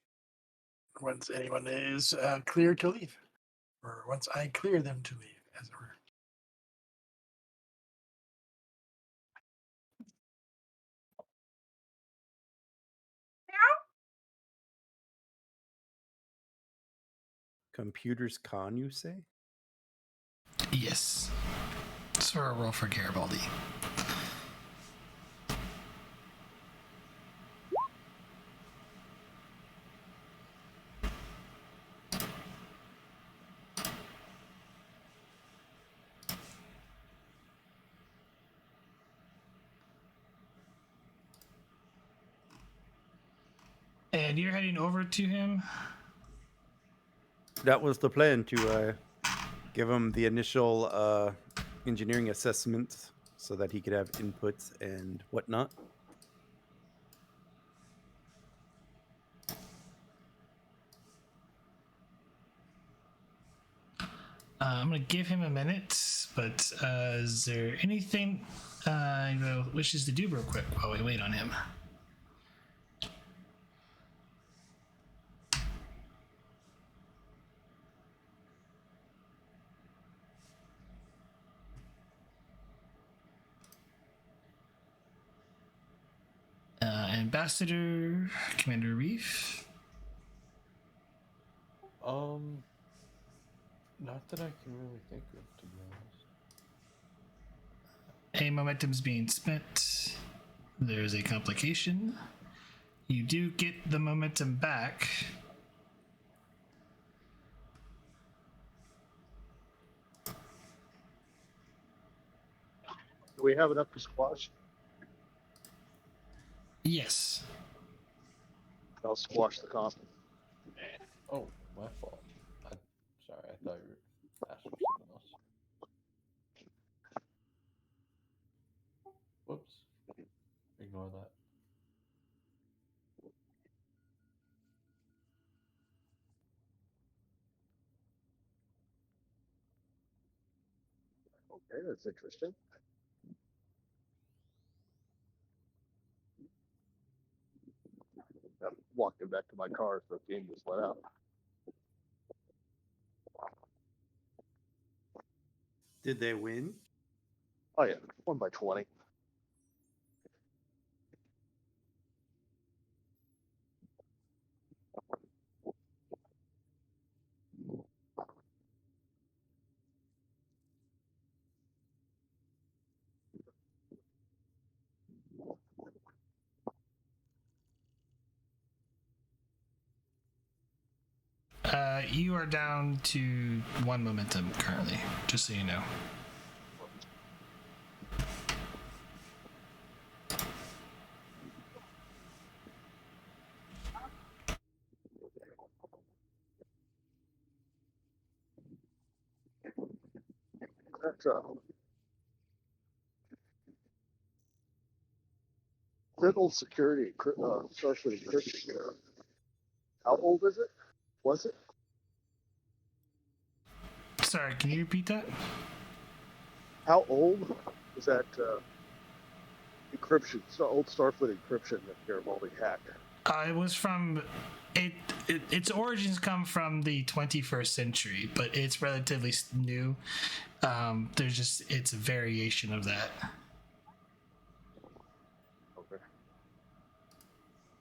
Speaker 4: anyone is cleared to leave, or once I clear them to leave, as it were.
Speaker 5: Computers con, you say?
Speaker 1: Yes. So a roll for Garibaldi. And you're heading over to him?
Speaker 5: That was the plan, to give him the initial engineering assessment so that he could have inputs and whatnot.
Speaker 1: I'm going to give him a minute, but is there anything wishes to do real quick while we wait on him? Ambassador, Commander Reef.
Speaker 3: Not that I can really think of, to be honest.
Speaker 1: A momentum's being spent. There's a complication. You do get the momentum back.
Speaker 6: Do we have enough to squash?
Speaker 1: Yes.
Speaker 6: I'll squash the coffin.
Speaker 3: Oh, my fault. Sorry, I thought you were asking something else. Whoops. Ignore that.
Speaker 6: Okay, that's interesting. I'm walking back to my car, so the game just let out.
Speaker 5: Did they win?
Speaker 6: Oh yeah, 1 by 20.
Speaker 1: You are down to 1 momentum currently, just so you know.
Speaker 6: That's critical security, Starfleet encryption. How old is it? Was it?
Speaker 1: Sorry, can you repeat that?
Speaker 6: How old is that encryption? So old Starfleet encryption that Garibaldi hacked.
Speaker 1: It was from its origins come from the 21st century, but it's relatively new. It's a variation of that.
Speaker 6: Okay.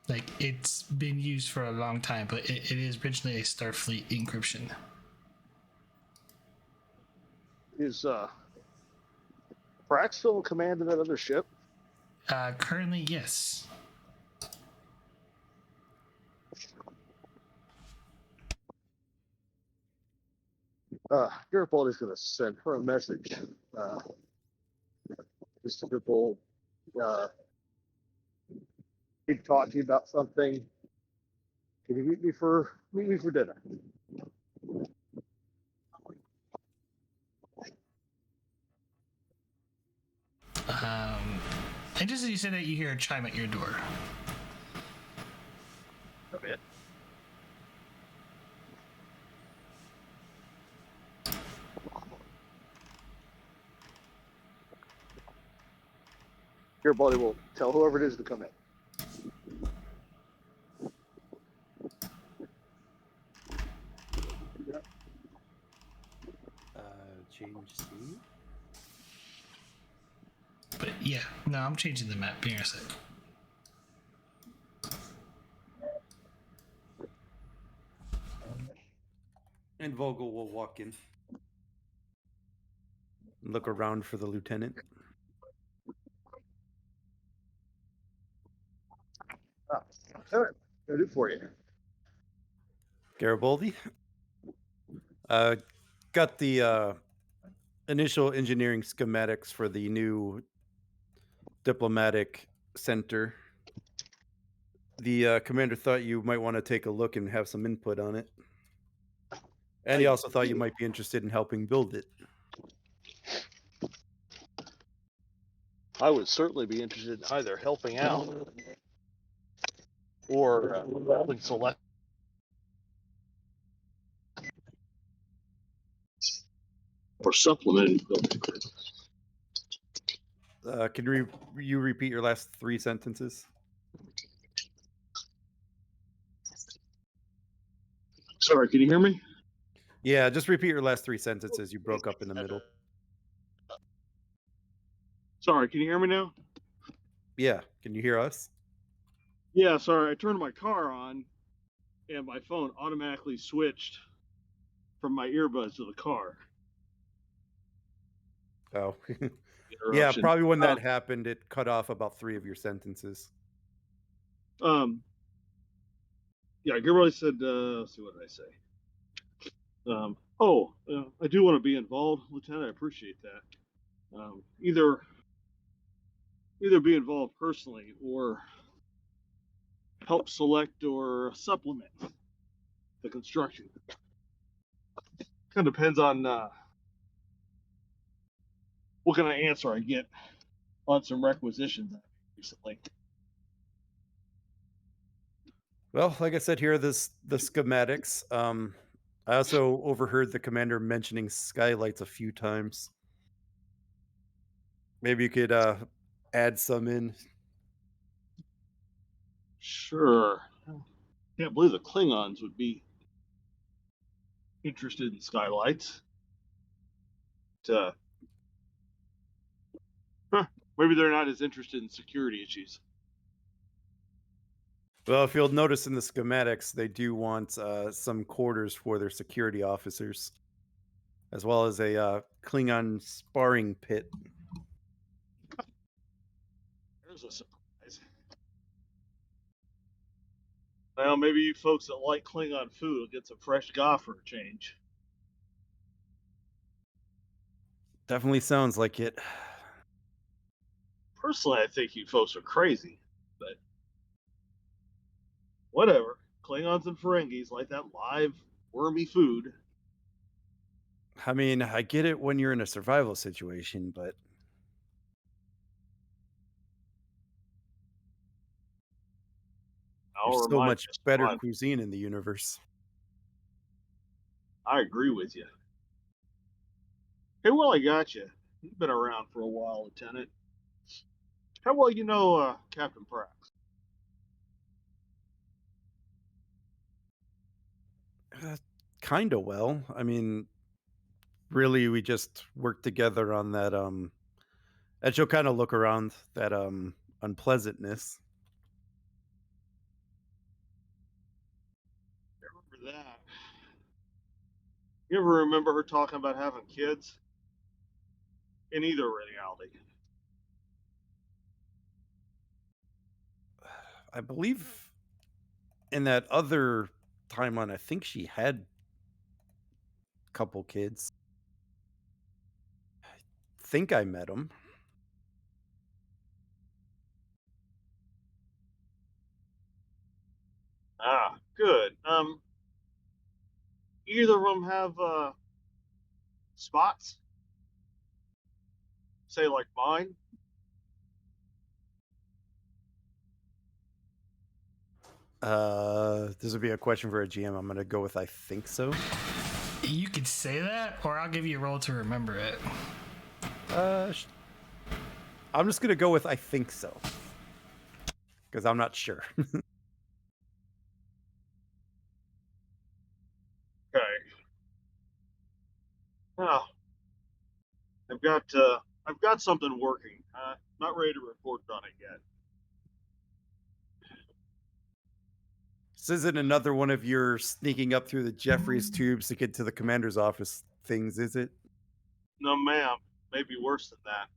Speaker 1: Like, it's been used for a long time, but it is originally a Starfleet encryption.
Speaker 6: Is Brax still in command of that other ship?
Speaker 1: Currently, yes.
Speaker 6: Garibaldi's going to send her a message. Just a simple, Uh, Need to talk to you about something. Can you meet me for dinner?
Speaker 1: And just as you say that, you hear a chime at your door.
Speaker 6: Come in. Here, buddy, will tell whoever it is to come in.
Speaker 5: Change scene.
Speaker 1: But yeah, no, I'm changing the map. Being a sec.
Speaker 5: And Vogel will walk in. Look around for the lieutenant.
Speaker 6: Ah, all right. What can I do for you?
Speaker 5: Garibaldi. Got the initial engineering schematics for the new diplomatic center. The commander thought you might want to take a look and have some input on it. And he also thought you might be interested in helping build it.
Speaker 6: I would certainly be interested in either helping out or helping select or supplementing building.
Speaker 5: Can you repeat your last 3 sentences?
Speaker 6: Sorry, can you hear me?
Speaker 5: Yeah, just repeat your last 3 sentences. You broke up in the middle.
Speaker 6: Sorry, can you hear me now?
Speaker 5: Yeah, can you hear us?
Speaker 6: Yeah, sorry. I turned my car on and my phone automatically switched from my earbuds to the car.
Speaker 5: Oh. Yeah,
Speaker 6: Interruption.
Speaker 5: probably when that happened, it cut off about 3 of your sentences.
Speaker 6: Yeah, Gabriel said, let's see, what did I say? I do want to be involved, Lieutenant. I appreciate that. Either be involved personally or help select or supplement the construction. Kind of depends on what kind of answer I get on some requisitions recently.
Speaker 5: Well, like I said, here are the schematics. I also overheard the commander mentioning skylights a few times. Maybe you could add some in.
Speaker 6: Sure. Can't believe the Klingons would be interested in skylights. Maybe they're not as interested in security issues.
Speaker 5: Well, if you'll notice in the schematics, they do want some quarters for their security officers, as well as a Klingon sparring pit.
Speaker 6: There's a surprise. Well, maybe you folks that like Klingon food will get some fresh ga for a change.
Speaker 5: Definitely sounds like it.
Speaker 6: Personally, I think you folks are crazy, but whatever. Klingons and Ferengis like that live, wormy food.
Speaker 5: I mean, I get it when you're in a survival situation, but there's so much better cuisine in the universe.
Speaker 6: I agree with you. Hey, well, I got you. You've been around for a while, Lieutenant. How well you know Captain Prax?
Speaker 5: Kind of well. I mean, really, we just worked together on that. And she'll kind of look around that unpleasantness.
Speaker 6: I remember that. You ever remember her talking about having kids? In either reality.
Speaker 5: I believe in that other timeline, I think she had a couple kids. I think I met them.
Speaker 6: Ah, good. Either of them have spots? Say like mine?
Speaker 5: This would be a question for a GM. I'm gonna go with I think so.
Speaker 1: You could say that, or I'll give you a roll to remember it.
Speaker 5: I'm just gonna go with I think so, because I'm not sure.
Speaker 6: Okay. Well, I've got something working. Not ready to report on it yet.
Speaker 5: This isn't another one of your sneaking up through the Jeffries tubes to get to the commander's office things, is it?
Speaker 6: No, ma'am. Maybe worse than that.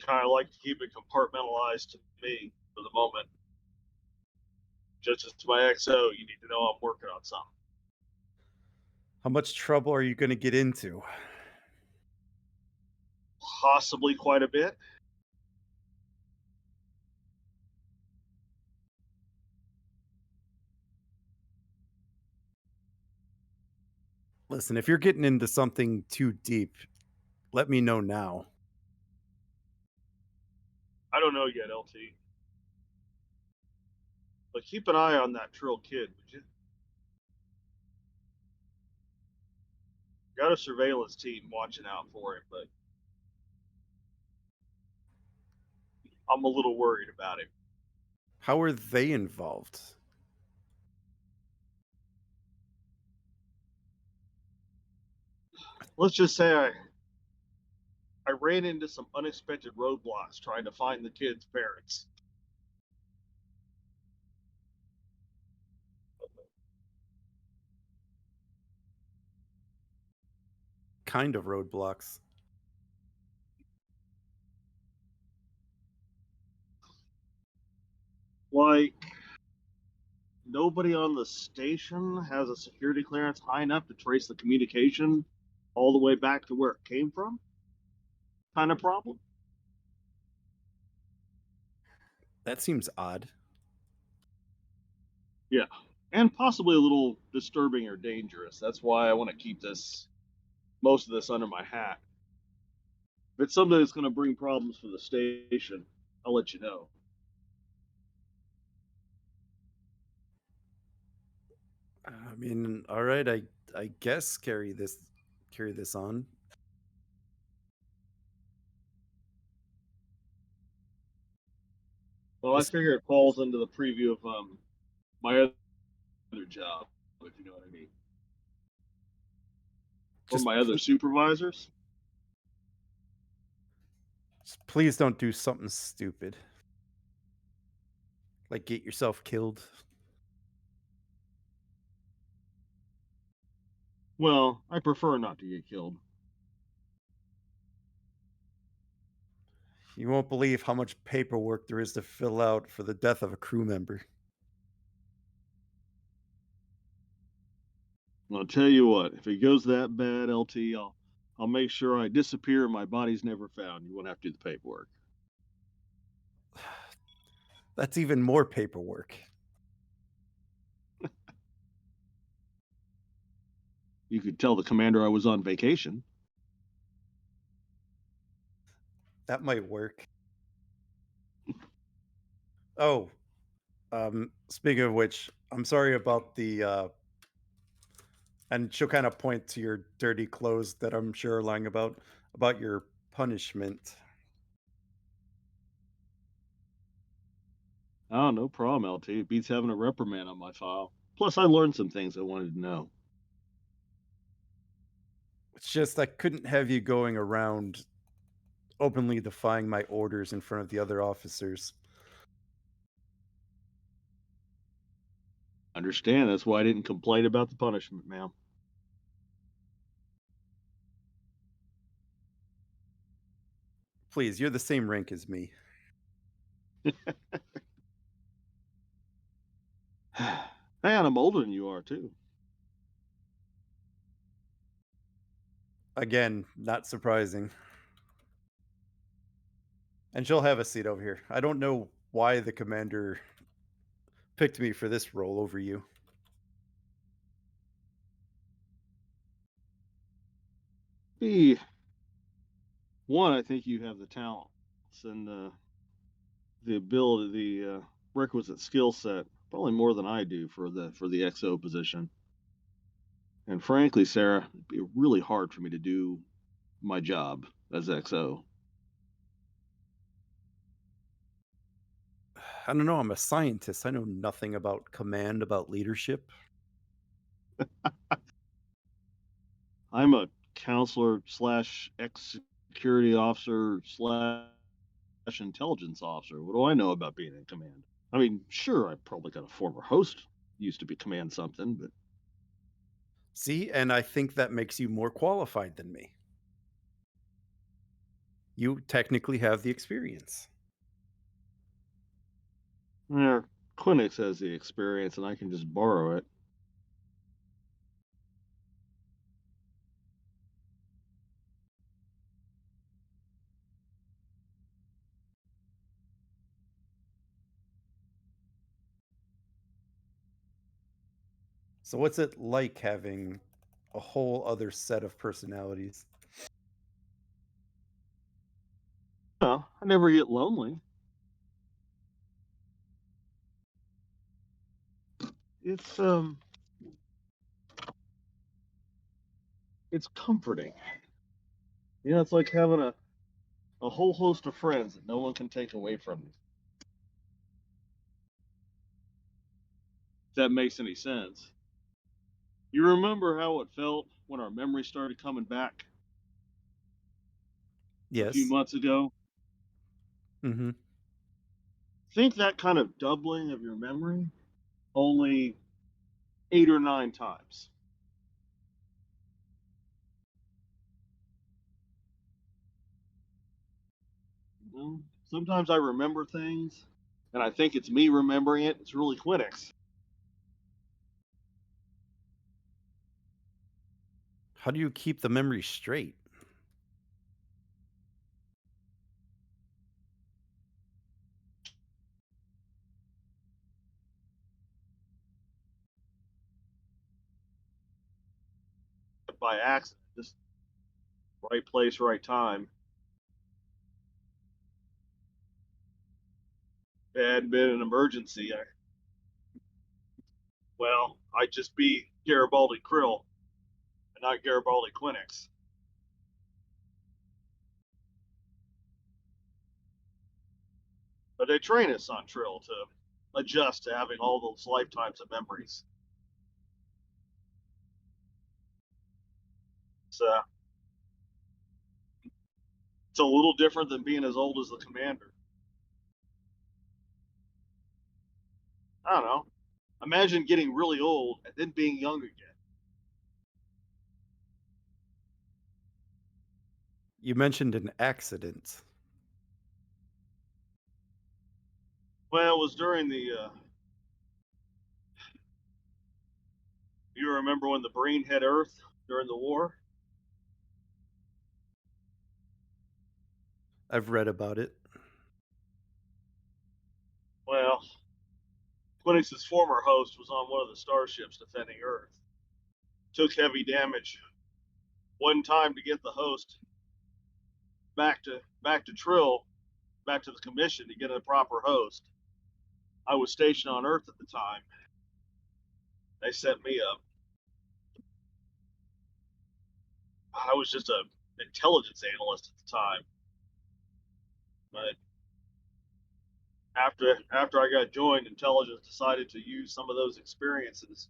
Speaker 6: Kind of like to keep it compartmentalized to me for the moment. Just as my XO, you need to know I'm working on something.
Speaker 5: How much trouble are you going to get into?
Speaker 6: Possibly quite a bit.
Speaker 5: Listen, if you're getting into something too deep, let me know now.
Speaker 6: I don't know yet, LT. But keep an eye on that Trill kid, would you? Got a surveillance team watching out for him, but I'm a little worried about him.
Speaker 5: How are they involved?
Speaker 6: Let's just say I ran into some unexpected roadblocks trying to find the kid's parents.
Speaker 5: Kind of roadblocks.
Speaker 6: Like, nobody on the station has a security clearance high enough to trace the communication all the way back to where it came from? Kind of problem?
Speaker 5: That seems odd.
Speaker 6: Yeah. And possibly a little disturbing or dangerous. That's why I want to keep most of this under my hat. If it's something that's going to bring problems for the station, I'll let you know.
Speaker 5: I mean, all right, I guess carry this on.
Speaker 6: Well, I
Speaker 5: This-
Speaker 6: figure it falls into the preview of my other job, if you know what I mean. Or
Speaker 5: Just
Speaker 6: my other supervisors.
Speaker 5: please don't do something stupid. Like get yourself killed.
Speaker 6: Well, I prefer not to get killed.
Speaker 5: You won't believe how much paperwork there is to fill out for the death of a crew member.
Speaker 6: I'll tell you what, if it goes that bad, LT, I'll make sure I disappear and my body's never found. You won't have to do the paperwork.
Speaker 5: That's even more paperwork.
Speaker 6: You could tell the commander I was on vacation.
Speaker 5: That might work. Oh, speaking of which, I'm sorry about the and she'll kind of point to your dirty clothes that I'm sure are lying about your punishment.
Speaker 6: Oh, no problem, LT. It beats having a reprimand on my file. Plus, I learned some things I wanted to know.
Speaker 5: It's just I couldn't have you going around openly defying my orders in front of the other officers.
Speaker 6: Understand, that's why I didn't complain about the punishment, ma'am.
Speaker 5: Please, you're the same rank as me.
Speaker 6: Man, I'm older than you are, too.
Speaker 5: Again, not surprising. And she'll have a seat over here. I don't know why the commander picked me for this role over you.
Speaker 6: One, I think you have the talents and the ability, the requisite skill set, probably more than I do for the XO position. And frankly, Sarah, it'd be really hard for me to do my job as XO.
Speaker 5: I don't know. I'm a scientist. I know nothing about command, about leadership.
Speaker 6: I'm a counselor slash ex security officer slash intelligence officer. What do I know about being in command? I mean, sure, I probably got a former host used to be command something, but
Speaker 5: See, and I think that makes you more qualified than me. You technically have the experience.
Speaker 6: yeah, Quinix has the experience, and I can just borrow it.
Speaker 5: So what's it like having a whole other set of personalities?
Speaker 6: Well, I never get lonely. It's it's comforting. You know, it's like having a whole host of friends that no one can take away from you. If that makes any sense. You remember how it felt when our memories started coming back a few
Speaker 5: Yes.
Speaker 6: months ago?
Speaker 5: Mm-hmm.
Speaker 6: Think that kind of doubling of your memory, only 8 or 9 times. You know, sometimes I remember things, and I think it's me remembering it. It's really Quinix.
Speaker 5: How do you keep the memory straight?
Speaker 6: By accident, just right place, right time. If it had been an emergency, I'd just be Garibaldi Krill and not Garibaldi Quinix. But they train us on Trill to adjust to having all those lifetimes of memories. So it's a little different than being as old as the commander. I don't know. Imagine getting really old and then being young again.
Speaker 5: You mentioned an accident.
Speaker 6: Well, it was during the. You remember when the brain hit Earth during the war?
Speaker 5: I've read about it.
Speaker 6: Well, Quinix's former host was on one of the starships defending Earth. Took heavy damage. One time to get the host back to Trill, back to the commission to get a proper host. I was stationed on Earth at the time. They set me up. I was just a intelligence analyst at the time, but after I got joined, intelligence decided to use some of those experiences.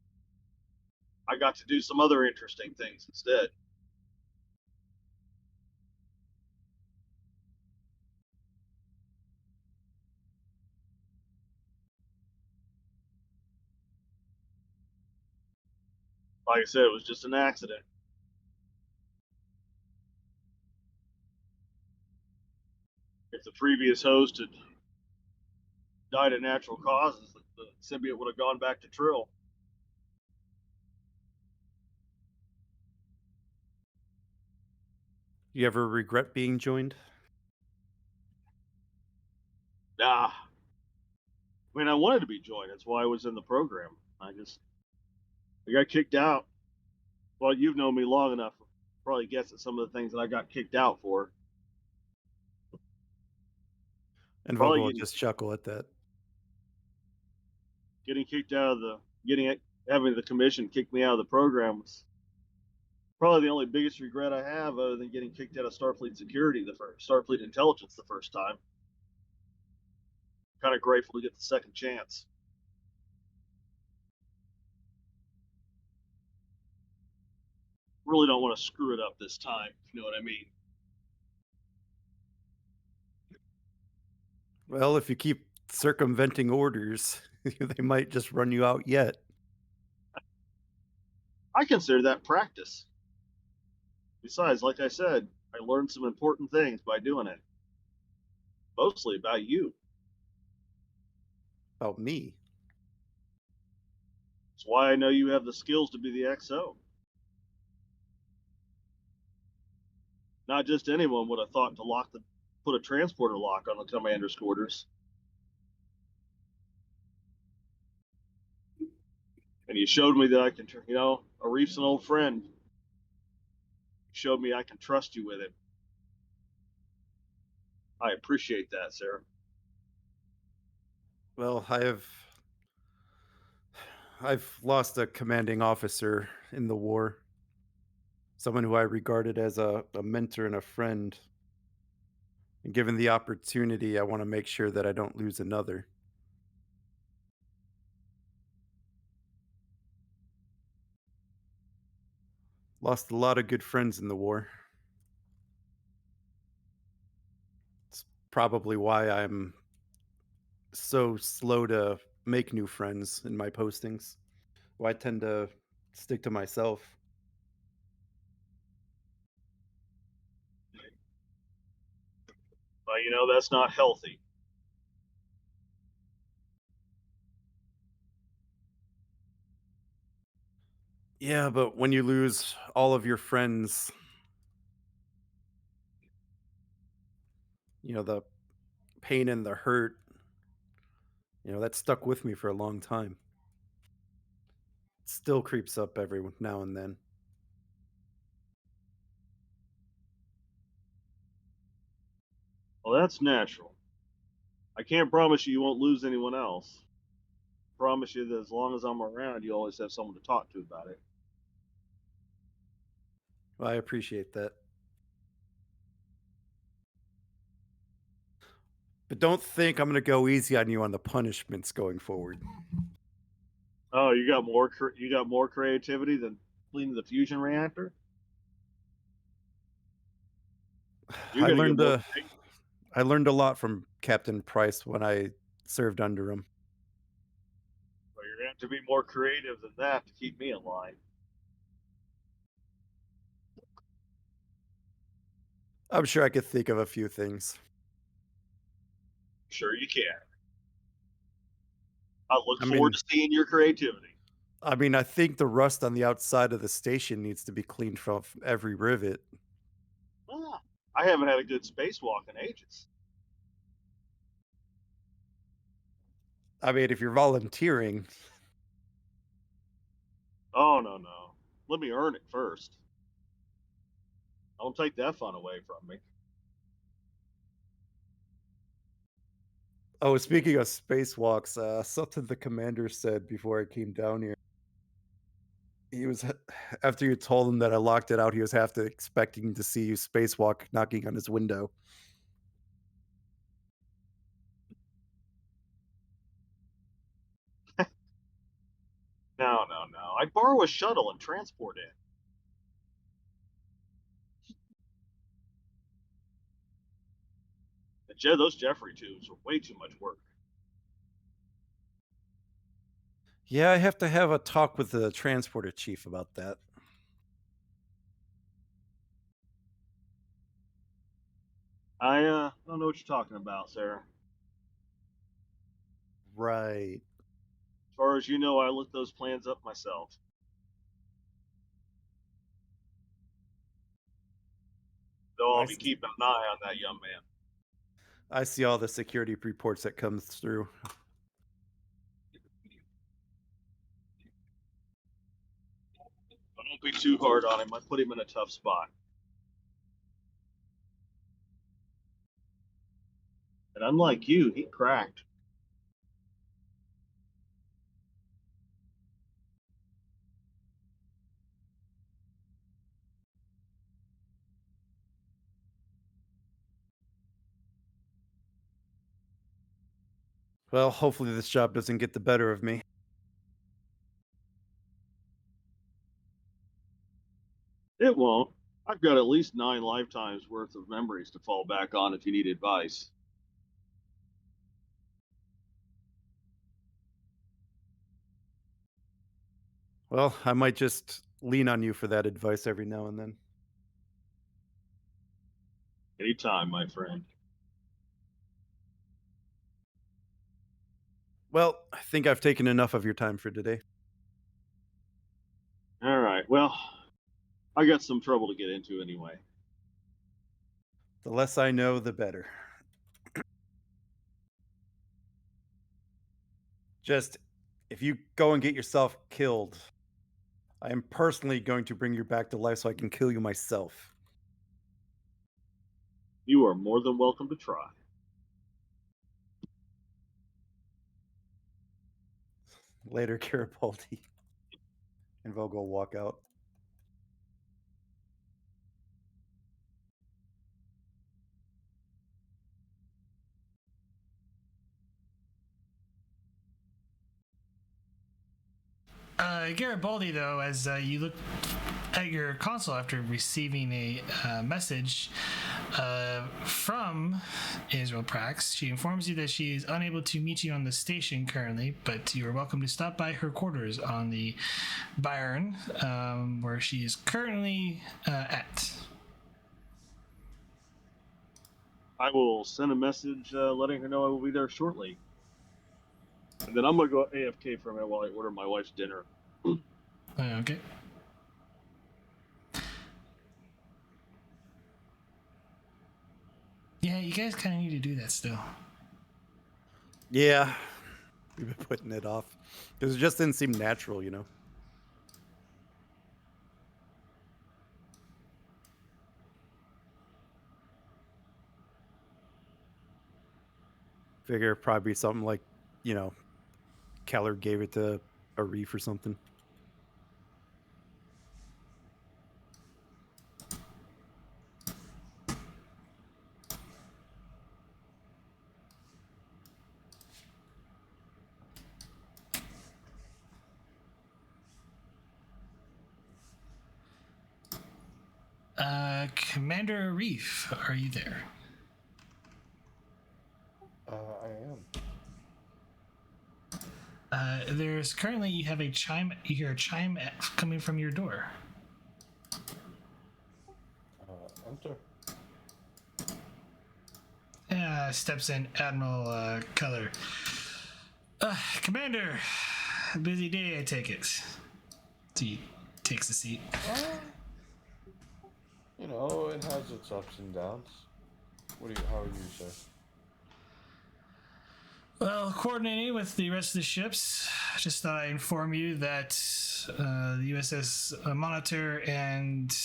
Speaker 6: I got to do some other interesting things instead. Like I said, it was just an accident. If the previous host had died of natural causes, the symbiote would have gone back to Trill.
Speaker 5: You ever regret being joined?
Speaker 6: Nah. I mean, I wanted to be joined. That's why I was in the program. I got kicked out. Well, you've known me long enough. Probably guess at some of the things that I got kicked out for.
Speaker 5: And
Speaker 6: Probably
Speaker 5: Vogel will just chuckle at that.
Speaker 6: getting kicked out of having the commission kick me out of the program was probably the only biggest regret I have, other than getting kicked out of Starfleet security, Starfleet intelligence the first time. Kind of grateful to get the second chance. Really don't want to screw it up this time, if you know what I mean.
Speaker 5: Well, if you keep circumventing orders, they might just run you out yet.
Speaker 6: I consider that practice. Besides, like I said, I learned some important things by doing it. Mostly about you.
Speaker 5: About me.
Speaker 6: That's why I know you have the skills to be the XO. Not just anyone would have thought to put a transporter lock on the commander's quarters. And you showed me that I can, Arif's an old friend. You showed me I can trust you with it. I appreciate that, Sarah.
Speaker 5: Well, I've lost a commanding officer in the war. Someone who I regarded as a mentor and a friend. And given the opportunity, I want to make sure that I don't lose another. Lost a lot of good friends in the war. It's probably why I'm so slow to make new friends in my postings. Why I tend to stick to myself.
Speaker 6: But that's not healthy.
Speaker 5: Yeah, but when you lose all of your friends, the pain and the hurt, that stuck with me for a long time. It still creeps up every now and then.
Speaker 6: Well, that's natural. I can't promise you won't lose anyone else. I promise you that as long as I'm around, you always have someone to talk to about it.
Speaker 5: Well, I appreciate that. But don't think I'm going to go easy on you on the punishments going forward.
Speaker 6: Oh, you got more creativity than cleaning the fusion reactor?
Speaker 5: I learned a lot from Captain Price when I served under him.
Speaker 6: Well, you're going to have to be more creative than that to keep me in line.
Speaker 5: I'm sure I could think of a few things.
Speaker 6: Sure you can. I look forward to seeing your creativity.
Speaker 5: I mean, I think the rust on the outside of the station needs to be cleaned from every rivet.
Speaker 6: I haven't had a good spacewalk in ages.
Speaker 5: I mean, if you're volunteering.
Speaker 6: Oh, no. Let me earn it first. Don't take that fun away from me.
Speaker 5: Oh, speaking of spacewalks, something the commander said before I came down here. He was, after you told him that I locked it out, he was half expecting to see you spacewalk knocking on his window.
Speaker 6: No. I'd borrow a shuttle and transport in. Those Jeffrey tubes are way too much work.
Speaker 5: Yeah, I have to have a talk with the transporter chief about that.
Speaker 6: I don't know what you're talking about, Sarah.
Speaker 5: Right.
Speaker 6: As far as you know, I looked those plans up myself. Though I'll be keeping an eye on that young man.
Speaker 5: I see all the security reports that comes through.
Speaker 6: But don't be too hard on him. I put him in a tough spot. And unlike you, he cracked.
Speaker 5: Well, hopefully this job doesn't get the better of me.
Speaker 6: It won't. I've got at least 9 lifetimes worth of memories to fall back on if you need advice.
Speaker 5: Well, I might just lean on you for that advice every now and then.
Speaker 6: Anytime, my friend.
Speaker 5: Well, I think I've taken enough of your time for today.
Speaker 6: All right. Well, I got some trouble to get into anyway.
Speaker 5: The less I know, the better. Just, if you go and get yourself killed, I am personally going to bring you back to life so I can kill you myself.
Speaker 6: You are more than welcome to try.
Speaker 5: Later, Garibaldi. And Vogel walk out.
Speaker 1: Garibaldi, though, as you look at your console after receiving a message from Israel Prax, she informs you that she is unable to meet you on the station currently, but you are welcome to stop by her quarters on the Bayern, where she is currently at.
Speaker 6: I will send a message letting her know I will be there shortly. And then I'm going to go AFK for a minute while I order my wife's dinner.
Speaker 1: Okay. Yeah, you guys kind of need to do that still.
Speaker 5: Yeah, we've been putting it off. Because it just didn't seem natural, you know? Figure probably something like, you know, Keller gave it to Arif or something.
Speaker 1: Commander Reef, are you there?
Speaker 3: I am.
Speaker 1: There's currently, you have a chime, you hear a chime coming from your door.
Speaker 3: Enter.
Speaker 1: Steps in Admiral Keller. Commander, busy day, I take it. So he takes a seat.
Speaker 3: You know, it has its ups and downs. How are you, sir?
Speaker 1: Well, coordinating with the rest of the ships, just thought I'd inform you that the USS Monitor and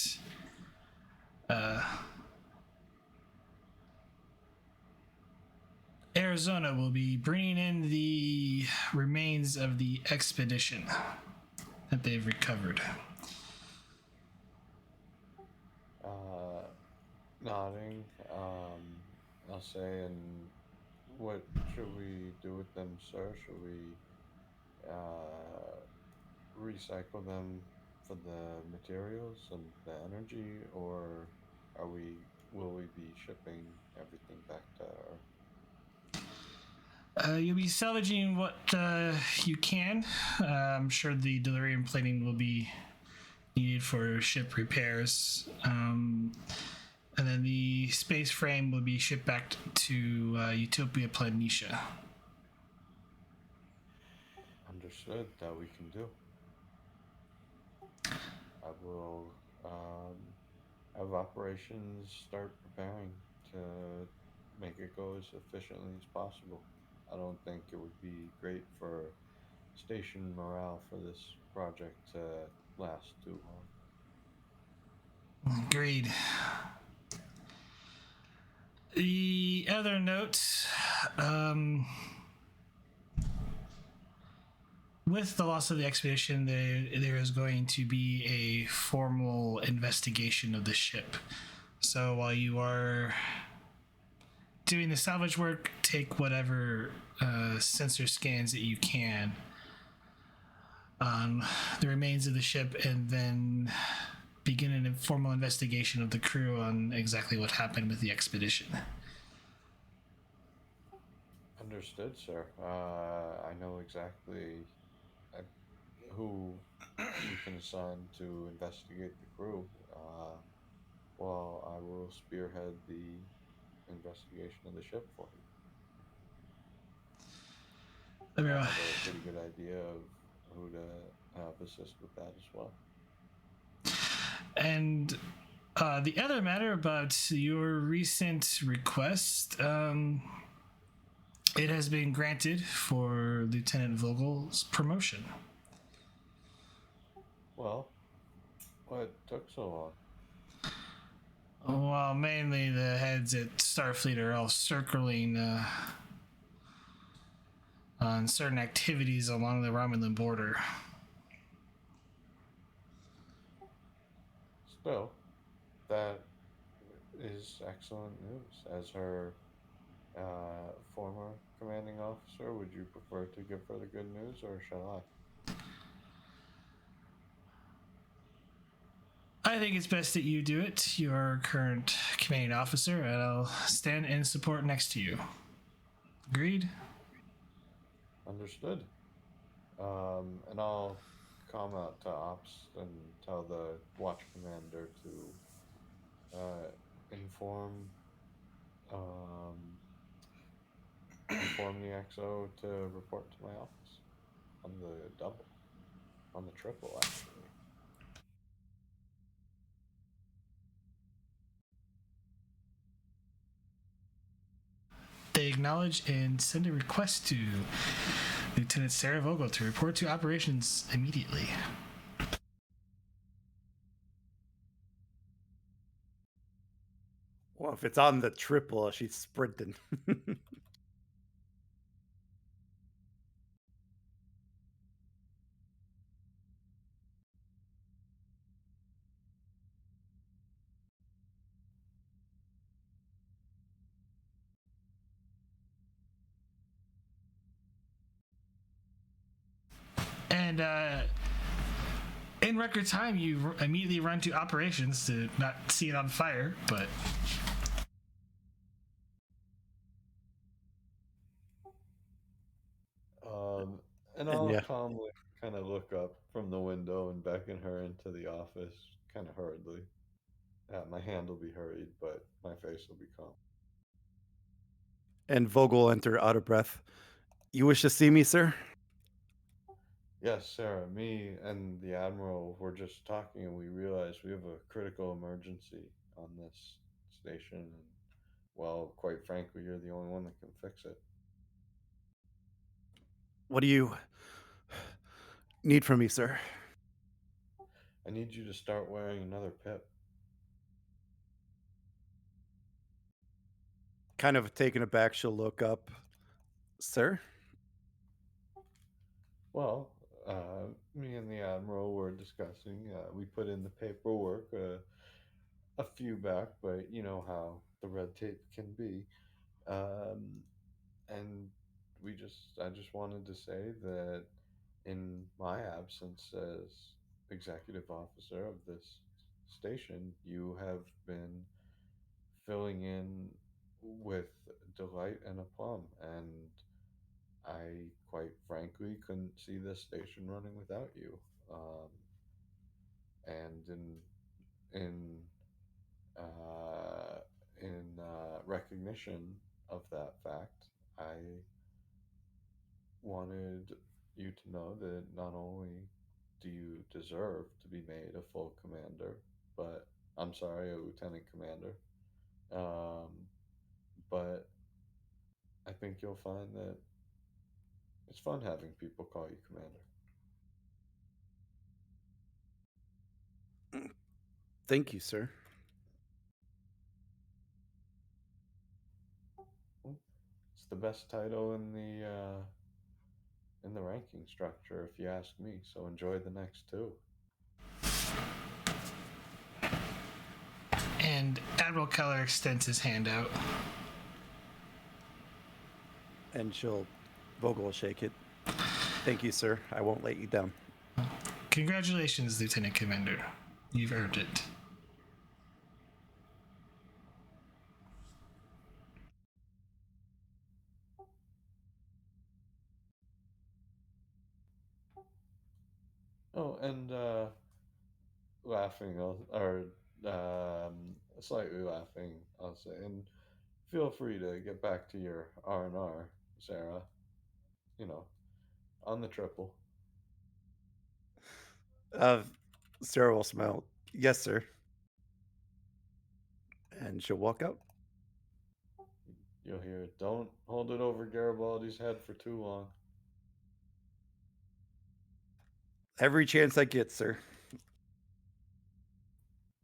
Speaker 1: Arizona will be bringing in the remains of the expedition that they've recovered.
Speaker 3: Nodding. I'll say, and what should we do with them, sir? Should we recycle them for the materials and the energy, or will we be shipping everything back to Earth?
Speaker 1: You'll be salvaging what you can. I'm sure the delirium plating will be needed for ship repairs. And then the space frame will be shipped back to Utopia Planitia.
Speaker 3: Understood. That we can do. I will have operations start preparing to make it go as efficiently as possible. I don't think it would be great for station morale for this project to last too long.
Speaker 1: Agreed. The other note, with the loss of the expedition, there is going to be a formal investigation of the ship. So while you are doing the salvage work, take whatever sensor scans that you can on the remains of the ship, and then begin an informal investigation of the crew on exactly what happened with the expedition.
Speaker 3: Understood, sir. I know exactly uh, who we can assign to investigate the crew. Well, I will spearhead the investigation of the ship for you. I have a pretty good idea of who to help assist with that as well.
Speaker 1: And the other matter about your recent request, it has been granted for Lieutenant Vogel's promotion.
Speaker 3: Well, what took so long?
Speaker 1: Well, mainly the heads at Starfleet are all circling on certain activities along the Romulan border.
Speaker 3: Still, that is excellent news. As her former commanding officer, would you prefer to give her the good news, or shall
Speaker 1: I think it's best that you do it. You are current commanding officer, and I'll stand in support next to you. Agreed?
Speaker 3: Understood. And I'll come out to ops and tell the watch commander to um, inform the XO to report to my office on the triple, actually.
Speaker 1: They acknowledge and send a request to Lieutenant Sarah Vogel to report to operations immediately.
Speaker 5: Well, if it's on the triple, she's sprinting.
Speaker 1: And in record time, you immediately run to operations to not see it on fire, but
Speaker 3: And I'll
Speaker 5: yeah.
Speaker 3: calmly kind of look up from the window and beckon her into the office, kind of hurriedly. My hand will be hurried, but my face will be calm.
Speaker 5: And Vogel enter out of breath. You wish to see me, sir?
Speaker 3: Yes, Sarah, me and the Admiral were just talking and we realized we have a critical emergency on this station. And, well, quite frankly, you're the only one that can fix it.
Speaker 5: What do you need from me, sir?
Speaker 3: I need you to start wearing another pip.
Speaker 5: Kind of taken aback, she'll look up. Sir?
Speaker 3: Well, me and the Admiral were discussing. We put in the paperwork a few back, but you know how the red tape can be. And I just wanted to say that in my absence as executive officer of this station, you have been filling in with delight and aplomb, and I quite frankly couldn't see this station running without you. Um, and in uh, recognition of that fact, I wanted you to know that not only do you deserve to be made a full commander, but I'm sorry, a lieutenant commander, um, but I think you'll find that it's fun having people call you Commander.
Speaker 5: Thank you, sir.
Speaker 3: It's the best title in the ranking structure, if you ask me. So enjoy the next two.
Speaker 1: And Admiral Keller extends his hand out.
Speaker 5: And Vogel will shake it. Thank you, sir. I won't let you down.
Speaker 1: Congratulations, Lieutenant Commander. You've earned it.
Speaker 3: Oh, and laughing, or slightly laughing, I'll say, and feel free to get back to your R&R, Sarah. You know, on the triple.
Speaker 5: Sarah will smile. Yes, sir. And she'll walk out.
Speaker 3: You'll hear it. Don't hold it over Garibaldi's head for too long.
Speaker 5: Every chance I get, sir.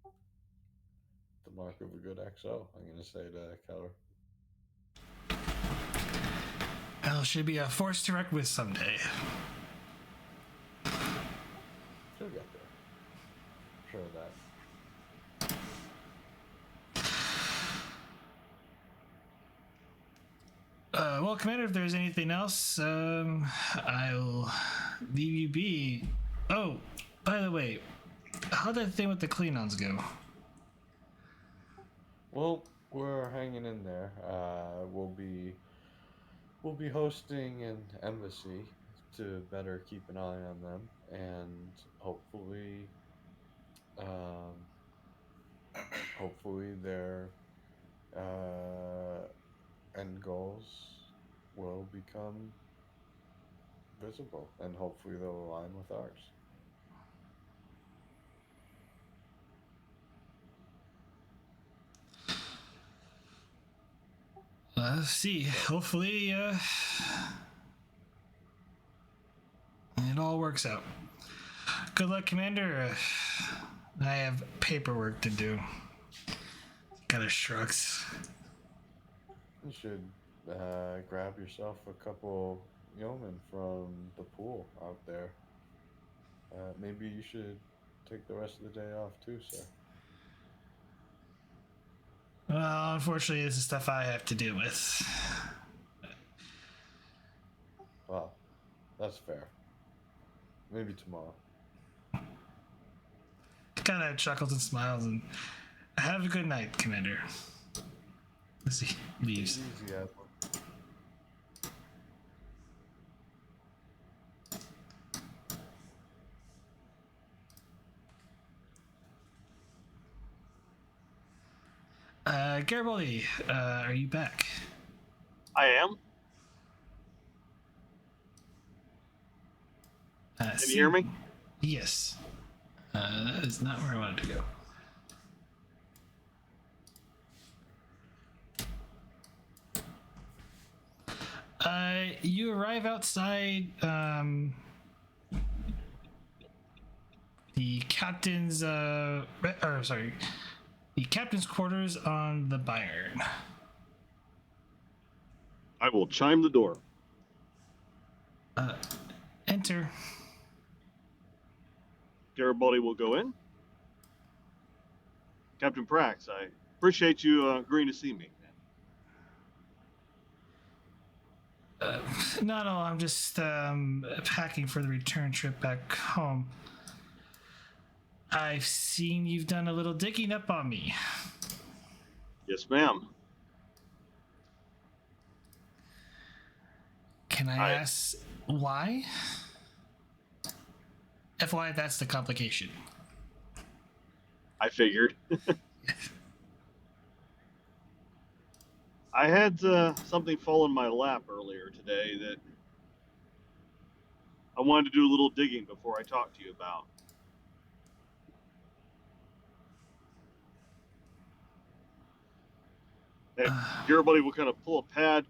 Speaker 3: The mark of a good XO, I'm going to say to Keller.
Speaker 1: Well, should be a force to reckon with someday.
Speaker 3: She'll get there. Sure of that.
Speaker 1: Well, Commander, if there's anything else, I'll leave you be. Oh, by the way, how'd that thing with the Klingons go?
Speaker 3: Well, we're hanging in there. We'll be hosting an embassy to better keep an eye on them, and hopefully their end goals will become visible, and hopefully they'll align with ours.
Speaker 1: Let's see. Hopefully, it all works out. Good luck, Commander. I have paperwork to do. Kind of shrugs.
Speaker 3: You should grab yourself a couple yeomen from the pool out there. Maybe you should take the rest of the day off too, sir.
Speaker 1: Well, unfortunately, this is stuff I have to deal with.
Speaker 3: Well, that's fair. Maybe tomorrow.
Speaker 1: Kind of chuckles and smiles and have a good night, Commander. Let's see. Leaves.
Speaker 3: Easy, Admiral.
Speaker 1: Garibaldi, are you back?
Speaker 6: I am. Can you hear me?
Speaker 1: Yes. That is not where I wanted to go. You arrive outside the captain's the captain's quarters on the Bayern.
Speaker 6: I will chime the door.
Speaker 1: Enter.
Speaker 6: Garibaldi will go in. Captain Prax, I appreciate you agreeing to see me.
Speaker 1: No, I'm just packing for the return trip back home. I've seen you've done a little digging up on me.
Speaker 6: Yes, ma'am.
Speaker 1: Can I ask why? FYI, that's the complication.
Speaker 6: I figured. I had something fall in my lap earlier today that I wanted to do a little digging before I talk to you about. And Garibaldi will kind of pull a pad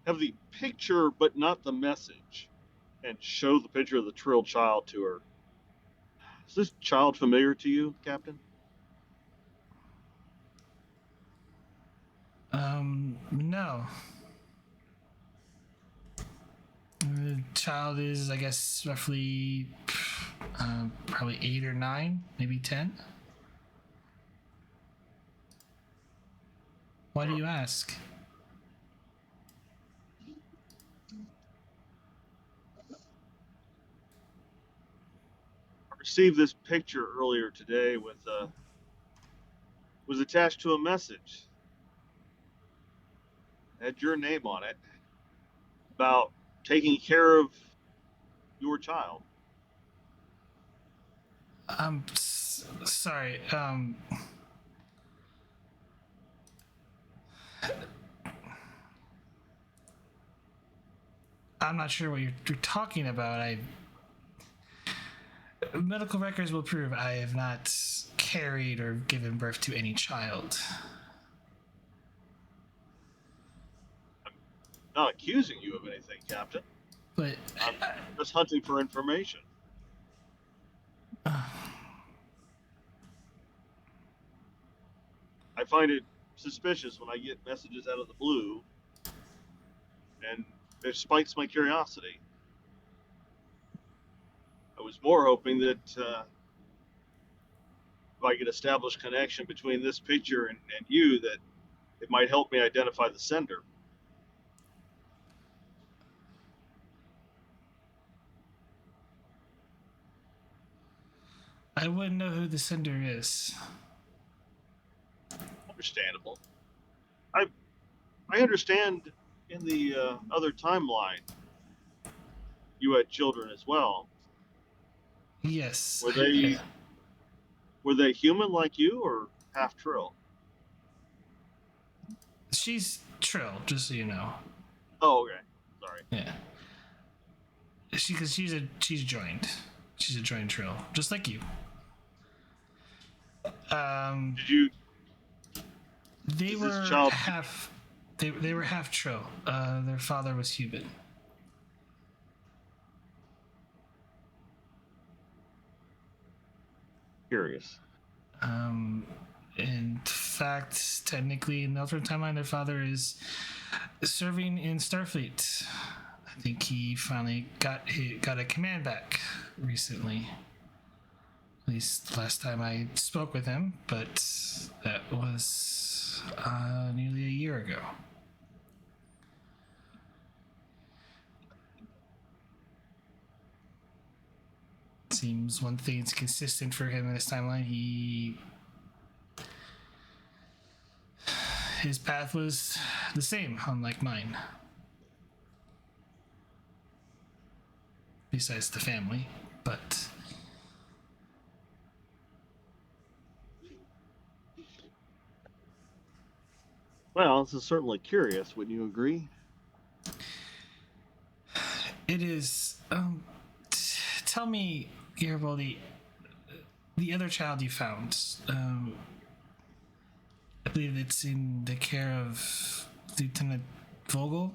Speaker 6: have the picture but not the message, and show the picture of the Trill child to her. Is this child familiar to you, Captain?
Speaker 1: No. The child is, I guess, roughly probably 8 or 9, maybe 10. Why do you ask?
Speaker 6: I received this picture earlier today with was attached to a message. It had your name on it about taking care of your child.
Speaker 1: I'm sorry. I'm not sure what you're talking about. Medical records will prove I have not carried or given birth to any child.
Speaker 6: Not accusing you of anything, Captain.
Speaker 1: But
Speaker 6: I'm just hunting for information.
Speaker 1: uh,
Speaker 6: I find it suspicious when I get messages out of the blue, and it spikes my curiosity. I was more hoping that if I could establish connection between this picture and you, that it might help me identify the sender.
Speaker 1: I wouldn't know who the sender is.
Speaker 6: Understandable. I understand in the other timeline you had children as well.
Speaker 1: Yes.
Speaker 6: Were they human like you or half Trill?
Speaker 1: She's Trill, just so you know.
Speaker 6: Oh, okay. Sorry.
Speaker 1: Yeah. She's joined. She's a joined Trill, just like you.
Speaker 6: Did you?
Speaker 1: They
Speaker 6: Is
Speaker 1: were
Speaker 6: this child-
Speaker 1: half. They were half Trill. Their father was human.
Speaker 6: Curious.
Speaker 1: In fact, technically, in the alternate timeline, their father is serving in Starfleet. I think he finally got a command back recently. At least last time I spoke with him, but that was nearly a year ago. Seems one thing's consistent for him in this timeline. His path was the same, unlike mine. Besides the family, but
Speaker 6: Well, this is certainly curious. Wouldn't you agree?
Speaker 1: it is. Tell me, Garibaldi, the other child you found. I believe it's in the care of Lieutenant Vogel.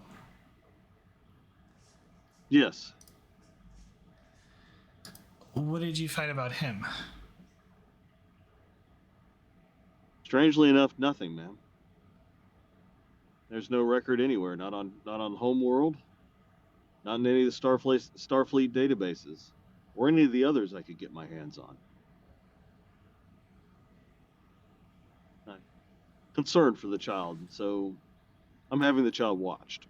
Speaker 6: Yes.
Speaker 1: What did you find about him?
Speaker 6: Strangely enough, nothing, ma'am. There's no record anywhere, not on Homeworld, not in any of the Starfleet databases, or any of the others I could get my hands on. I'm concerned for the child, so I'm having the child watched.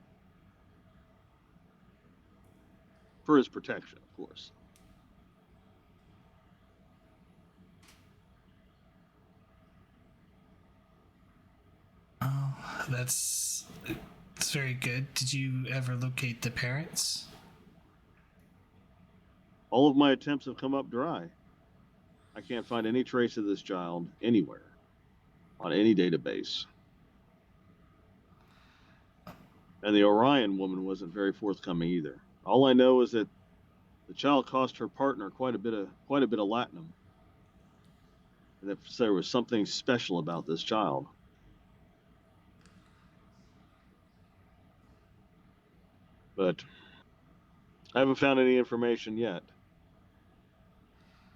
Speaker 6: For his protection, of course.
Speaker 1: Oh, that's very good. Did you ever locate the parents?
Speaker 6: All of my attempts have come up dry. I can't find any trace of this child anywhere, on any database. And the Orion woman wasn't very forthcoming either. All I know is that the child cost her partner quite a bit of latinum. And that there was something special about this child. but I haven't found any information yet.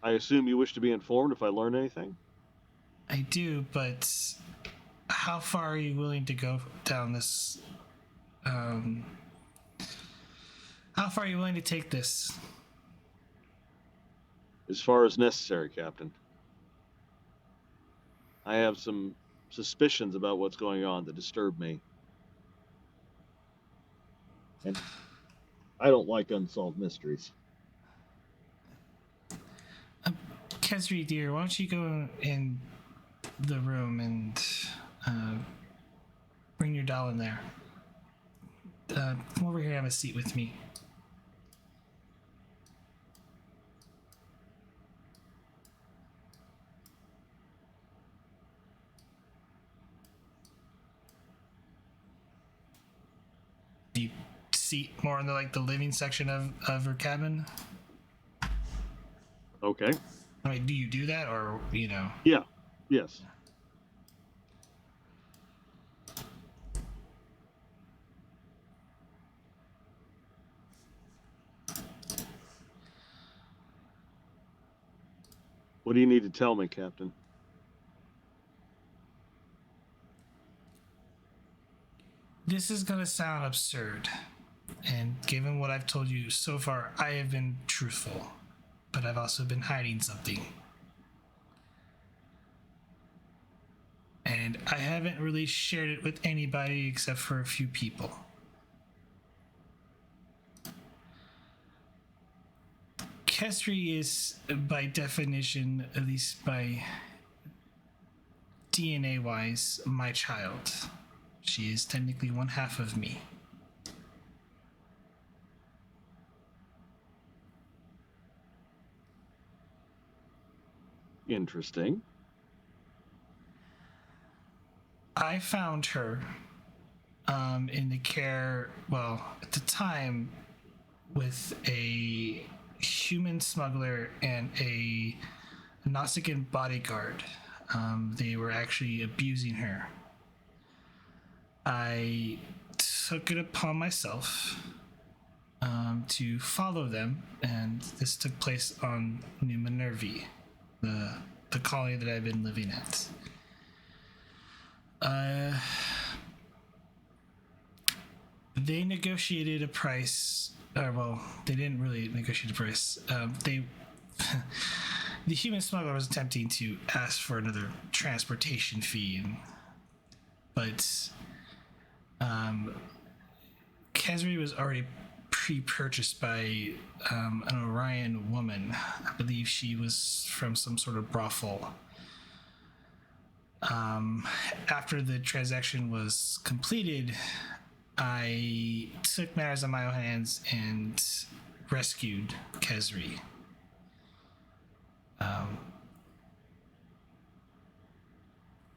Speaker 6: I assume you wish to be informed if I learn anything?
Speaker 1: I do, but how far are you willing to go down this? How far are you willing to take this?
Speaker 6: As far as necessary, Captain. I have some suspicions about what's going on that disturb me. And I don't like unsolved mysteries.
Speaker 1: Kesri, dear, why don't you go in the room and bring your doll in there? Come over here and have a seat with me. Do you seat more in the living section of her cabin?
Speaker 6: Okay.
Speaker 1: I mean, do you do that, or
Speaker 6: Yeah. Yes. What do you need to tell me, Captain?
Speaker 1: This is gonna sound absurd, and given what I've told you so far, I have been truthful, but I've also been hiding something. And I haven't really shared it with anybody except for a few people. Kesri is, by definition, at least by DNA-wise, my child. She is technically one half of me.
Speaker 6: Interesting.
Speaker 1: I found her in the care, well, at the time, with a human smuggler and a Nausicaan bodyguard. They were actually abusing her. I took it upon myself to follow them, and this took place on New Minervi, the colony that I've been living at. They negotiated a price. Well, they didn't really negotiate a price. The human smuggler was attempting to ask for another transportation fee, but Kesri was already pre-purchased by an Orion woman. I believe she was from some sort of brothel. After the transaction was completed, I took matters in my own hands and rescued Kesri.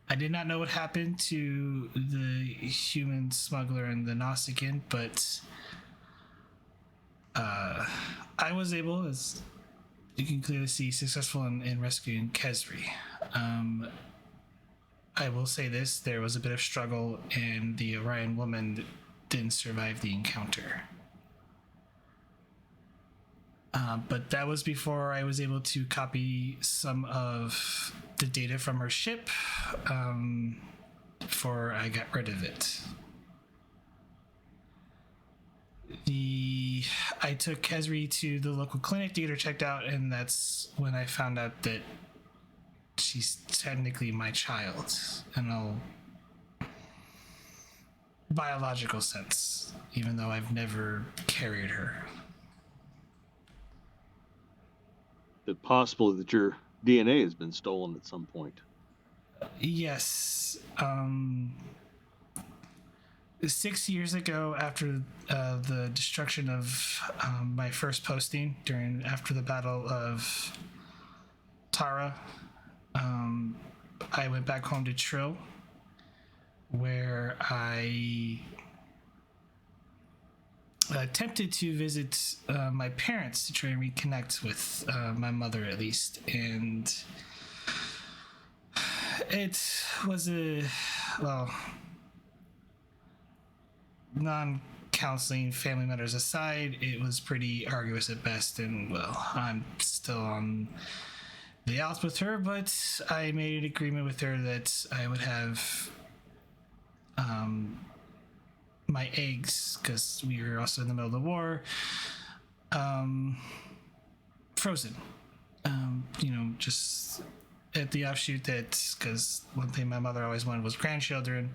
Speaker 1: I did not know what happened to the human smuggler and the Nausicaan, but I was able, as you can clearly see, successful in rescuing Kesri. I will say this, there was a bit of struggle, and the Orion woman didn't survive the encounter. But that was before I was able to copy some of the data from her ship before I got rid of it. I took Kesri to the local clinic to get her checked out, and that's when I found out that she's technically my child in a biological sense, even though I've never carried her.
Speaker 6: Is it possible that your DNA has been stolen at some point?
Speaker 1: Yes. 6 years ago, after the destruction of my first posting after the Battle of Tara, I went back home to Trill, where I attempted to visit my parents to try and reconnect with my mother, at least, and it was a non counseling family matters aside, it was pretty arduous at best, and well, I'm still on the outs with her, but I made an agreement with her that I would have my eggs, because we were also in the middle of the war, frozen. Just at the offshoot that, because one thing my mother always wanted was grandchildren.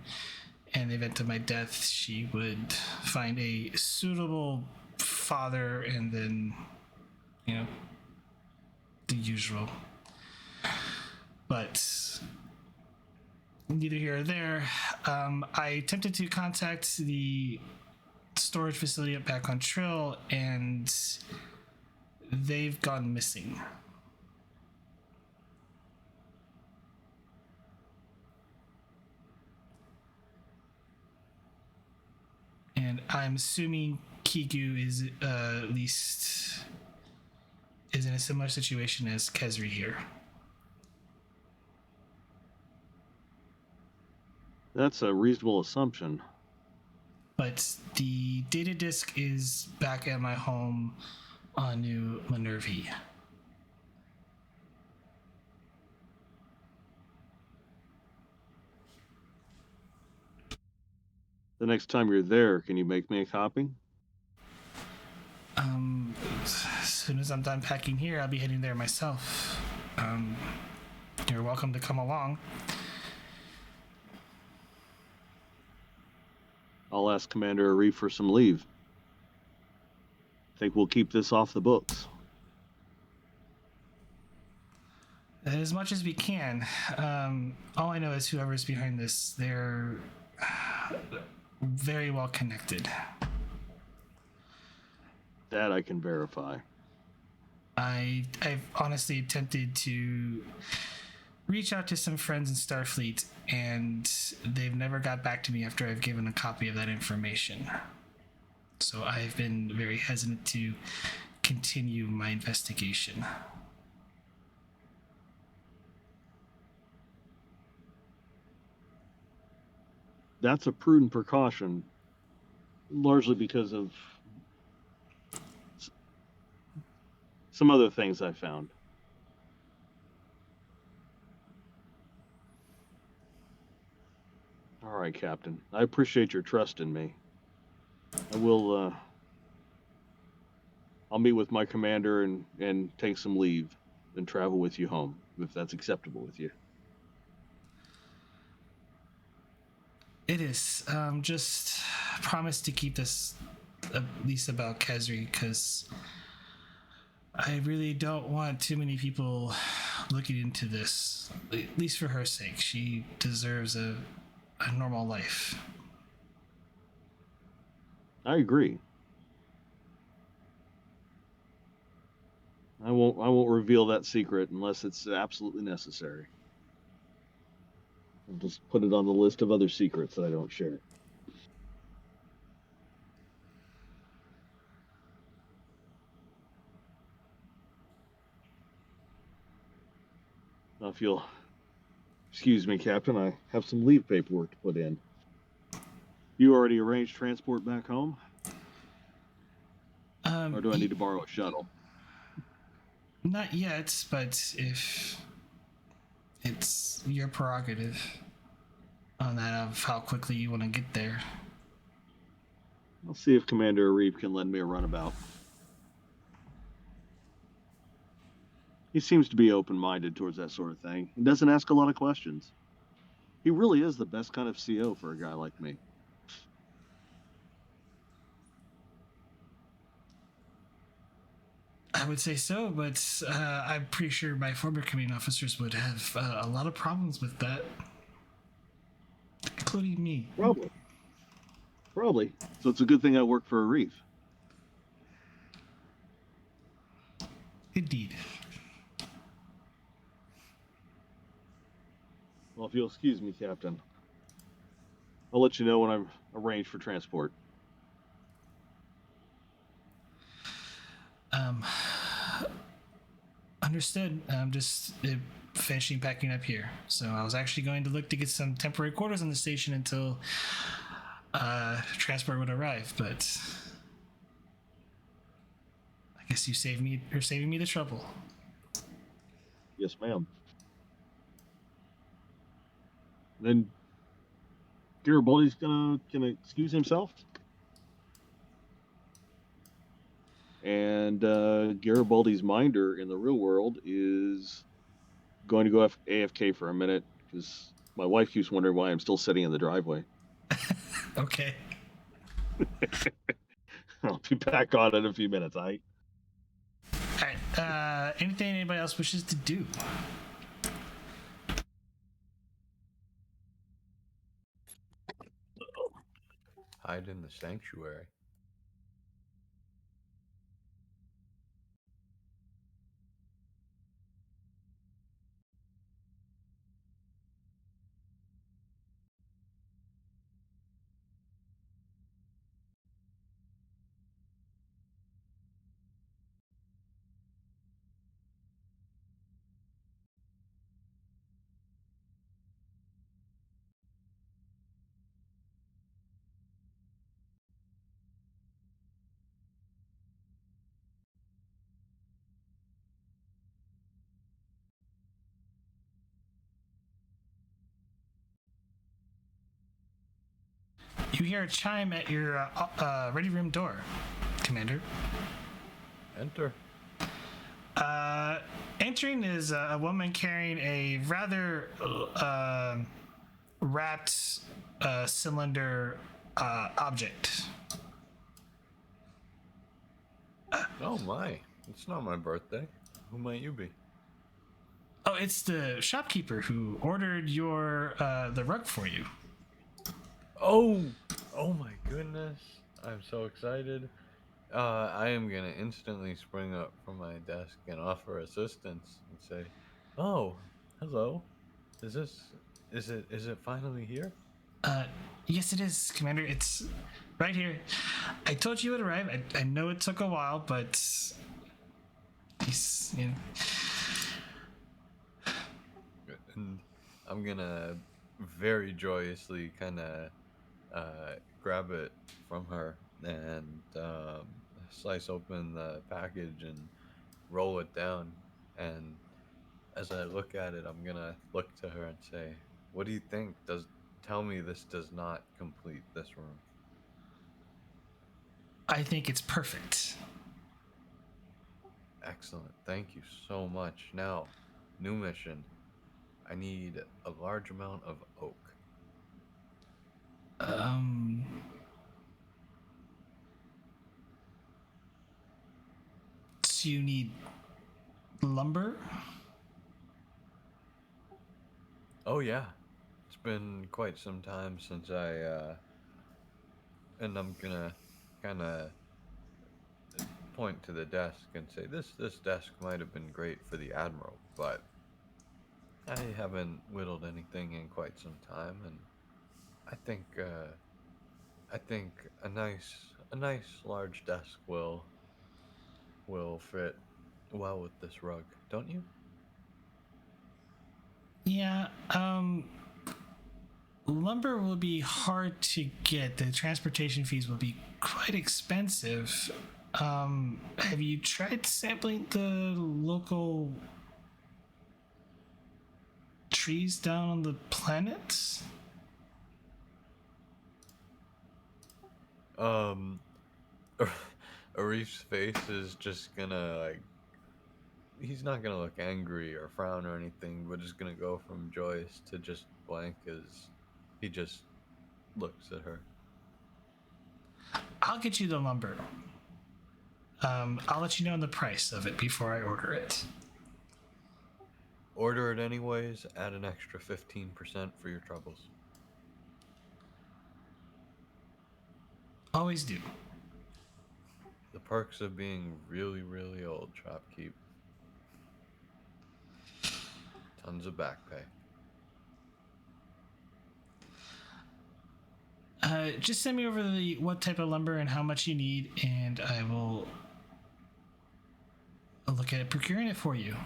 Speaker 1: In the event of my death, she would find a suitable father, and then, the usual. But neither here or there. I attempted to contact the storage facility back on Trill, and they've gone missing. And I'm assuming Kiku is at least is in a similar situation as Kezri here.
Speaker 6: That's a reasonable assumption.
Speaker 1: But the data disk is back at my home on New Minervi.
Speaker 6: The next time you're there, can you make me a copy?
Speaker 1: As soon as I'm done packing here, I'll be heading there myself. You're welcome to come along.
Speaker 6: I'll ask Commander Arif for some leave. Think we'll keep this off the books.
Speaker 1: As much as we can. All I know is whoever's behind this, they're very well connected.
Speaker 6: That I can verify.
Speaker 1: I've honestly attempted to reach out to some friends in Starfleet, and they've never got back to me after I've given a copy of that information. So I've been very hesitant to continue my investigation.
Speaker 6: That's a prudent precaution, largely because of some other things I found. All right, Captain. I appreciate your trust in me. I'll meet with my commander and take some leave and travel with you home, if that's acceptable with you.
Speaker 1: It is. Just promise to keep this at least about Kezri, because I really don't want too many people looking into this, at least for her sake. She deserves a normal life.
Speaker 6: I agree. I won't reveal that secret unless it's absolutely necessary. I'll just put it on the list of other secrets that I don't share. Now, if you'll excuse me, Captain, I have some leave paperwork to put in. You already arranged transport back home? Or do I need to borrow a shuttle?
Speaker 1: Not yet, but if it's your prerogative on that of how quickly you want to get there.
Speaker 6: I'll see if Commander Arif can lend me a runabout. He seems to be open-minded towards that sort of thing and doesn't ask a lot of questions. He really is the best kind of CO for a guy like me.
Speaker 1: I would say so, but I'm pretty sure my former commanding officers would have a lot of problems with that, including me.
Speaker 6: Probably. So it's a good thing I work for Arif.
Speaker 1: Indeed.
Speaker 6: Well, if you'll excuse me, Captain, I'll let you know when I'm arranged for transport.
Speaker 1: Understood. I'm just finishing packing up here. So I was actually going to look to get some temporary quarters on the station until transport would arrive, but I guess you're saving me the trouble.
Speaker 6: Yes, ma'am. Then Garibaldi's gonna excuse himself, and Garibaldi's minder in the real world is going to go AFK for a minute because my wife keeps wondering why I'm still sitting in the driveway.
Speaker 1: Okay.
Speaker 6: I'll be back on in a few minutes.
Speaker 1: All right. Anything anybody else wishes to do?
Speaker 3: Hide in the sanctuary.
Speaker 1: You hear a chime at your ready room door, Commander.
Speaker 3: Enter.
Speaker 1: Entering is a woman carrying a rather wrapped cylinder object.
Speaker 3: Oh my! It's not my birthday. Who might you be?
Speaker 1: Oh, it's the shopkeeper who ordered your the rug for you.
Speaker 3: Oh! Oh my goodness! I'm so excited. I am gonna instantly spring up from my desk and offer assistance and say, "Oh, hello. Is it finally here?"
Speaker 1: Yes, it is, Commander. It's right here. I told you it would arrive. I know it took a while, but he's, you know.
Speaker 3: And I'm gonna very joyously kind of grab it from her and slice open the package and roll it down. And as I look at it, I'm gonna look to her and say, "What do you think? Tell me this does not complete this room?"
Speaker 1: I think it's perfect.
Speaker 3: Excellent. Thank you so much. Now, new mission. I need a large amount of oak.
Speaker 1: So you need lumber?
Speaker 3: Oh yeah. It's been quite some time since and I'm gonna kind of point to the desk and say, this desk might have been great for the admiral, but I haven't whittled anything in quite some time, and I think a nice large desk will fit well with this rug, don't you?
Speaker 1: Yeah, lumber will be hard to get. The transportation fees will be quite expensive. Have you tried sampling the local trees down on the planet?
Speaker 3: Arif's face is just gonna he's not gonna look angry or frown or anything, but just gonna go from joyous to just blank as he just looks at her.
Speaker 1: I'll get you the lumber. I'll let you know the price of it before I order it.
Speaker 3: Order it anyways, add an extra 15% for your troubles.
Speaker 1: Always do.
Speaker 3: The perks of being really, really old, shopkeep. Tons of back pay.
Speaker 1: Just send me over what type of lumber and how much you need, and I will look at procuring it for you.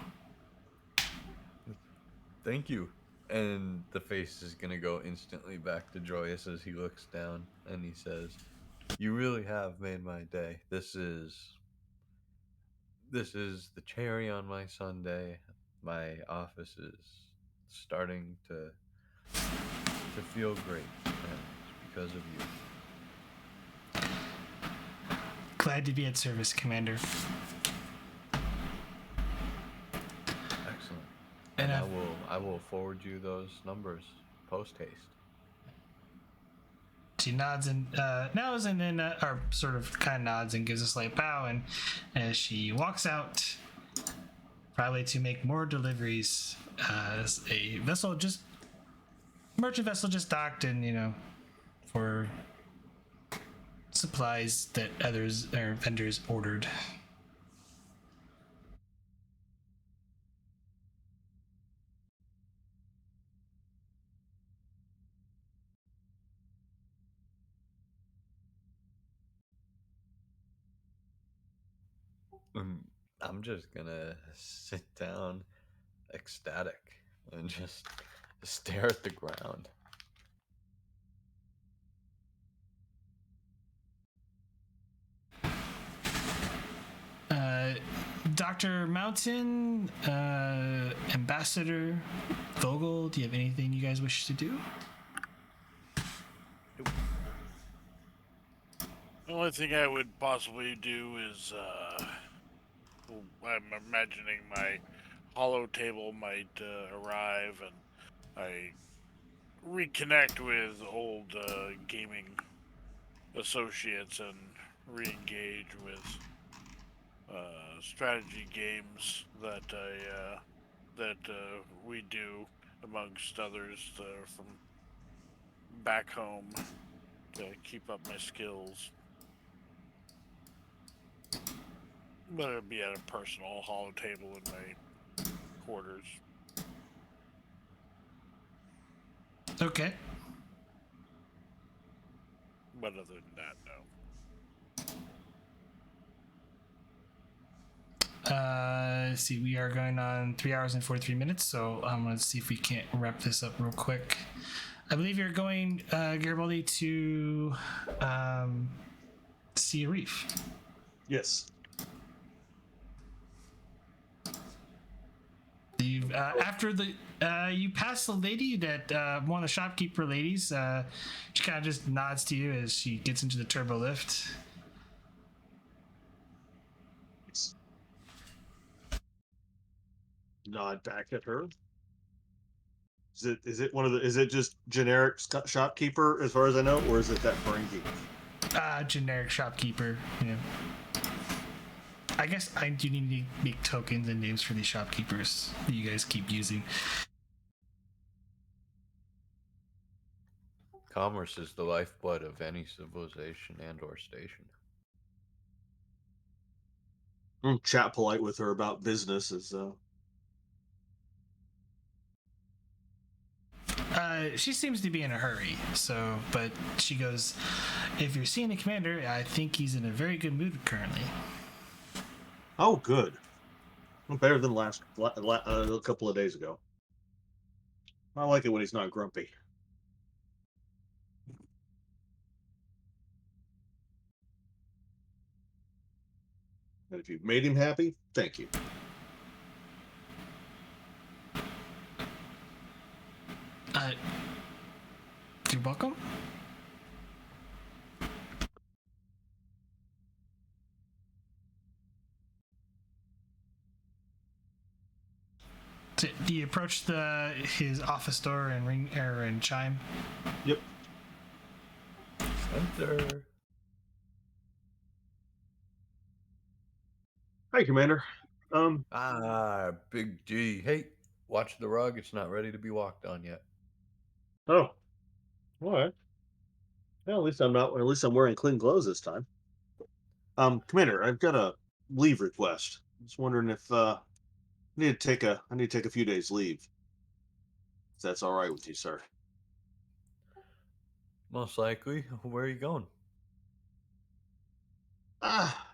Speaker 3: Thank you. And the face is gonna go instantly back to joyous as he looks down and he says, "You really have made my day. This is the cherry on my sundae. My office is starting to feel great, and it's because of you."
Speaker 1: Glad to be at service, Commander.
Speaker 3: Excellent.
Speaker 1: And
Speaker 3: I will forward you those numbers post haste.
Speaker 1: she nods and then or sort of kind of nods and gives a slight bow, and as she walks out, probably to make more deliveries, as a merchant vessel just docked, and for supplies that others or vendors ordered.
Speaker 3: I'm just gonna sit down, ecstatic, and just stare at the ground.
Speaker 1: Dr. Mountain, Ambassador Vogel, do you have anything you guys wish to do?
Speaker 2: The only thing I would possibly do is, I'm imagining my hollow table might arrive, and I reconnect with old gaming associates and re-engage with strategy games that we do amongst others from back home to keep up my skills. But it'd be at a personal hollow table in my quarters.
Speaker 1: Okay.
Speaker 2: But other than that, no.
Speaker 1: Let's see, we are going on 3 hours and 43 minutes, so I'm going to see if we can't wrap this up real quick. I believe you're going, Garibaldi, to see Arif.
Speaker 6: Yes.
Speaker 1: After you pass the lady that one of the shopkeeper ladies, she kind of just nods to you as she gets into the turbo lift.
Speaker 6: Nod back at her. Is it just generic shopkeeper as far as I know, or is it that Ferengi?
Speaker 1: Generic shopkeeper. I guess I do need to make tokens and names for these shopkeepers that you guys keep using.
Speaker 3: Commerce is the lifeblood of any civilization and/or station.
Speaker 6: Chat polite with her about business is.
Speaker 1: She seems to be in a hurry, but she goes, if you're seeing the commander, I think he's in a very good mood currently.
Speaker 6: Oh, good. Well, better than a couple of days ago. I like it when he's not grumpy. And if you've made him happy, thank you.
Speaker 1: You're welcome. Do you approach his office door and ring and chime?
Speaker 6: Yep.
Speaker 3: Enter.
Speaker 6: Hi, Commander.
Speaker 3: Big G. Hey, watch the rug. It's not ready to be walked on yet.
Speaker 6: Oh, all right. Well, at least I'm not. At least I'm wearing clean clothes this time. Commander, I've got a leave request. I was wondering if I need to take a few days leave. If that's all right with you, sir.
Speaker 3: Most likely. Where are you going?
Speaker 6: Ah.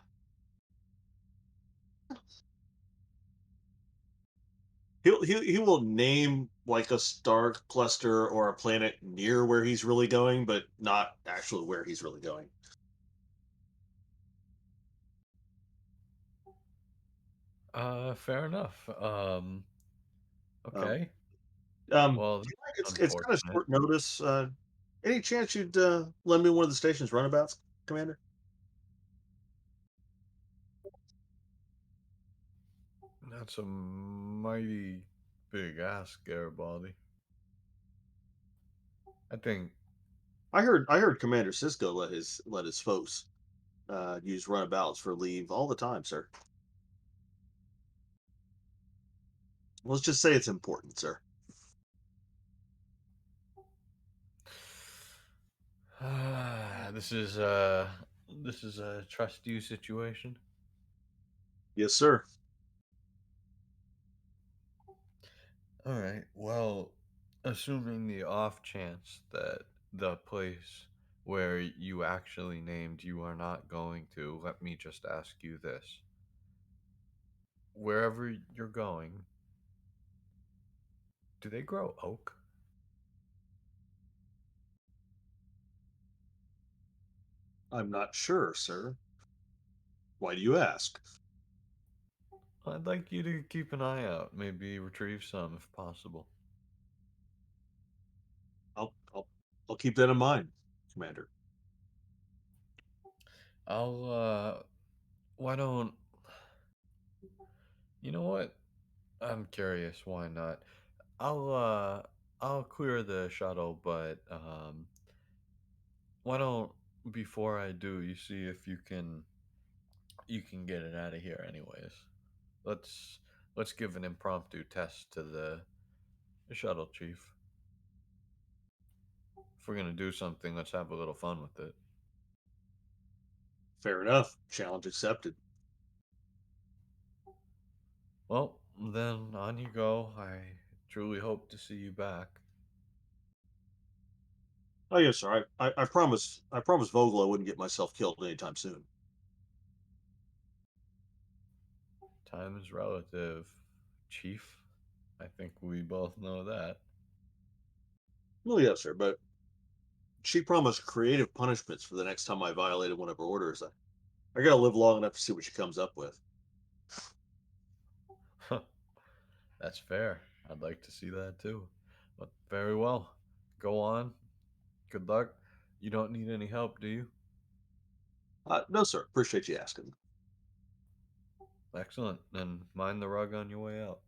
Speaker 6: He will name
Speaker 7: like a star cluster or a planet near where he's really going, but not actually where he's really going.
Speaker 3: Fair enough. Okay. Well,
Speaker 7: Do you mind-
Speaker 3: that's
Speaker 7: it's kind of
Speaker 3: unfortunate.
Speaker 7: short notice. Any chance you'd lend me one of the station's runabouts, Commander?
Speaker 3: That's a mighty big ask, Garibaldi. I think
Speaker 7: I heard Commander Cisco let his folks use runabouts for leave all the time, sir. Let's just say it's important, sir.
Speaker 3: this is a trust you situation.
Speaker 7: Yes, sir.
Speaker 3: All right. Well, assuming the off chance that the place where you actually named you are not going to, let me just ask you this. Wherever you're going, do they grow oak?
Speaker 7: I'm not sure, sir. Why do you ask?
Speaker 3: I'd like you to keep an eye out, maybe retrieve some if possible.
Speaker 7: I'll I'll I'll keep that in mind, Commander.
Speaker 3: I'll why don't you know what? I'm curious, why not? I'll clear the shuttle, but why don't before I do, you see if you can get it out of here anyways. Let's let's give an impromptu test to the shuttle chief. If we're gonna do something, let's have a little fun with it.
Speaker 7: Fair enough. Challenge accepted.
Speaker 3: Well, then on you go. I truly hope to see you back.
Speaker 7: Oh yes, sir. I promised Vogel I wouldn't get myself killed anytime soon.
Speaker 3: Time is relative, chief. I think we both know that.
Speaker 7: Well, yes, sir, but she promised creative punishments for the next time I violated one of her orders. I gotta live long enough to see what she comes up with.
Speaker 3: That's fair. I'd like to see that too. But very well. Go on. Good luck. You don't need any help, do you?
Speaker 7: No, sir. Appreciate you asking.
Speaker 3: Excellent. Then mind the rug on your way out.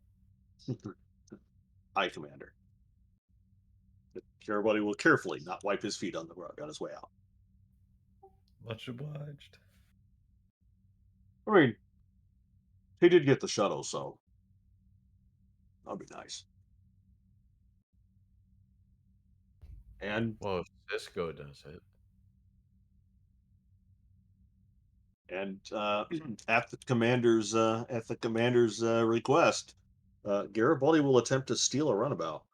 Speaker 7: Aye, Commander. Everybody will carefully not wipe his feet on the rug on his way out.
Speaker 3: Much obliged.
Speaker 7: I mean, he did get the shuttle, so that'll be nice. And
Speaker 3: Well, if Cisco does it.
Speaker 7: at the commander's request, Garibaldi will attempt to steal a runabout.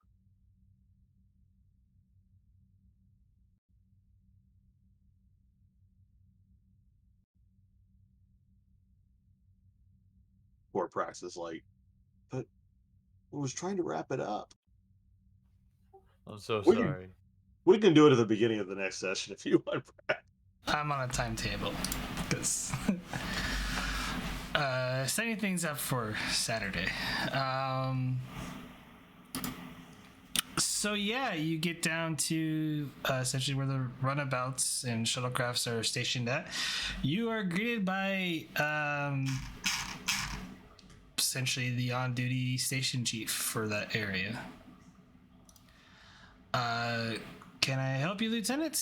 Speaker 7: Poor Prax is like, but I was trying to wrap it up.
Speaker 3: I'm so
Speaker 7: We can
Speaker 3: sorry.
Speaker 7: we can do it at the beginning of the next session if you want. Prax.
Speaker 1: I'm on a timetable because setting things up for Saturday. So yeah, you get down to essentially where the runabouts and shuttlecrafts are stationed at. You are greeted by essentially the on-duty station chief for that area. Can I help you, Lieutenant?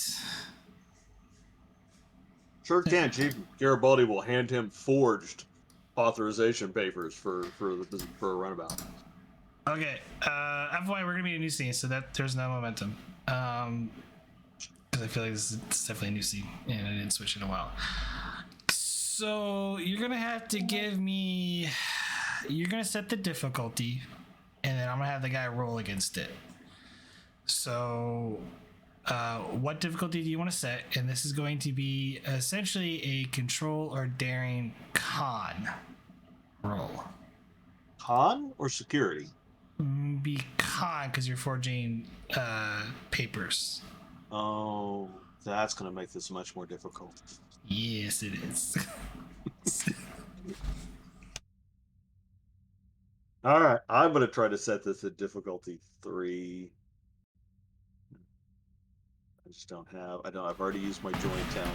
Speaker 7: Sure can, Chief. Garibaldi will hand him forged authorization papers for a runabout.
Speaker 1: Okay. FYI, we're gonna be a new scene, so that there's no momentum. Because I feel like this is definitely a new scene, and I didn't switch in a while. So you're gonna have to give me. You're gonna set the difficulty, and then I'm gonna have the guy roll against it. So, what difficulty do you want to set? And this is going to be essentially a control or daring con roll.
Speaker 7: Con or security?
Speaker 1: Because con because you're forging papers.
Speaker 7: Oh, that's going to make this much more difficult.
Speaker 1: Yes, it is.
Speaker 7: All right, I'm going to try to set this at difficulty 3. I just don't have. I don't. I've already used my join talent.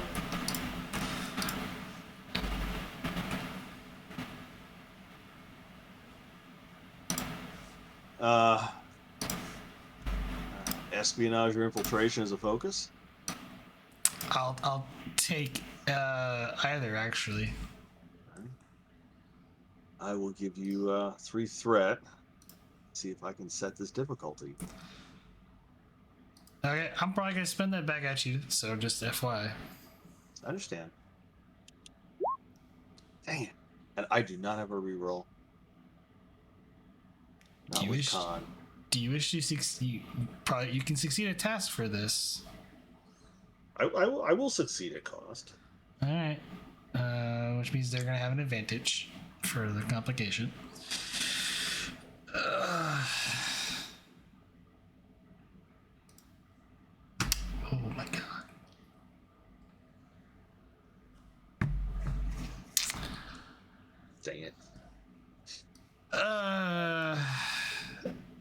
Speaker 7: Espionage or infiltration as a focus.
Speaker 1: I'll take either actually.
Speaker 7: I will give you 3 threat. See if I can set this difficulty.
Speaker 1: Okay, I'm probably gonna spin that back at you, so just FYI.
Speaker 7: I understand. Dang it. And I do not have a reroll. Not with con.
Speaker 1: Do you wish to succeed? Probably you can succeed a task for this.
Speaker 7: I will succeed at cost.
Speaker 1: All right, which means they're gonna have an advantage for the complication. Oh my god.
Speaker 7: Dang it.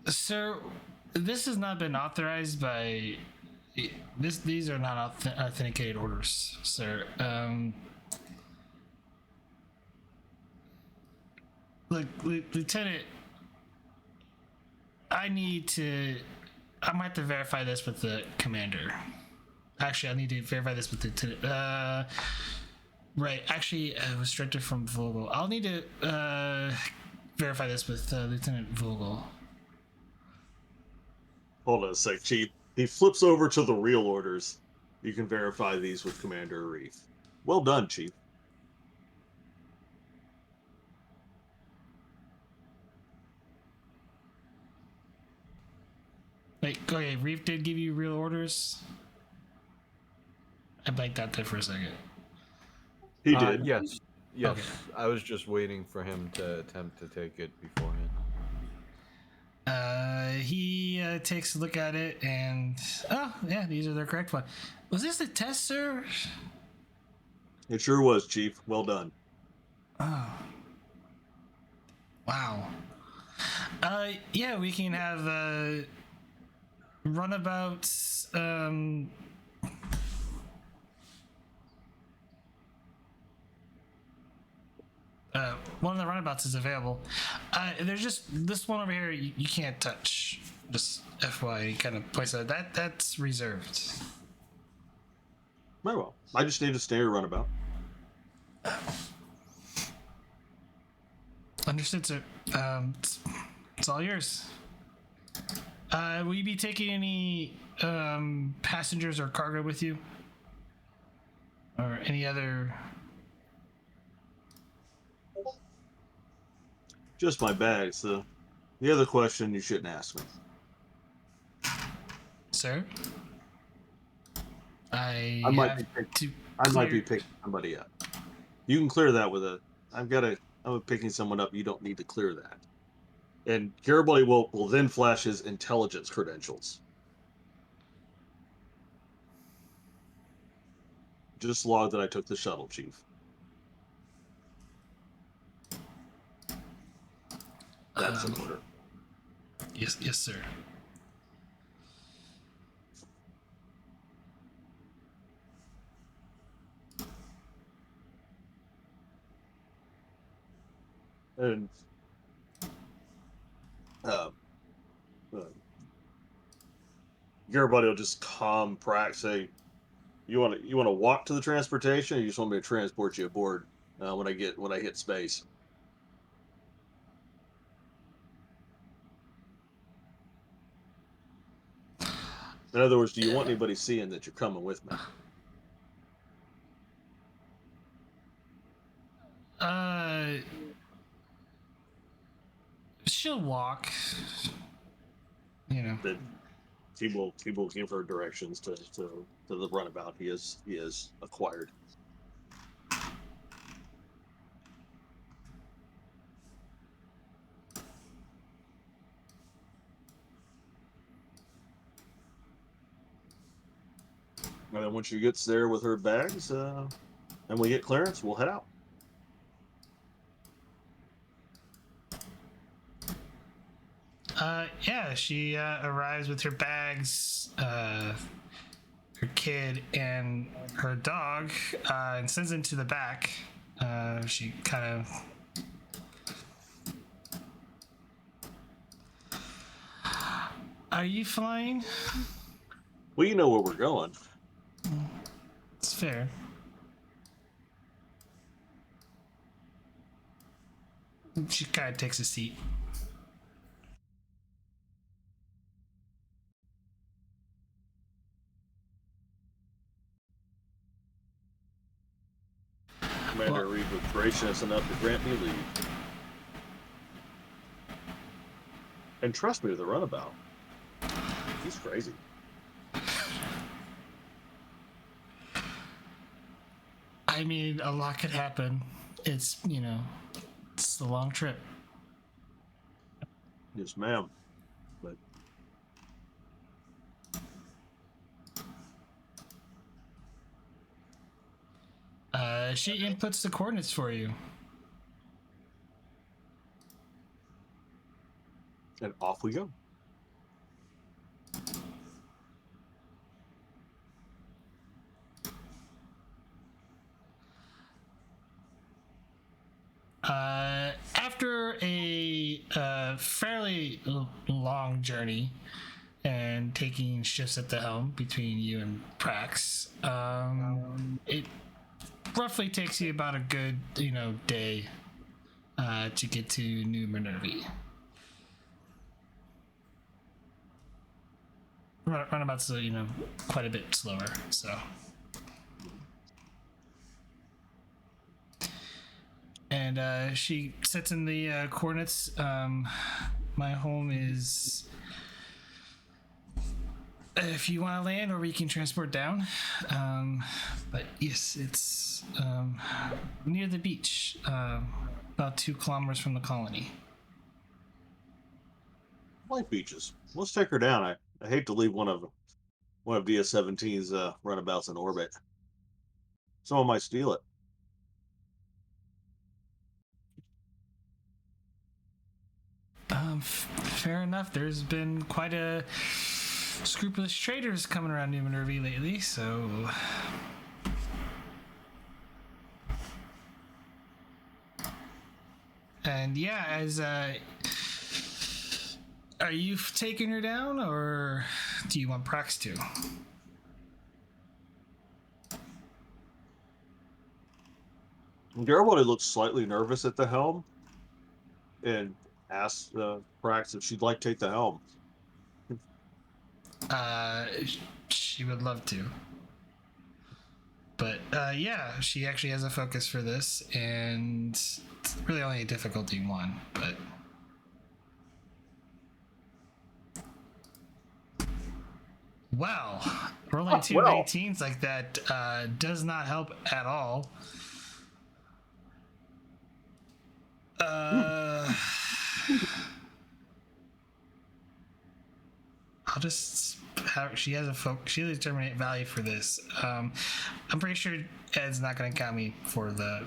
Speaker 1: Sir, this has not been authorized by these are not authenticated orders, sir. Look, Lieutenant, I'm gonna have to verify this with the commander. Actually, I need to verify this with the lieutenant. Right, actually, it was directed from Vogel. I'll need to verify this with Lieutenant Vogel.
Speaker 7: Hold on a sec, Chief. He flips over to the real orders. You can verify these with Commander Arif. Well done, Chief.
Speaker 1: Wait, okay, Reef did give you real orders? I blanked out there for a second.
Speaker 3: He did. Yes. Yes.
Speaker 1: Okay.
Speaker 3: I was just waiting for him to attempt to take it beforehand.
Speaker 1: He takes a look at it and... Oh, yeah, these are the correct one. Was this a test, sir?
Speaker 7: It sure was, Chief. Well done.
Speaker 1: Oh. Wow. Yeah, we can have runabouts. One of the runabouts is available. There's just this one over here you can't touch. Just FYI, he kind of points out that's reserved.
Speaker 7: Very well. I just need a standard runabout.
Speaker 1: Understood, sir. It's all yours. Will you be taking any passengers or cargo with you? Or any other...
Speaker 7: Just my bags. The other question you shouldn't ask me.
Speaker 1: Sir? I
Speaker 7: might be picking somebody up. You can clear that with I'm picking someone up. You don't need to clear that. And Garibaldi will then flash his intelligence credentials. Just log that I took the shuttle, Chief. That's an order.
Speaker 1: Yes, sir.
Speaker 7: And Garibaldi will just calm Pratt, say, "You want to walk to the transportation, or you just want me to transport you aboard when I hit space?" In other words, do you want anybody seeing that you're coming with me?
Speaker 1: She'll walk. You know.
Speaker 7: That he will give her directions to the runabout he is acquired. And then when she gets there with her bags, and we get clearance, we'll head out.
Speaker 1: Yeah, she arrives with her bags, her kid, and her dog, and sends them to the back. She kind of. Are you flying?
Speaker 7: Well, you know where we're going.
Speaker 1: It's fair. She kind of takes a seat.
Speaker 7: Commander Reed was gracious enough to grant me leave. And trust me with the runabout. He's crazy.
Speaker 1: I mean, a lot could happen. It's, it's a long trip.
Speaker 7: Yes, ma'am. But
Speaker 1: she inputs the coordinates for you.
Speaker 7: and off we go.
Speaker 1: After a fairly long journey and taking shifts at the helm between you and Prax, it roughly takes you about a good, day to get to New Minerva. Runabout's, quite a bit slower, so. And she sets in the coordinates. My home is, if you want to land, or we can transport down. But yes, it's near the beach, about 2 kilometers from the colony.
Speaker 7: Light beaches. Let's take her down. I hate to leave one of DS-17's runabouts in orbit. Someone might steal it.
Speaker 1: Fair enough. There's been quite a scrupulous traders coming around New Minerva lately, so. And yeah, as are you taking her down, or do you want Prax to?
Speaker 7: Garibaldi looks slightly nervous at the helm and asks Prax if she'd like to take the helm.
Speaker 1: She would love to. But yeah, she actually has a focus for this, and it's really only a difficulty 1, but. Wow, rolling 2 18s like that does not help at all. I'll just have, she has a determinate value for this. I'm pretty sure Ed's not going to count me for the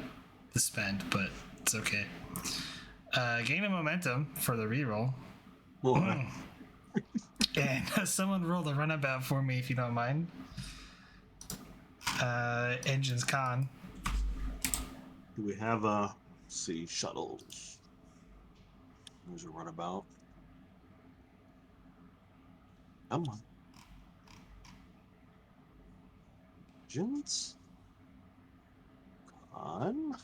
Speaker 1: spend, but it's okay. Gain a momentum for the reroll. And someone roll the runabout for me if you don't mind. Engines con.
Speaker 7: Do we have shuttles? There's a runabout. Come on. Engines? Con?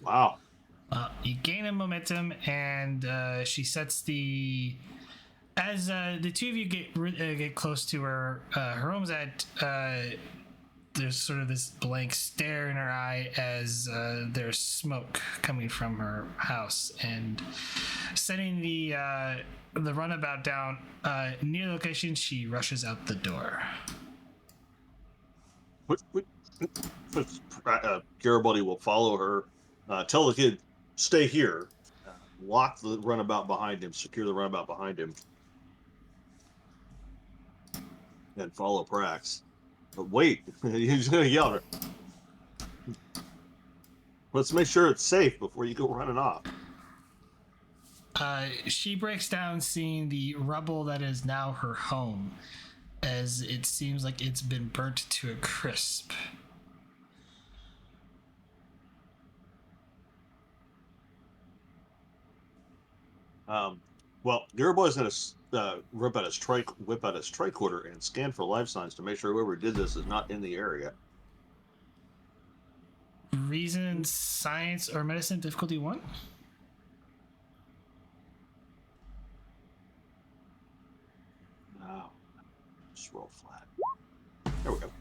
Speaker 7: Wow.
Speaker 1: You gain a momentum, and she sets the. As the two of you get close to her, her home's at. There's sort of this blank stare in her eye as there's smoke coming from her house, and setting the runabout down near the location, she rushes out the door.
Speaker 7: Garibaldi will follow her. Tell the kid, stay here. Lock the runabout behind him. Secure the runabout behind him. and follow Prax. But wait, he's going to yell at her. Let's make sure it's safe before you go running off.
Speaker 1: She breaks down, seeing the rubble that is now her home, as it seems like it's been burnt to a crisp.
Speaker 7: Well, Gariboy's going to whip out his tricorder and scan for life signs to make sure whoever did this is not in the area.
Speaker 1: Reason, science, or medicine difficulty 1?
Speaker 7: No, just roll flat. There we go.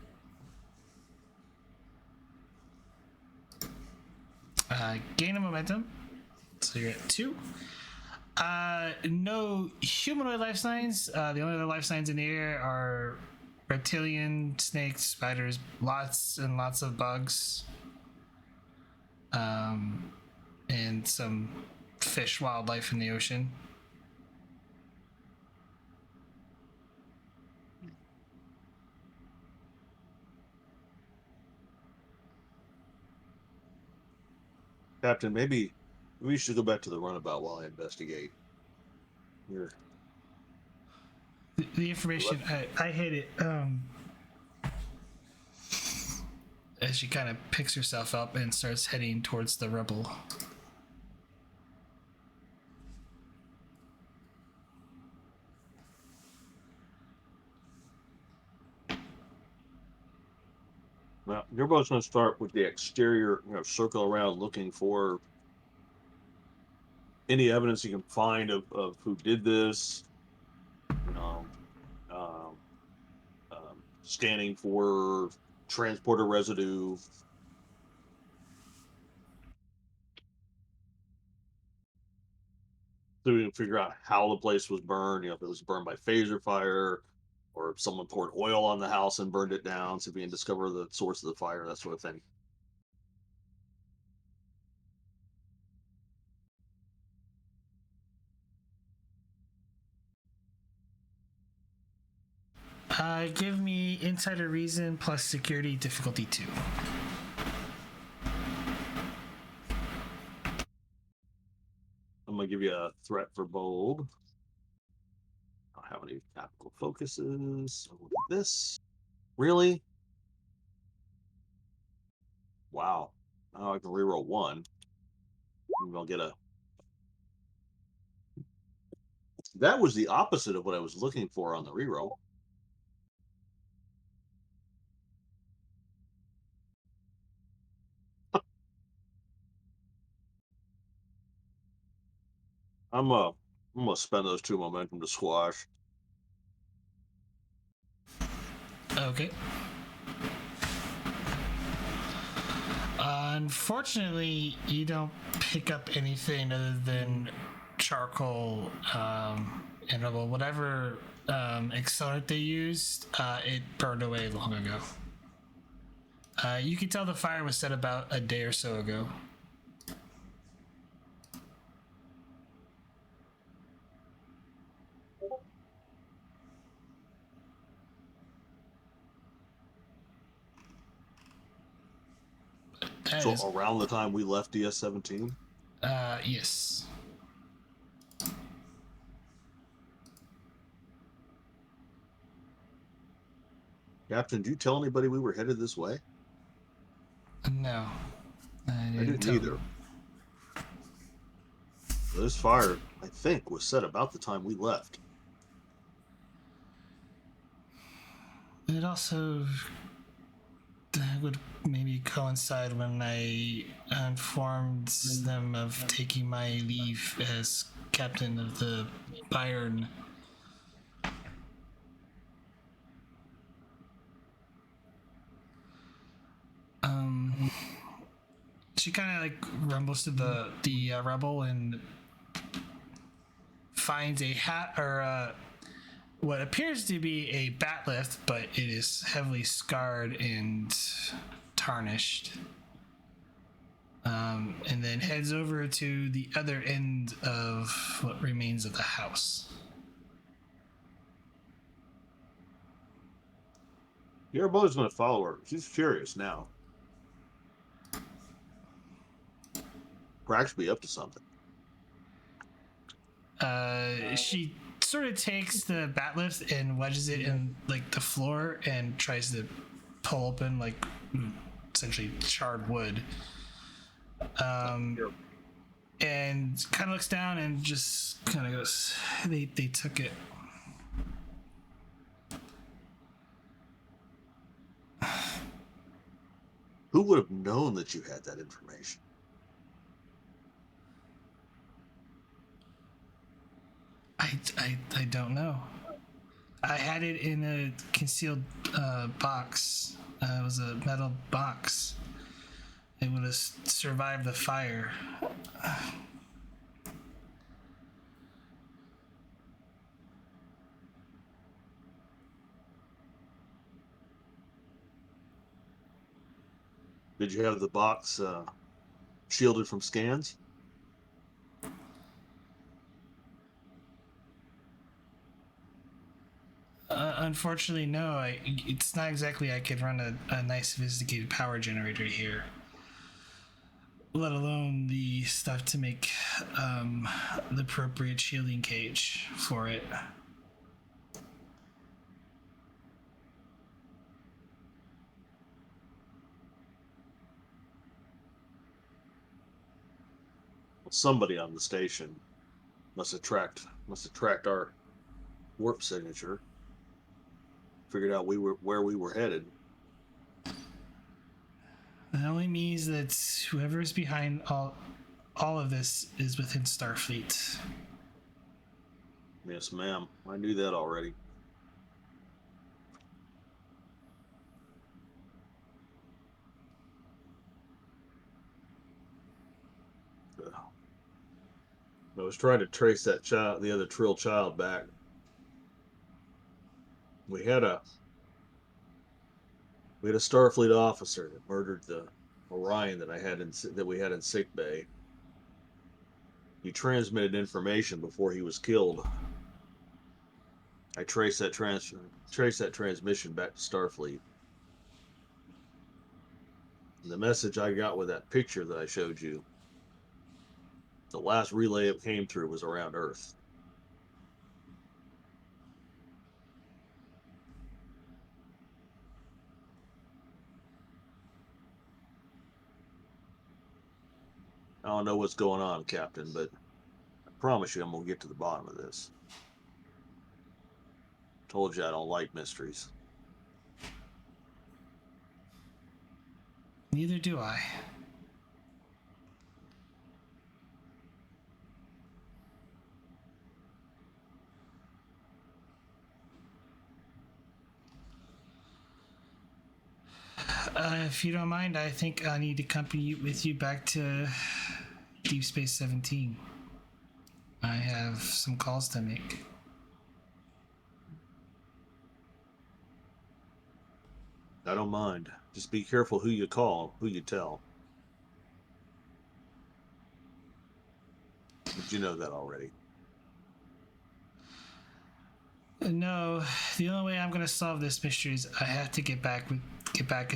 Speaker 1: Gain a momentum, so you're at 2. No humanoid life signs. The only other life signs in the air are reptilian, snakes, spiders, lots and lots of bugs, and some fish wildlife in the ocean.
Speaker 7: Captain, maybe we should go back to the runabout while I investigate. Here.
Speaker 1: The information, I hit it. As she kind of picks herself up and starts heading towards the rubble.
Speaker 7: Well, you're both going to start with the exterior, circle around looking for any evidence you can find of who did this. Scanning for transporter residue. So we can figure out how the place was burned, if it was burned by phaser fire, or if someone poured oil on the house and burned it down, so we can discover the source of the fire, that sort of thing.
Speaker 1: Give me insider reason plus security difficulty 2.
Speaker 7: I'm going to give you a threat for bold. I don't have any tactical focuses. So we'll do this. Really? Wow. Oh, I can reroll 1. Maybe I'll get a... That was the opposite of what I was looking for on the reroll. I'm gonna spend those 2 momentum to squash.
Speaker 1: Okay. Unfortunately, you don't pick up anything other than charcoal and rubble. Whatever accelerant they used, it burned away long ago. You can tell the fire was set about a day or so ago.
Speaker 7: So around the time we left DS-17?
Speaker 1: Yes.
Speaker 7: Captain, did you tell anybody we were headed this way?
Speaker 1: No. I
Speaker 7: didn't either. This fire, I think, was set about the time we left.
Speaker 1: It also would maybe coincide when I informed them of taking my leave as captain of the Bayern. She kind of like rumbles to the rubble and finds a hat or what appears to be a bat lift, but it is heavily scarred and tarnished. And then heads over to the other end of what remains of the house.
Speaker 7: Garibaldi's going to follow her. She's furious now. Brax be up to something.
Speaker 1: She sort of takes the bat lift and wedges it in like the floor and tries to pull open like essentially charred wood. And kind of looks down and just kind of goes, they took it.
Speaker 7: Who would have known that you had that information?
Speaker 1: I don't know. I had it in a concealed box. It was a metal box. It would have survived the fire.
Speaker 7: Did you have the box shielded from scans?
Speaker 1: Unfortunately, no. It's not exactly I could run a nice sophisticated power generator here. Let alone the stuff to make the appropriate shielding cage for it.
Speaker 7: Well, somebody on the station must have tracked our warp signature. Figured out where we were headed.
Speaker 1: That only means that whoever is behind all of this is within Starfleet.
Speaker 7: Yes, ma'am. I knew that already. I was trying to trace that child, the other Trill child, back. We had a Starfleet officer that murdered the Orion that we had in sick bay. He transmitted information before he was killed. I traced that transmission back to Starfleet. And the message I got with that picture that I showed you, the last relay it came through was around Earth. I don't know what's going on, Captain, but I promise you I'm going to get to the bottom of this. Told you I don't like mysteries.
Speaker 1: Neither do I. If you don't mind, I think I need to accompany with you back to Deep Space 17. I have some calls to make.
Speaker 7: I don't mind. Just be careful who you call, who you tell. But you know that already.
Speaker 1: No, the only way I'm going to solve this mystery is I have to get back in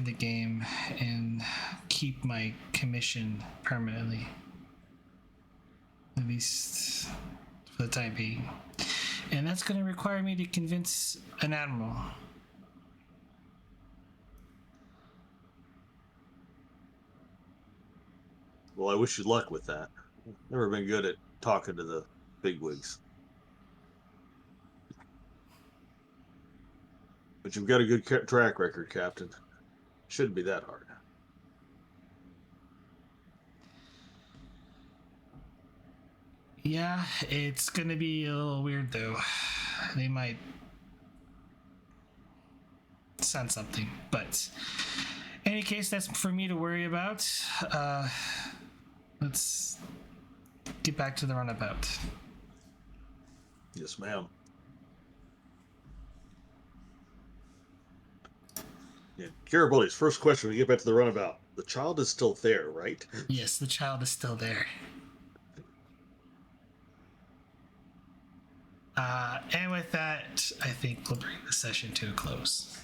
Speaker 1: the game and keep my commission permanently. At least for the time being. And that's going to require me to convince an admiral.
Speaker 7: Well, I wish you luck with that. Never been good at talking to the bigwigs. But you've got a good track record, Captain. Shouldn't be that hard.
Speaker 1: Yeah, it's gonna be a little weird though. They might sense something, but in any case, that's for me to worry about. Let's get back to the runabout.
Speaker 7: Yes, ma'am. Yeah, Garibaldi's first question when we get back to the runabout. The child is still there, right?
Speaker 1: Yes, the child is still there. And with that, I think we'll bring the session to a close.